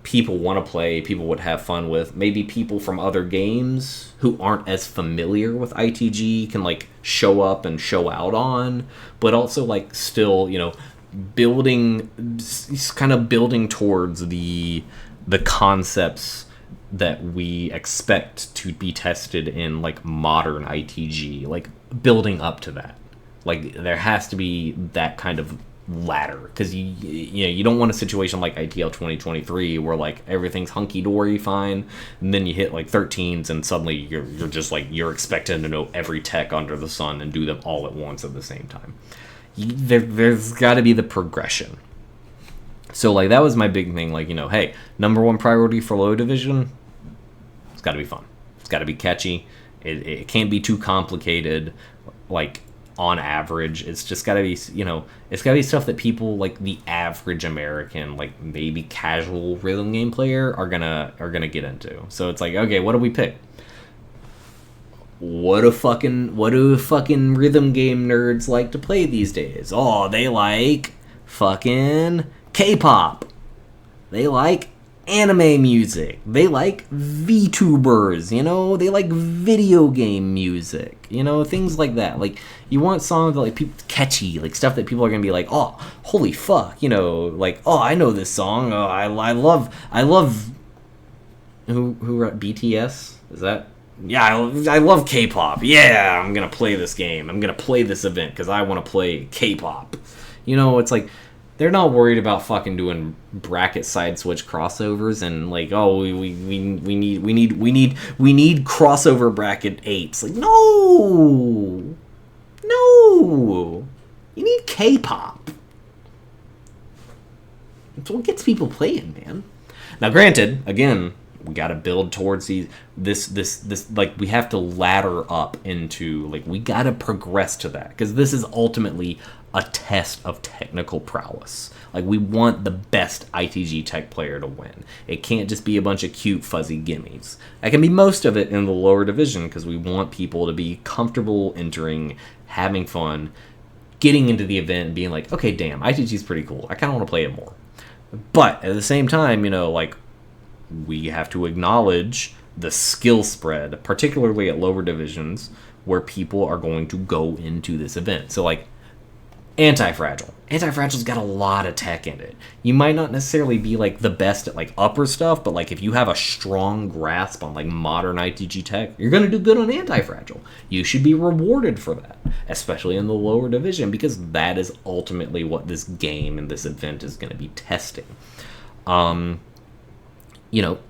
Speaker 1: people want to play, people would have fun with. Maybe people from other games who aren't as familiar with ITG can like show up and show out on, but also like still, you know, building towards the concepts that we expect to be tested in like modern ITG, like building up to that. Like there has to be that kind of ladder, because you don't want a situation like ITL 2023 where like everything's hunky-dory fine, and then you hit like 13s and suddenly you're just like you're expected to know every tech under the sun and do them all at once at the same time. There's got to be the progression. So like that was my big thing, like, you know, hey, number one priority for low division, it's got to be fun, it's got to be catchy, it can't be too complicated. Like on average, it's just gotta be, you know, it's gotta be stuff that people like the average American, like maybe casual rhythm game player are gonna get into. So it's like, okay, what do we pick? What do fucking rhythm game nerds like to play these days? Oh, they like fucking K-pop. They like anime music. They like VTubers, you know? They like video game music, you know? Things like that. Like, you want songs that, like, people catchy, like, stuff that people are gonna be like, oh, holy fuck, you know? Like, oh, I know this song. Oh, I love... Who wrote BTS? Is that... Yeah, I love K-pop. Yeah, I'm gonna play this game. I'm gonna play this event because I want to play K-pop. You know, it's like... They're not worried about fucking doing bracket side switch crossovers and like, oh, we need crossover bracket 8s. Like, no, you need K-pop. It's what gets people playing, man. Now, granted, again, we got to build towards this like we have to ladder up into, like, we got to progress to that, because this is ultimately a test of technical prowess. Like, we want the best ITG tech player to win. It can't just be a bunch of cute fuzzy gimmies. That can be most of it in the lower division, because we want people to be comfortable entering, having fun, getting into the event and being like, okay, damn, ITG's pretty cool, I kind of want to play it more. But at the same time, you know, like, we have to acknowledge the skill spread, particularly at lower divisions, where people are going to go into this event. So, like, Anti-Fragile. Anti-Fragile's got a lot of tech in it. You might not necessarily be, like, the best at, like, upper stuff, but, like, if you have a strong grasp on, like, modern ITG tech, you're going to do good on Anti-Fragile. You should be rewarded for that, especially in the lower division, because that is ultimately what this game and this event is going to be testing.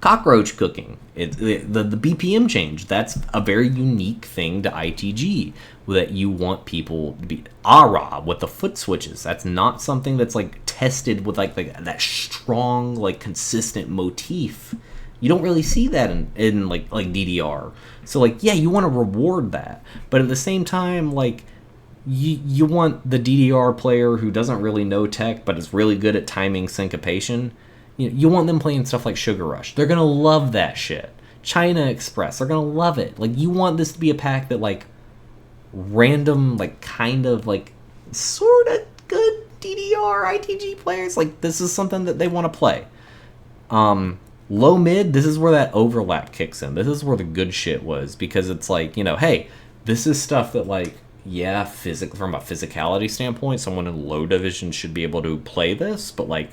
Speaker 1: Cockroach cooking. The BPM change. That's a very unique thing to ITG, that you want people to be ARA with the foot switches. That's not something that's like tested with like that strong, like consistent motif. You don't really see that in like DDR. So like, yeah, you want to reward that, but at the same time, like, you want the DDR player who doesn't really know tech but is really good at timing syncopation. You want them playing stuff like Sugar Rush. They're gonna love that shit. China Express, they're gonna love it. Like, you want this to be a pack that like random, like kind of like sort of good DDR ITG players, like, this is something that they want to play. Low mid, this is where that overlap kicks in. This is where the good shit was, because it's like, hey, this is stuff that like, yeah, from a physicality standpoint, someone in low division should be able to play this, but like,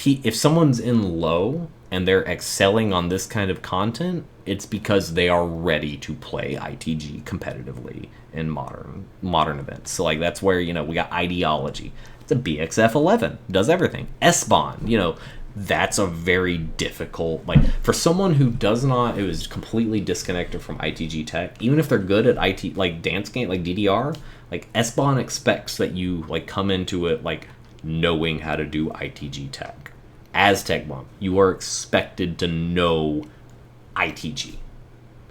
Speaker 1: if someone's in low and they're excelling on this kind of content, it's because they are ready to play ITG competitively in modern events. So like, that's where, we got Ideology. It's a BXF 11, does everything. S-Bond, that's a very difficult, like, for someone who it was completely disconnected from ITG tech, even if they're good at IT, like dance game, like DDR, like S-Bond expects that you like come into it like knowing how to do ITG tech. As Tech Bump, you are expected to know ITG.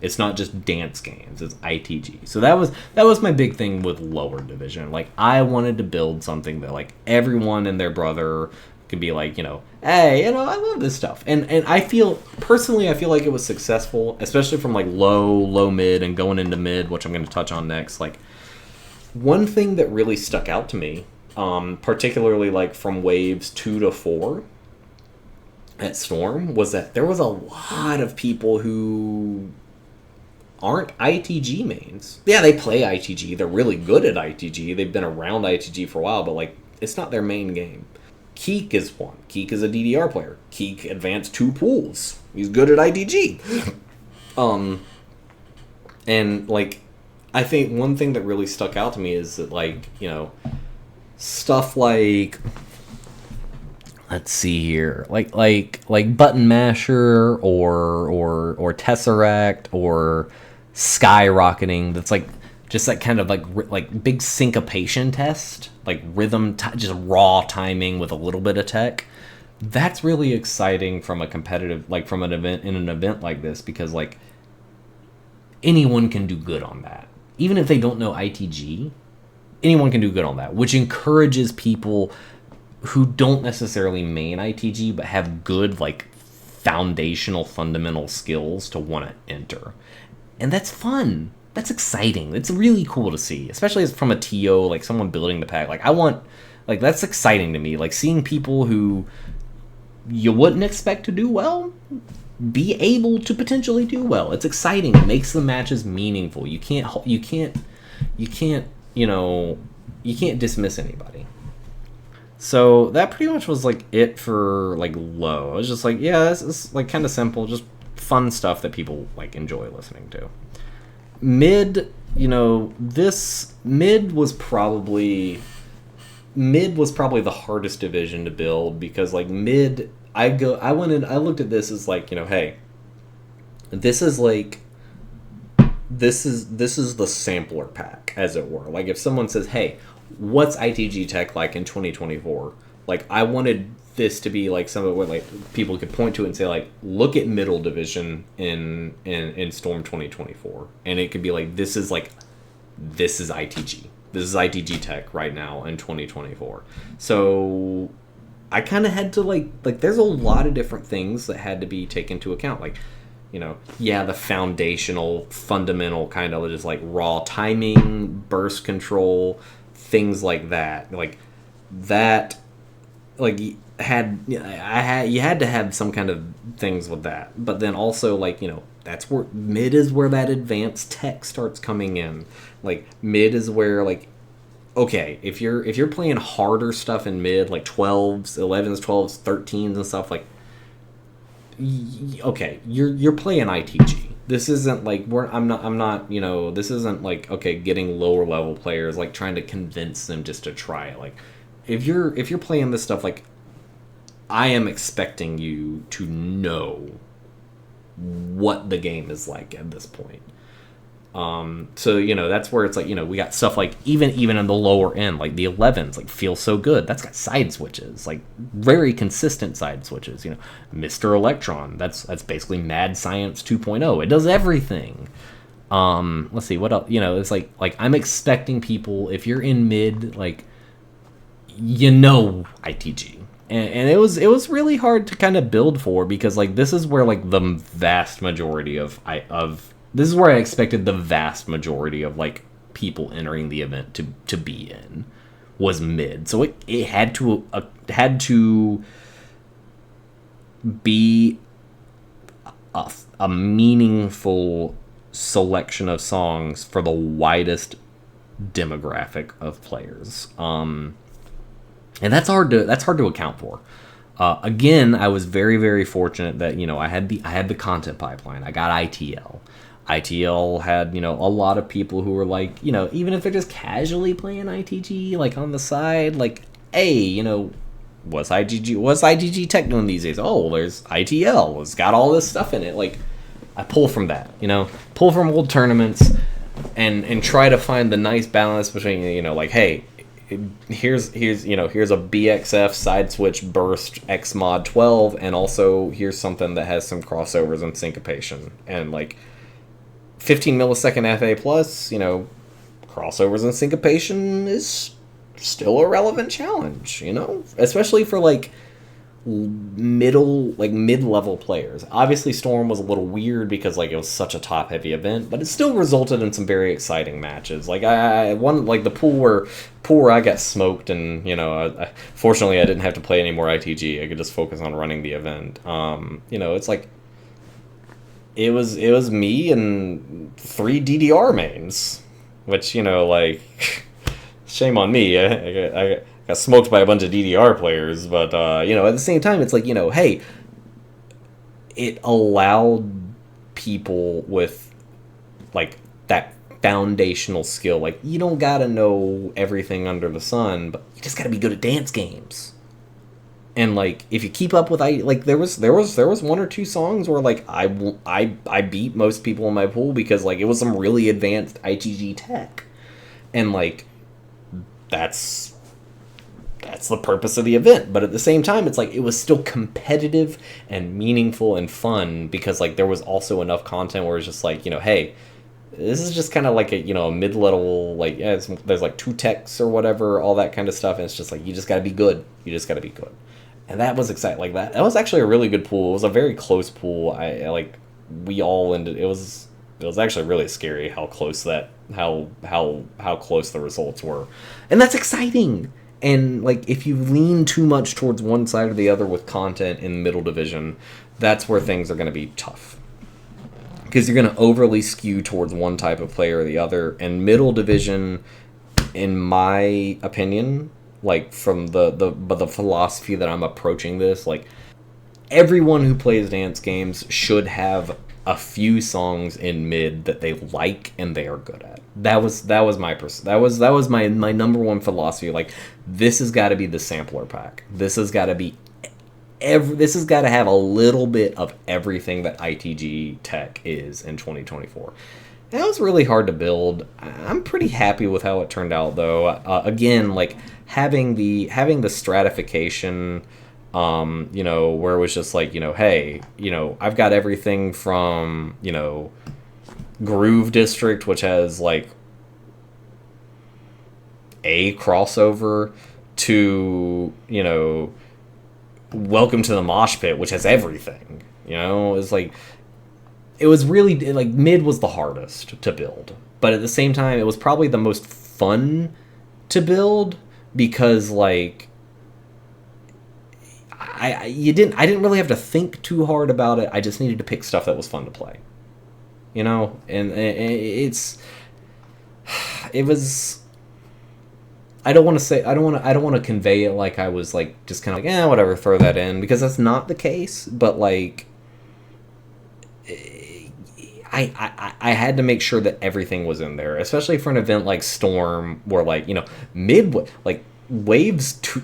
Speaker 1: It's not just dance games, it's ITG. So that was my big thing with lower division. Like, I wanted to build something that like everyone and their brother could be like, hey, I love this stuff. And I feel like it was successful, especially from like low mid and going into mid, which I'm going to touch on next. Like, one thing that really stuck out to me, particularly like from waves 2 to 4 at Storm, was that there was a lot of people who aren't ITG mains. Yeah, they play ITG. They're really good at ITG. They've been around ITG for a while, but like, it's not their main game. Keek is one. Keek is a DDR player. Keek advanced 2 pools. He's good at ITG. And like, I think one thing that really stuck out to me is that like, stuff like, let's see here, like Button Masher or Tesseract or Skyrocketing. That's like just that kind of like big syncopation test, like rhythm, just raw timing with a little bit of tech. That's really exciting from a competitive, like from an event like this, because like anyone can do good on that. Even if they don't know ITG, anyone can do good on that, which encourages people who don't necessarily main ITG but have good like foundational fundamental skills to want to enter. And that's fun. That's exciting. It's really cool to see, especially as from a TO, like someone building the pack. Like that's exciting to me. Like seeing people who you wouldn't expect to do well be able to potentially do well. It's exciting. It makes the matches meaningful. You can't dismiss anybody. So that pretty much was like it for like low. I was just like, yeah, this is like kind of simple, just fun stuff that people like enjoy listening to. Mid, this mid was probably the hardest division to build, because like mid, I looked at this as like, hey, this is the sampler pack, as it were. Like if someone says, hey, what's ITG tech like in 2024? Like I wanted this to be like something where like people could point to it and say like, look at middle division in Storm 2024, and it could be like, this is ITG. This is ITG tech right now in 2024. So I kind of had to like there's a lot of different things that had to be taken into account. Like, the foundational, fundamental kind of just like raw timing, burst control, things like that. Like that, like you had to have some kind of things with that. But then also like, that's where mid is where that advanced tech starts coming in. Like mid is where like, okay, if you're playing harder stuff in mid, like 12s, 11s, 12s, 13s and stuff, like, okay, you're playing ITG. This isn't like this isn't like, okay, getting lower level players, like trying to convince them just to try it. Like if you're playing this stuff, like I am expecting you to know what the game is like at this point. So that's where it's like we got stuff like even in the lower end, like the 11s, like Feel So Good. That's got side switches, like very consistent side switches. Mr. Electron. That's basically Mad Science 2.0. It does everything. Let's see what else. It's like I'm expecting people, if you're in mid, like ITG. And it was really hard to kind of build for, because like this is where like the vast majority of this is where I expected the vast majority of like people entering the event to be in, was mid. So it had to be a meaningful selection of songs for the widest demographic of players. And that's hard to account for. Again, I was very, very fortunate that I had the content pipeline. I got ITL. ITL had a lot of people who were like, even if they're just casually playing ITG like on the side, like, hey, what's ITG Tech doing these days? Oh, there's ITL. It's got all this stuff in it. Like, I pull from that, pull from old tournaments, and try to find the nice balance between like, hey, here's a BXF side switch burst X mod 12, and also here's something that has some crossovers and syncopation, and like 15 millisecond FA plus, crossovers and syncopation is still a relevant challenge, especially for like mid-level players. Obviously Storm was a little weird because like it was such a top heavy event, but it still resulted in some very exciting matches. Like I won like the pool where I got smoked, and fortunately I didn't have to play any more ITG. I could just focus on running the event. It's like it was me and 3 DDR mains, which like shame on me. I got smoked by a bunch of DDR players, but at the same time, it's like hey, it allowed people with like that foundational skill. Like, you don't gotta know everything under the sun, but you just gotta be good at dance games. And like, if you keep up with there was 1 or 2 songs where like I beat most people in my pool because like it was some really advanced ITG tech, and like that's the purpose of the event. But at the same time, it's like it was still competitive and meaningful and fun, because like there was also enough content where it's just like hey, this is just kind of like a mid-level, like there's like 2 techs or whatever, all that kind of stuff, and it's just like you just got to be good. And that was exciting. Like that was actually a really good pool. It was a very close pool. We all ended. It was actually really scary how close how close the results were, and that's exciting. And like, if you lean too much towards one side or the other with content in middle division, that's where things are going to be tough, because you're going to overly skew towards one type of player or the other. And middle division, in my opinion, like from the philosophy that I'm approaching this, like everyone who plays dance games should have a few songs in mid that they like and they are good at. That was my number one philosophy. Like, this has got to be the sampler pack. This has got to be this has got to have a little bit of everything that ITG tech is in 2024. That was really hard to build. I'm pretty happy with how it turned out, though. Again, like having the stratification, where it was just like, hey, I've got everything from, Groove District, which has like a crossover, to, Welcome to the Mosh Pit, which has everything. It's like, it was really like mid was the hardest to build, but at the same time, it was probably the most fun to build, because like I didn't really have to think too hard about it. I just needed to pick stuff that was fun to play, and it was. I don't want to convey it like I was like just kind of like, whatever, throw that in, because that's not the case. But like, I had to make sure that everything was in there, especially for an event like Storm, where like mid like waves 2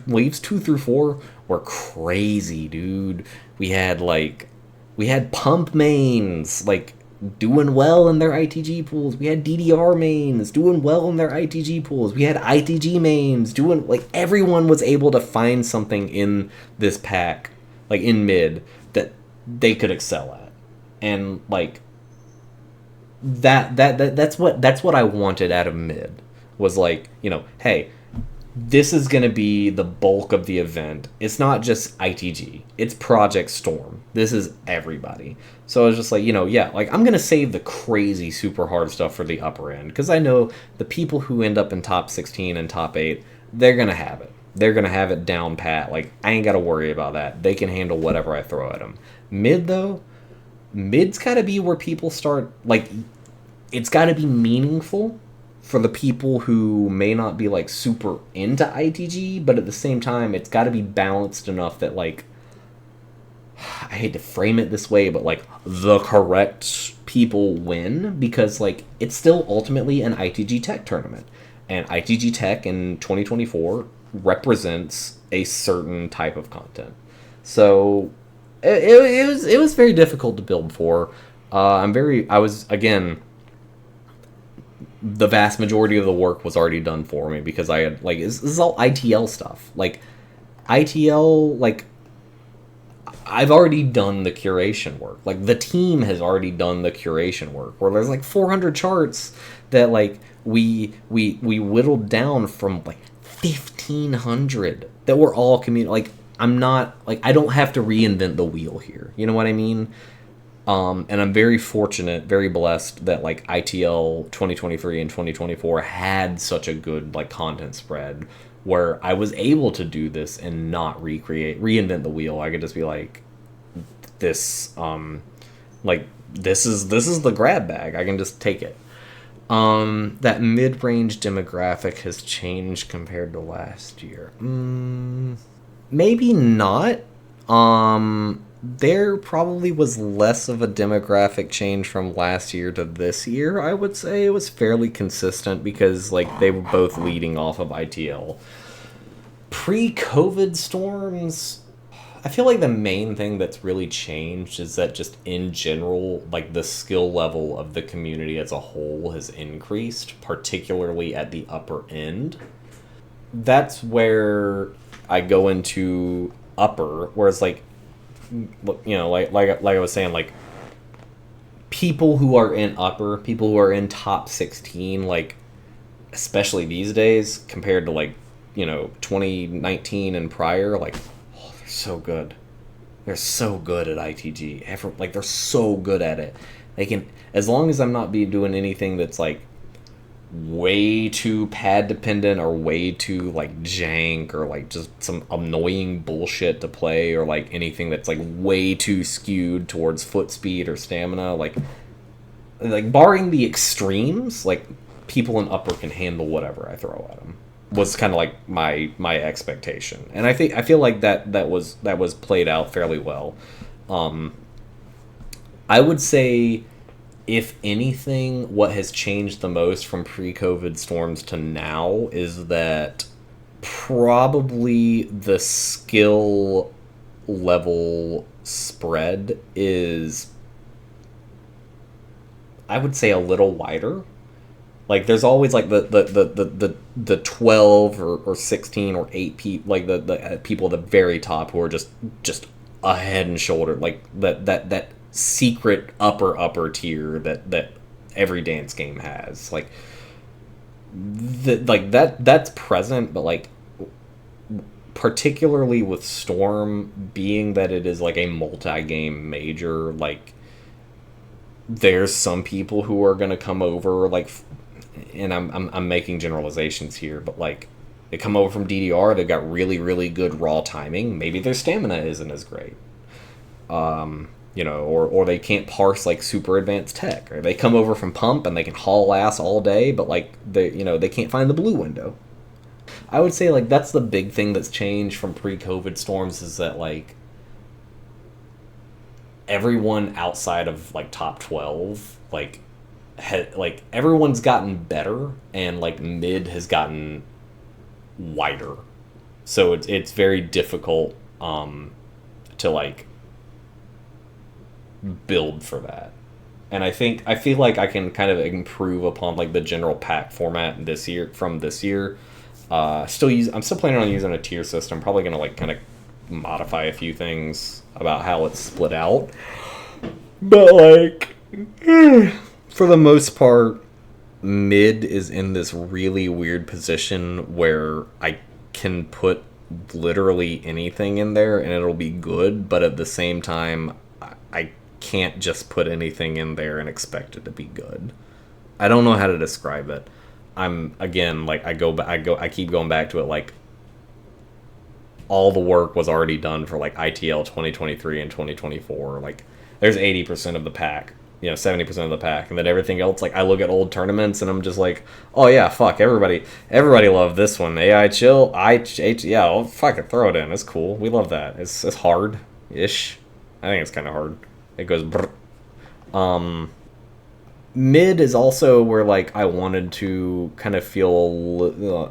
Speaker 1: through 4 were crazy, dude. We had like We had pump mains like doing well in their ITG pools. We had DDR mains doing well in their ITG pools. We had ITG mains doing like everyone was able to find something in this pack, like in mid, that they could excel at. And like that's what I wanted out of mid was like, hey, this is going to be the bulk of the event. It's not just ITG. It's Project Storm. This is everybody. So I was just like, yeah, like I'm going to save the crazy super hard stuff for the upper end because I know the people who end up in top 16 and top 8, they're going to have it. They're going to have it down pat. Like I ain't got to worry about that. They can handle whatever I throw at them. Mid though, mid's got to be where people start like it's got to be meaningful for the people who may not be like super into ITG, but at the same time, it's got to be balanced enough that like I hate to frame it this way, but like the correct people win because like it's still ultimately an ITG Tech tournament, and ITG Tech in 2024 represents a certain type of content. So it was very difficult to build for. I was again the vast majority of the work was already done for me because I had like this is all ITL stuff. Like ITL, like I've already done the curation work. Like the team has already done the curation work. Where there's like 400 charts that like we whittled down from like 1,500 that were all like I'm not like I don't have to reinvent the wheel here. You know what I mean? And I'm very fortunate, very blessed that like ITL 2023 and 2024 had such a good like content spread where I was able to do this and not reinvent the wheel. I could just be like, this, like this is the grab bag. I can just take it. That mid-range demographic has changed compared to last year. Maybe not. There probably was less of a demographic change from last year to this year. I would say it was fairly consistent because like they were both leading off of ITL. Pre-COVID storms, I feel like the main thing that's really changed is that just in general, like the skill level of the community as a whole has increased, particularly at the upper end. That's where I go into upper, whereas like like I was saying, like people who are in upper, people who are in top 16, like especially these days compared to like 2019 and prior, like they're so good. They're so good at ITG. Like they're so good at it. They can, as long as I'm not doing anything that's like way too pad dependent or way too like jank or like just some annoying bullshit to play or like anything that's like way too skewed towards foot speed or stamina, like barring the extremes, like people in upper can handle whatever I throw at them was kind of like my expectation, and I feel like that was played out fairly well. I would say, if anything, what has changed the most from pre-COVID storms to now is that probably the skill level spread is, I would say, a little wider. Like there's always like the 12 or 16 or 8 people, like the people at the very top who are just a head and shoulder, like that secret upper tier that every dance game has, like that's present, but like particularly with Storm being that it is like a multi-game major, like there's some people who are gonna come over, like, and I'm making generalizations here, but like they come over from DDR, they've got really, really good raw timing. Maybe their stamina isn't as great. Or they can't parse like super advanced tech. Or they come over from pump and they can haul ass all day, but like they can't find the blue window. I would say like that's the big thing that's changed from pre-COVID storms is that like everyone outside of like top 12 like everyone's gotten better, and like mid has gotten wider, so it's very difficult to like build for that. And I feel like I can kind of improve upon like the general pack format this year from this year. I'm still planning on using a tier system. Probably gonna like kind of modify a few things about how it's split out. But like, for the most part, mid is in this really weird position where I can put literally anything in there and it'll be good, but at the same time, I can't just put anything in there and expect it to be good. I don't know how to describe it. I'm again like I keep going back to it like all the work was already done for like ITL 2023 and 2024. Like there's 80% of the pack, 70% of the pack, and then everything else. Like I look at old tournaments and I'm just like, oh yeah, fuck everybody loved this one. AI chill, yeah, oh, fuck it, throw it in. It's cool. We love that. It's hard ish. I think it's kind of hard. It goes. Brr. Mid is also where like I wanted to kind of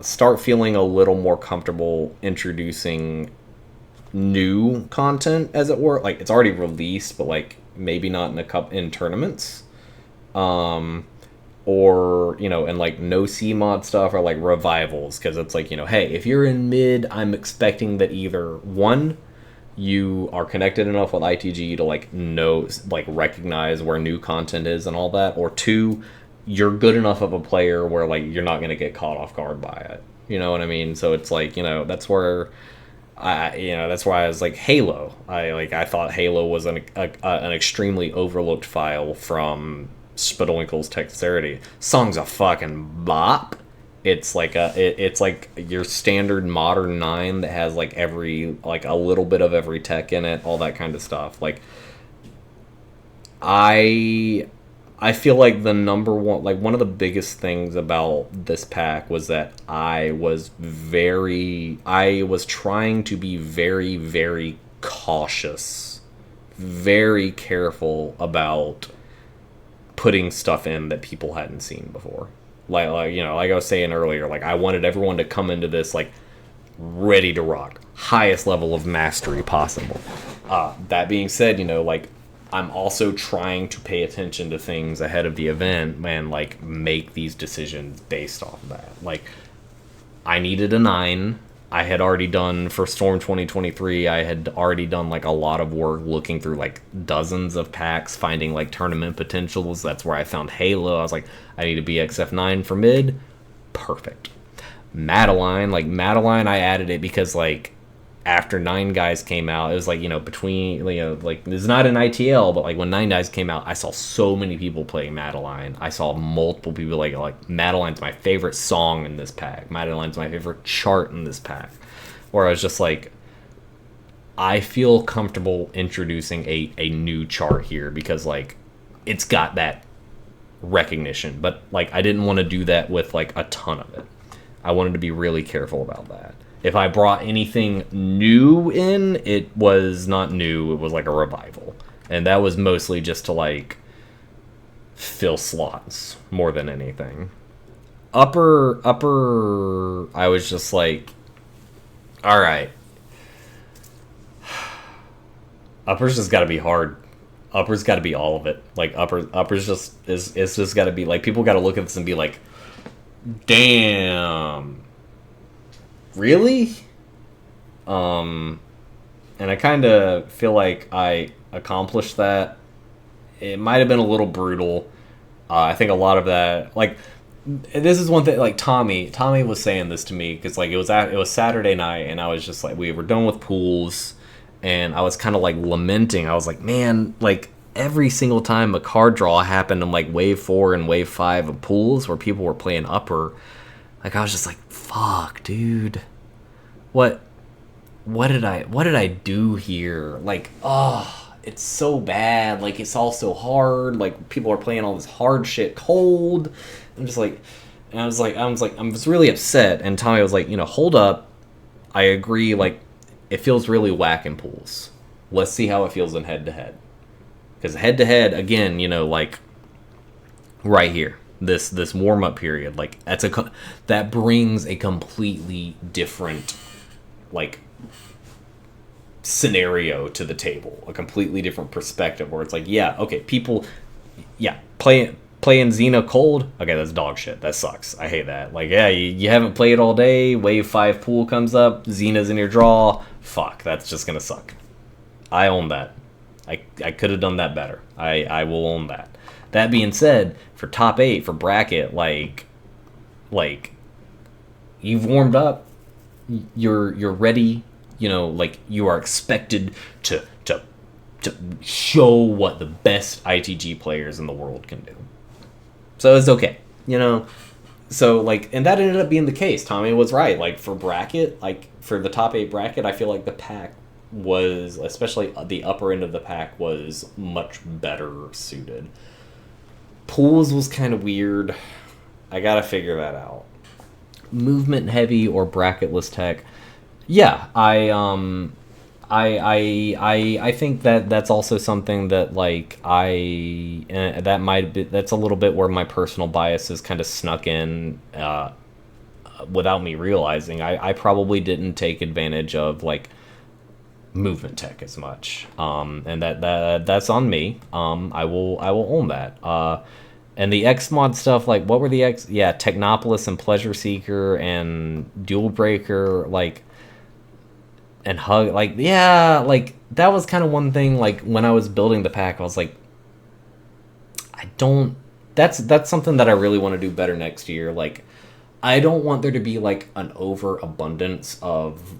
Speaker 1: start feeling a little more comfortable introducing new content, as it were. Like it's already released, but like maybe not in tournaments, or and like no C mod stuff or like revivals, because it's like hey, if you're in mid, I'm expecting that either one, you are connected enough with ITG to like recognize where new content is and all that, or two, you're good enough of a player where like you're not going to get caught off guard by it. You know what I mean? So it's like that's where that's why I was like Halo. I thought Halo was an extremely overlooked file from Spittlewinkle's Dexterity. Song's a fucking bop. It's like it's like your standard modern 9 that has like a little bit of every tech in it, all that kind of stuff. Like I feel like the number one, like one of the biggest things about this pack was that I was trying to be very, very cautious, very careful about putting stuff in that people hadn't seen before. Like I was saying earlier, like I wanted everyone to come into this like ready to rock, highest level of mastery possible. That being said, like I'm also trying to pay attention to things ahead of the event and like make these decisions based off of that. Like I needed a 9. I had already done for Storm 2023. I had already done like a lot of work looking through like dozens of packs, finding like tournament potentials. That's where I found Halo. I was like, I need a BXF9 for mid. Perfect. Madeline, I added it because like after 9 Guys came out, it was like, between, like it's not an ITL, but like when 9 Guys came out, I saw so many people playing Madeline. I saw multiple people like Madeline's my favorite song in this pack. Madeline's my favorite chart in this pack. Where I was just like, I feel comfortable introducing a new chart here because like it's got that recognition, but like I didn't want to do that with like a ton of it. I wanted to be really careful about that. If I brought anything new in, it was not new. It was like a revival. And that was mostly just to like fill slots more than anything. Upper, I was just like, all right. Upper's just got to be hard. Upper's got to be all of it. Like upper's just it's just got to be like, people got to look at this and be like, damn. Really? And I kind of feel like I accomplished that. It might have been a little brutal. I think a lot of that, like, this is one thing. Like Tommy was saying this to me because like it was Saturday night and I was just like, we were done with pools, and I was kind of like lamenting. I was like, man, like every single time a card draw happened in like wave 4 and wave 5 of pools where people were playing upper. Like I was just like, fuck, dude. What did I do here? Like, oh, it's so bad. Like it's all so hard. Like people are playing all this hard shit cold. I'm just like, and I was really upset. And Tommy was like, hold up. I agree. Like it feels really whack in pools. Let's see how it feels in head to head. Because head to head, again, like right here. This warm up period, like that brings a completely different like scenario to the table, a completely different perspective where it's like, yeah, okay, people, yeah, playing Xena cold, okay, that's dog shit. That sucks. I hate that. Like, yeah, you haven't played all day, wave 5 pool comes up, Xena's in your draw, fuck, that's just gonna suck. I own that. I could have done that better. I will own that. That being said, for top 8, for bracket, like you've warmed up, you're ready, like you are expected to show what the best ITG players in the world can do. So it's okay, So and that ended up being the case. Tommy was right. Like for bracket, like for the top 8 bracket, I feel like the pack was, especially the upper end of the pack, was much better suited. Pools was kind of weird. I gotta figure that out. Movement heavy or bracketless tech. Yeah, I think that's also something that that's a little bit where my personal biases kind of snuck in without me realizing. I probably didn't take advantage of movement tech as much, and that's on me. I will own that. And the X mod stuff, what were the X? Yeah, Technopolis and Pleasure Seeker and Dual Breaker, and Hug, that was kind of one thing. When I was building the pack, I was like, that's something that I really want to do better next year. I don't want there to be an overabundance of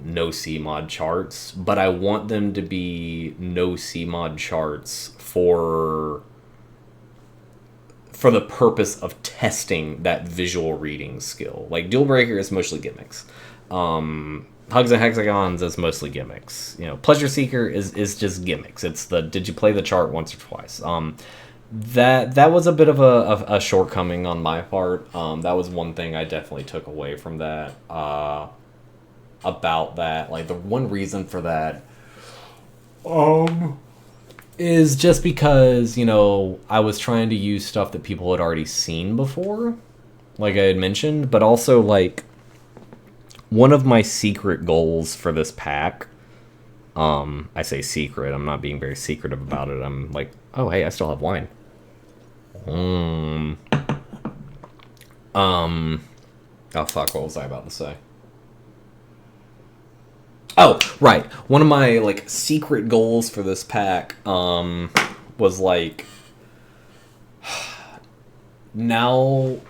Speaker 1: no CMod charts, but I want them to be no CMod charts for the purpose of testing that visual reading skill. Dual Breaker is mostly gimmicks. Hugs and Hexagons is mostly gimmicks. Pleasure Seeker is just gimmicks. It's did you play the chart once or twice? That was a bit of a shortcoming on my part. That was one thing I definitely took away from that. About that, the one reason for that, is just because, I was trying to use stuff that people had already seen before, like I had mentioned, but also, one of my secret goals for this pack, I say secret, I'm not being very secretive about it, I'm oh, hey, I still have wine. Oh, fuck, what was I about to say? Oh, right. One of my secret goals for this pack was now,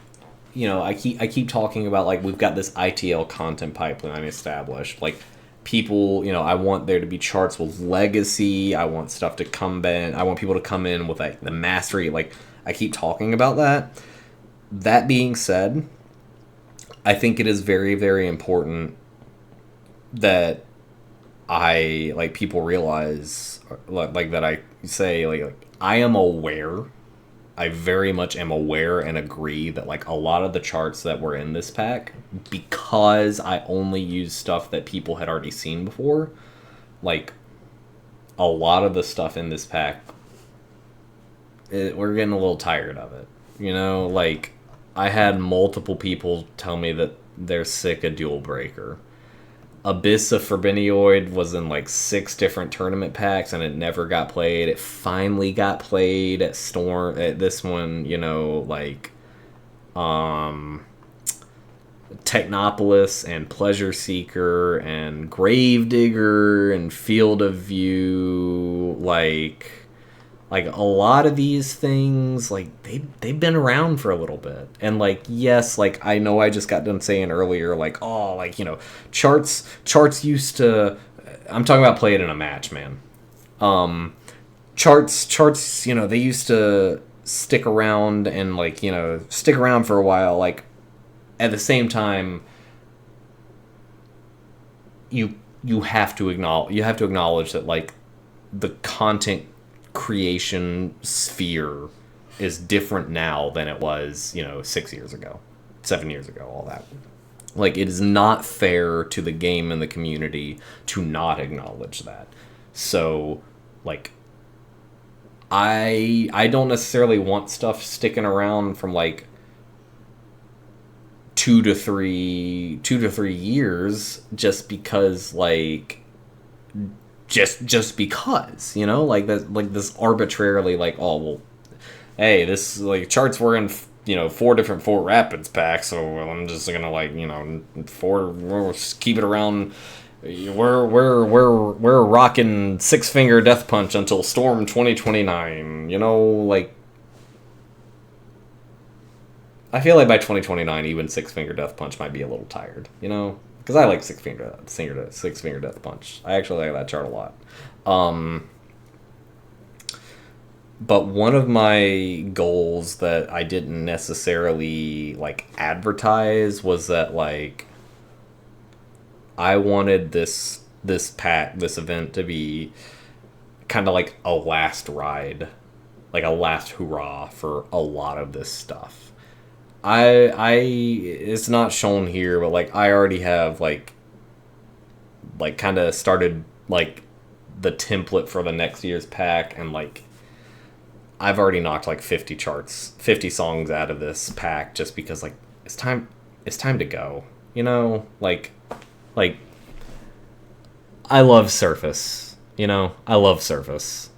Speaker 1: I keep talking about we've got this ITL content pipeline established. People, I want there to be charts with legacy. I want stuff to come in. I want people to come in with the mastery. I keep talking about that. That being said, I think it is very, very important that people realize that I say I am aware. I very much am aware and agree that a lot of the charts that were in this pack, because I only use stuff that people had already seen before, a lot of the stuff in this pack, we're getting a little tired of it. I had multiple people tell me that they're sick of Dual Breaker. Abyss of Forbinioid was in 6 different tournament packs and it never got played. It finally got played at Storm. At this one, Technopolis and Pleasure Seeker and Gravedigger and Field of View, a lot of these things, they've been around for a little bit. And, yes, I know I just got done saying earlier, charts used to... I'm talking about playing in a match, man. Charts, they used to stick around and, stick around for a while. At the same time, you have to acknowledge that, the content creation sphere is different now than it was 6 years ago, 7 years ago, all that. It is not fair to the game and the community to not acknowledge that. So I don't necessarily want stuff sticking around from 2 to 3 years just because just because, like that, like this arbitrarily, like, oh well, hey, this like charts were in 4 different Fort Rapids packs, so I'm just gonna like we'll just keep it around. We're rocking Six Finger Death Punch until Storm 2029. Like I feel like by 2029, even Six Finger Death Punch might be a little tired. Because I like Six Finger Death Punch. I actually like that chart a lot. But one of my goals that I didn't necessarily like advertise was that like I wanted this event to be kind of like a last ride, like a last hurrah for a lot of this stuff. It's not shown here, but like I already have like kind of started like the template for the next year's pack, and like I've already knocked like 50 songs out of this pack just because like it's time to go. Like I love Surface. I love Surface.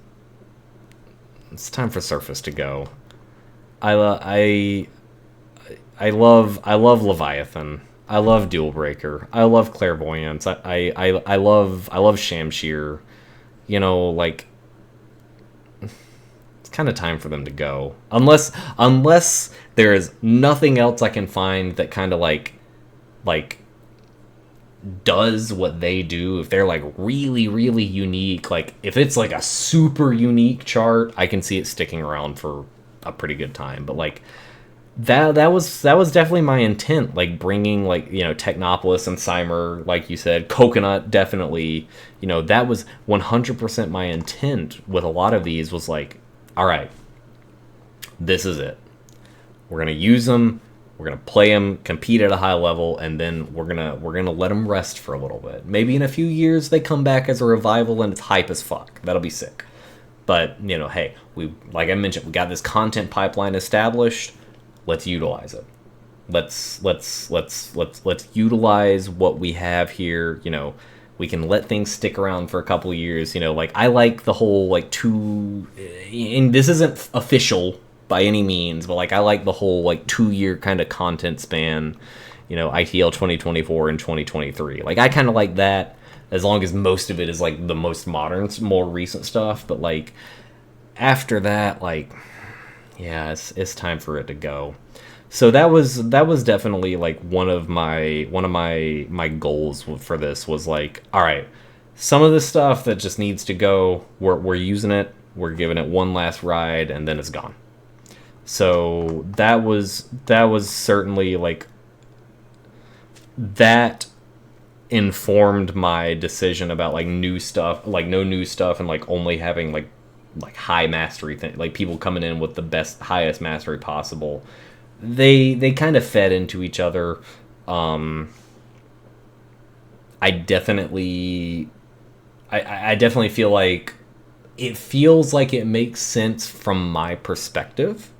Speaker 1: It's time for Surface to go. I love Leviathan. I love Dual Breaker. I love Clairvoyance. I love Shamshir. Like it's kind of time for them to go. Unless there is nothing else I can find that kind of like does what they do. If they're like really, really unique, like if it's like a super unique chart, I can see it sticking around for a pretty good time. But like that was definitely my intent, like bringing like Technopolis and Cymer, like you said, Coconut, definitely, that was 100% my intent with a lot of these. Was like, all right, this is it, we're gonna use them, we're gonna play them, compete at a high level, and then we're gonna let them rest for a little bit. Maybe in a few years they come back as a revival and it's hype as fuck. That'll be sick. But hey, we, like I mentioned, we got this content pipeline established. Let's utilize it. Let's utilize what we have here. We can let things stick around for a couple of years. Like I like the whole like and this isn't official by any means, but like I like the whole like 2-year kind of content span. ITL 2024 and 2023. Like I kind of like that, as long as most of it is like the most modern, more recent stuff. But like after that, like, yeah, it's time for it to go. So that was definitely like one of my goals for this was like, all right, some of the stuff that just needs to go, we're using it, we're giving it one last ride, and then it's gone. So that was certainly like, that informed my decision about like new stuff, like no new stuff, and like only having like high mastery thing, like people coming in with the highest mastery possible. They kind of fed into each other. I definitely feel like it feels like it makes sense from my perspective,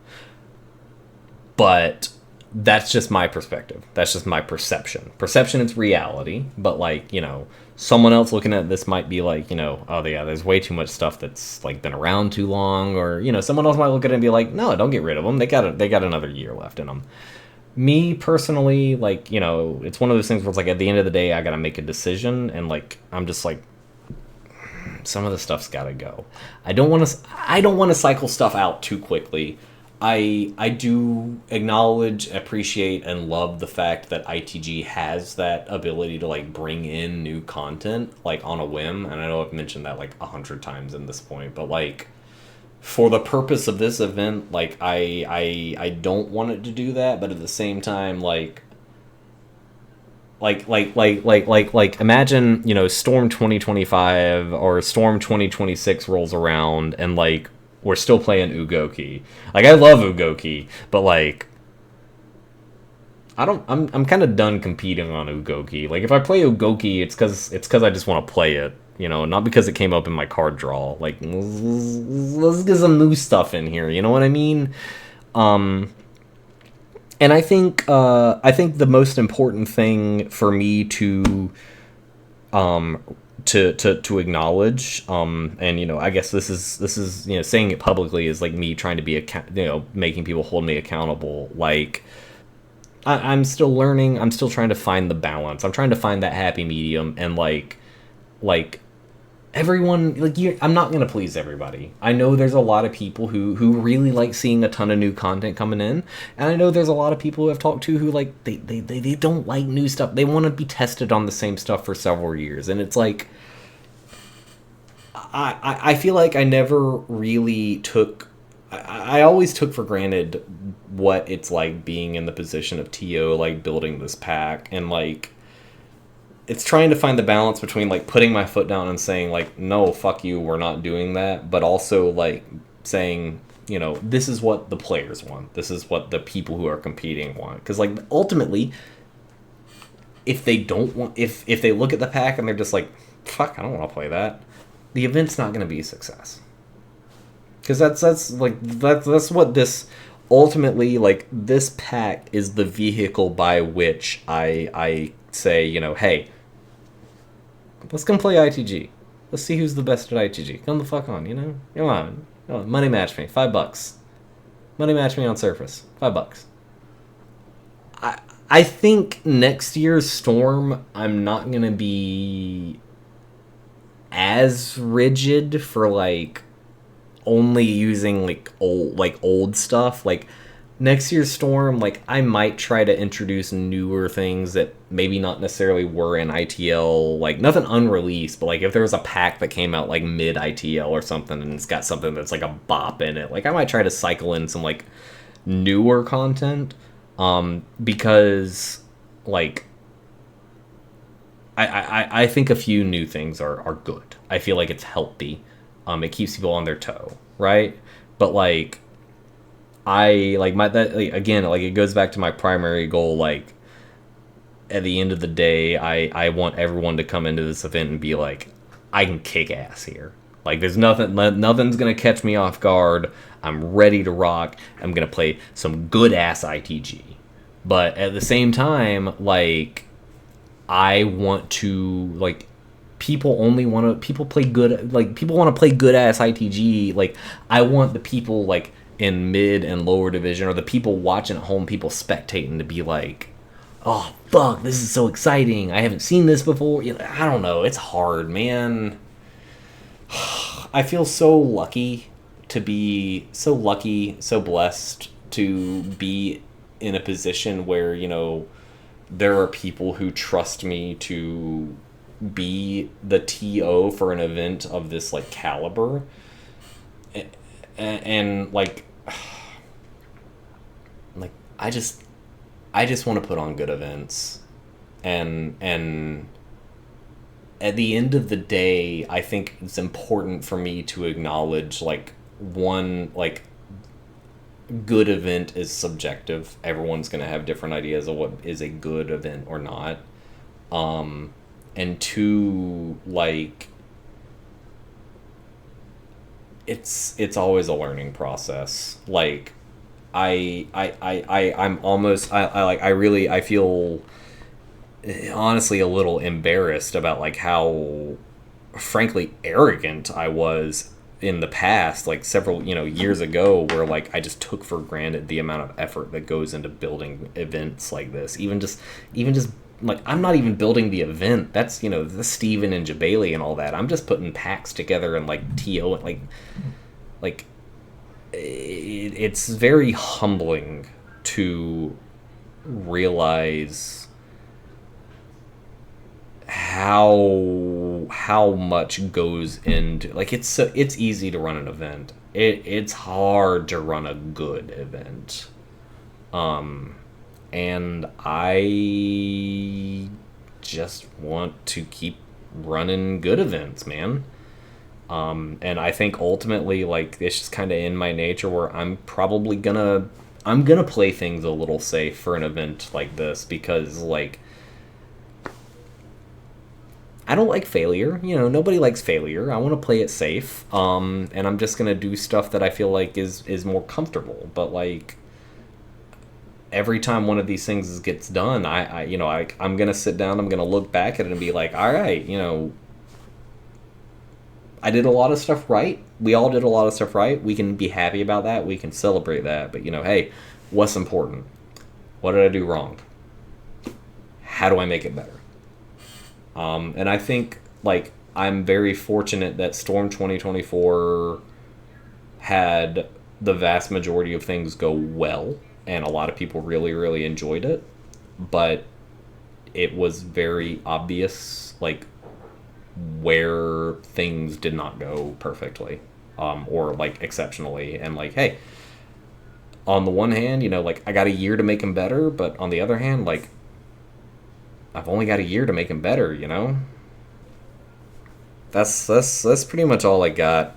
Speaker 1: but that's just my perspective. That's just my perception. Perception is reality, but like, someone else looking at this might be like, oh yeah, there's way too much stuff that's like been around too long, or someone else might look at it and be like, no, don't get rid of them. They got another year left in them. Me personally, like, it's one of those things where it's like at the end of the day, I gotta make a decision, and like I'm just like, some of the stuff's gotta go. I don't want to cycle stuff out too quickly. I do acknowledge, appreciate, and love the fact that ITG has that ability to like bring in new content like on a whim, and I know I've mentioned that like 100 times in this point, but like for the purpose of this event, like I don't want it to do that, but at the same time, like imagine Storm 2025 or Storm 2026 rolls around and like we're still playing Ugoki. Like I love Ugoki, but like I'm kind of done competing on Ugoki. Like if I play Ugoki, it's cuz I just want to play it, not because it came up in my card draw. Like let's get some new stuff in here, you know what I mean? And I think the most important thing for me to to acknowledge. And I guess this is saying it publicly is like me trying to be making people hold me accountable. Like I'm still learning. I'm still trying to find the balance. I'm trying to find that happy medium. And like everyone, I'm not gonna please everybody. I know there's a lot of people who really like seeing a ton of new content coming in, and I know there's a lot of people who I've talked to who like they don't like new stuff. They want to be tested on the same stuff for several years, and it's like I feel like I never really took. I always took for granted what it's like being in the position of TO, like building this pack, and like it's trying to find the balance between like putting my foot down and saying like, no, fuck you, we're not doing that, but also like saying, this is what the players want, this is what the people who are competing want. Because like ultimately, if they don't want, if they look at the pack and they're just like, fuck, I don't want to play that, the event's not going to be a success. Because that's what this ultimately, like, this pack is the vehicle by which I say, hey, let's come play ITG. Let's see who's the best at ITG. Come the fuck on, Come on. Money match me, $5. Money match me on Surface, $5. I think next year's Storm, I'm not gonna be as rigid for like only using like old stuff. Like next year's Storm, like I might try to introduce newer things that maybe not necessarily were in ITL, like nothing unreleased, but like if there was a pack that came out like mid ITL or something and it's got something that's like a bop in it, like I might try to cycle in some like newer content, because like I think a few new things are good. I feel like it's healthy. It keeps people on their toe, right? But like I like my that like, again, like it goes back to my primary goal. Like at the end of the day, I want everyone to come into this event and be like, I can kick ass here. Like there's nothing's gonna catch me off guard. I'm ready to rock. I'm gonna play some good ass ITG. But at the same time, like I want to like people play good, like people want to play good ass ITG. Like I want the people like in mid and lower division, or the people watching at home, people spectating, to be like, oh fuck, this is so exciting, I haven't seen this before. I don't know, it's hard, man. I feel so lucky, so blessed to be in a position where there are people who trust me to be the TO for an event of this like caliber, and like I just want to put on good events, and at the end of the day, I think it's important for me to acknowledge like good event is subjective. Everyone's going to have different ideas of what is a good event or not. And two, like it's always a learning process. Like I'm almost I feel honestly a little embarrassed about like how frankly arrogant I was in the past, like several years ago, where like I just took for granted the amount of effort that goes into building events like this. Even just like I'm not even building the event. That's the Steven and Jabali and all that. I'm just putting packs together and like TO and like it's very humbling to realize how much goes into like it's easy to run an event. It's hard to run a good event. And I just want to keep running good events, man. And I think ultimately, like, it's just kind of in my nature where I'm gonna play things a little safe for an event like this, because, like, I don't like failure. Nobody likes failure. I want to play it safe. And I'm just gonna do stuff that I feel like is more comfortable. But like every time one of these things gets done, I'm gonna sit down. I'm gonna look back at it and be like, all right, I did a lot of stuff right. We all did a lot of stuff right. We can be happy about that. We can celebrate that. But, hey, what's important? What did I do wrong? How do I make it better? And I think, I'm very fortunate that Storm 2024 had the vast majority of things go well, and a lot of people really, really enjoyed it. But it was very obvious, where things did not go perfectly, or exceptionally. And hey, on the one hand, I got a year to make them better, but on the other hand, I've only got a year to make them better. That's pretty much all I got.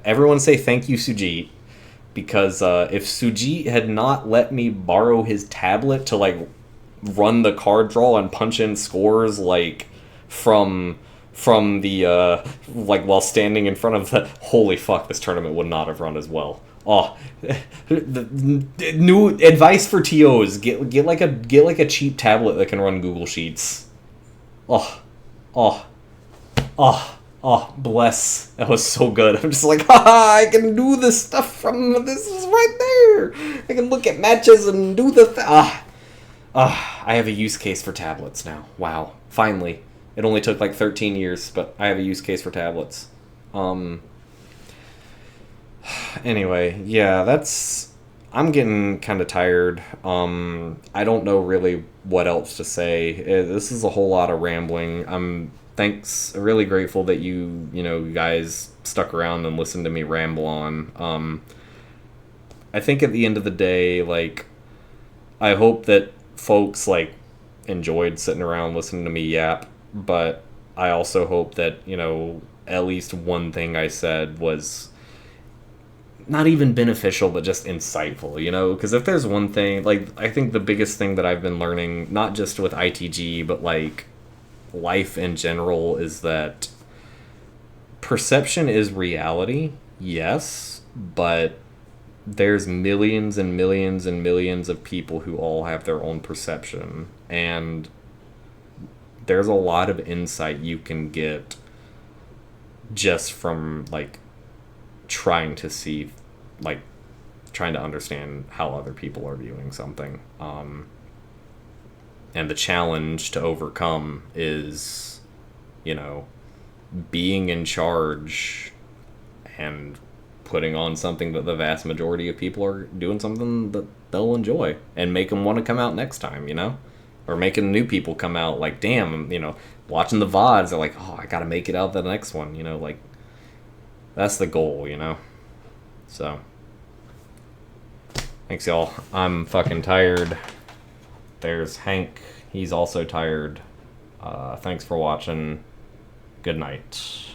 Speaker 1: Everyone say thank you, Sujit, because if Sujit had not let me borrow his tablet to run the card draw and punch in scores from the while standing in front of the, holy fuck, this tournament would not have run as well. Oh, the new advice for TOs: get a cheap tablet that can run Google Sheets. Oh, bless. That was so good. I'm just haha, I can do this stuff from, this is right there. I can look at matches and do the I have a use case for tablets now. Wow. Finally. It only took 13 years, but I have a use case for tablets. Anyway, yeah, I'm getting kind of tired. I don't know really what else to say. This is a whole lot of rambling. I'm really grateful that you guys stuck around and listened to me ramble on. I think at the end of the day, I hope that folks enjoyed sitting around listening to me yap, but I also hope that at least one thing I said was not even beneficial, but just insightful, because if there's one thing, I think the biggest thing that I've been learning, not just with ITG, but life in general, is that perception is reality, yes, but there's millions and millions and millions of people who all have their own perception, and there's a lot of insight you can get just from trying to see, trying to understand how other people are viewing something. And the challenge to overcome is, being in charge and putting on something that the vast majority of people are doing, something that they'll enjoy and make them want to come out next time, or making new people come out damn, watching the VODs, they're oh, I gotta make it out the next one, that's the goal, so thanks, y'all. I'm fucking tired. There's Hank, he's also tired. Thanks for watching. Good night.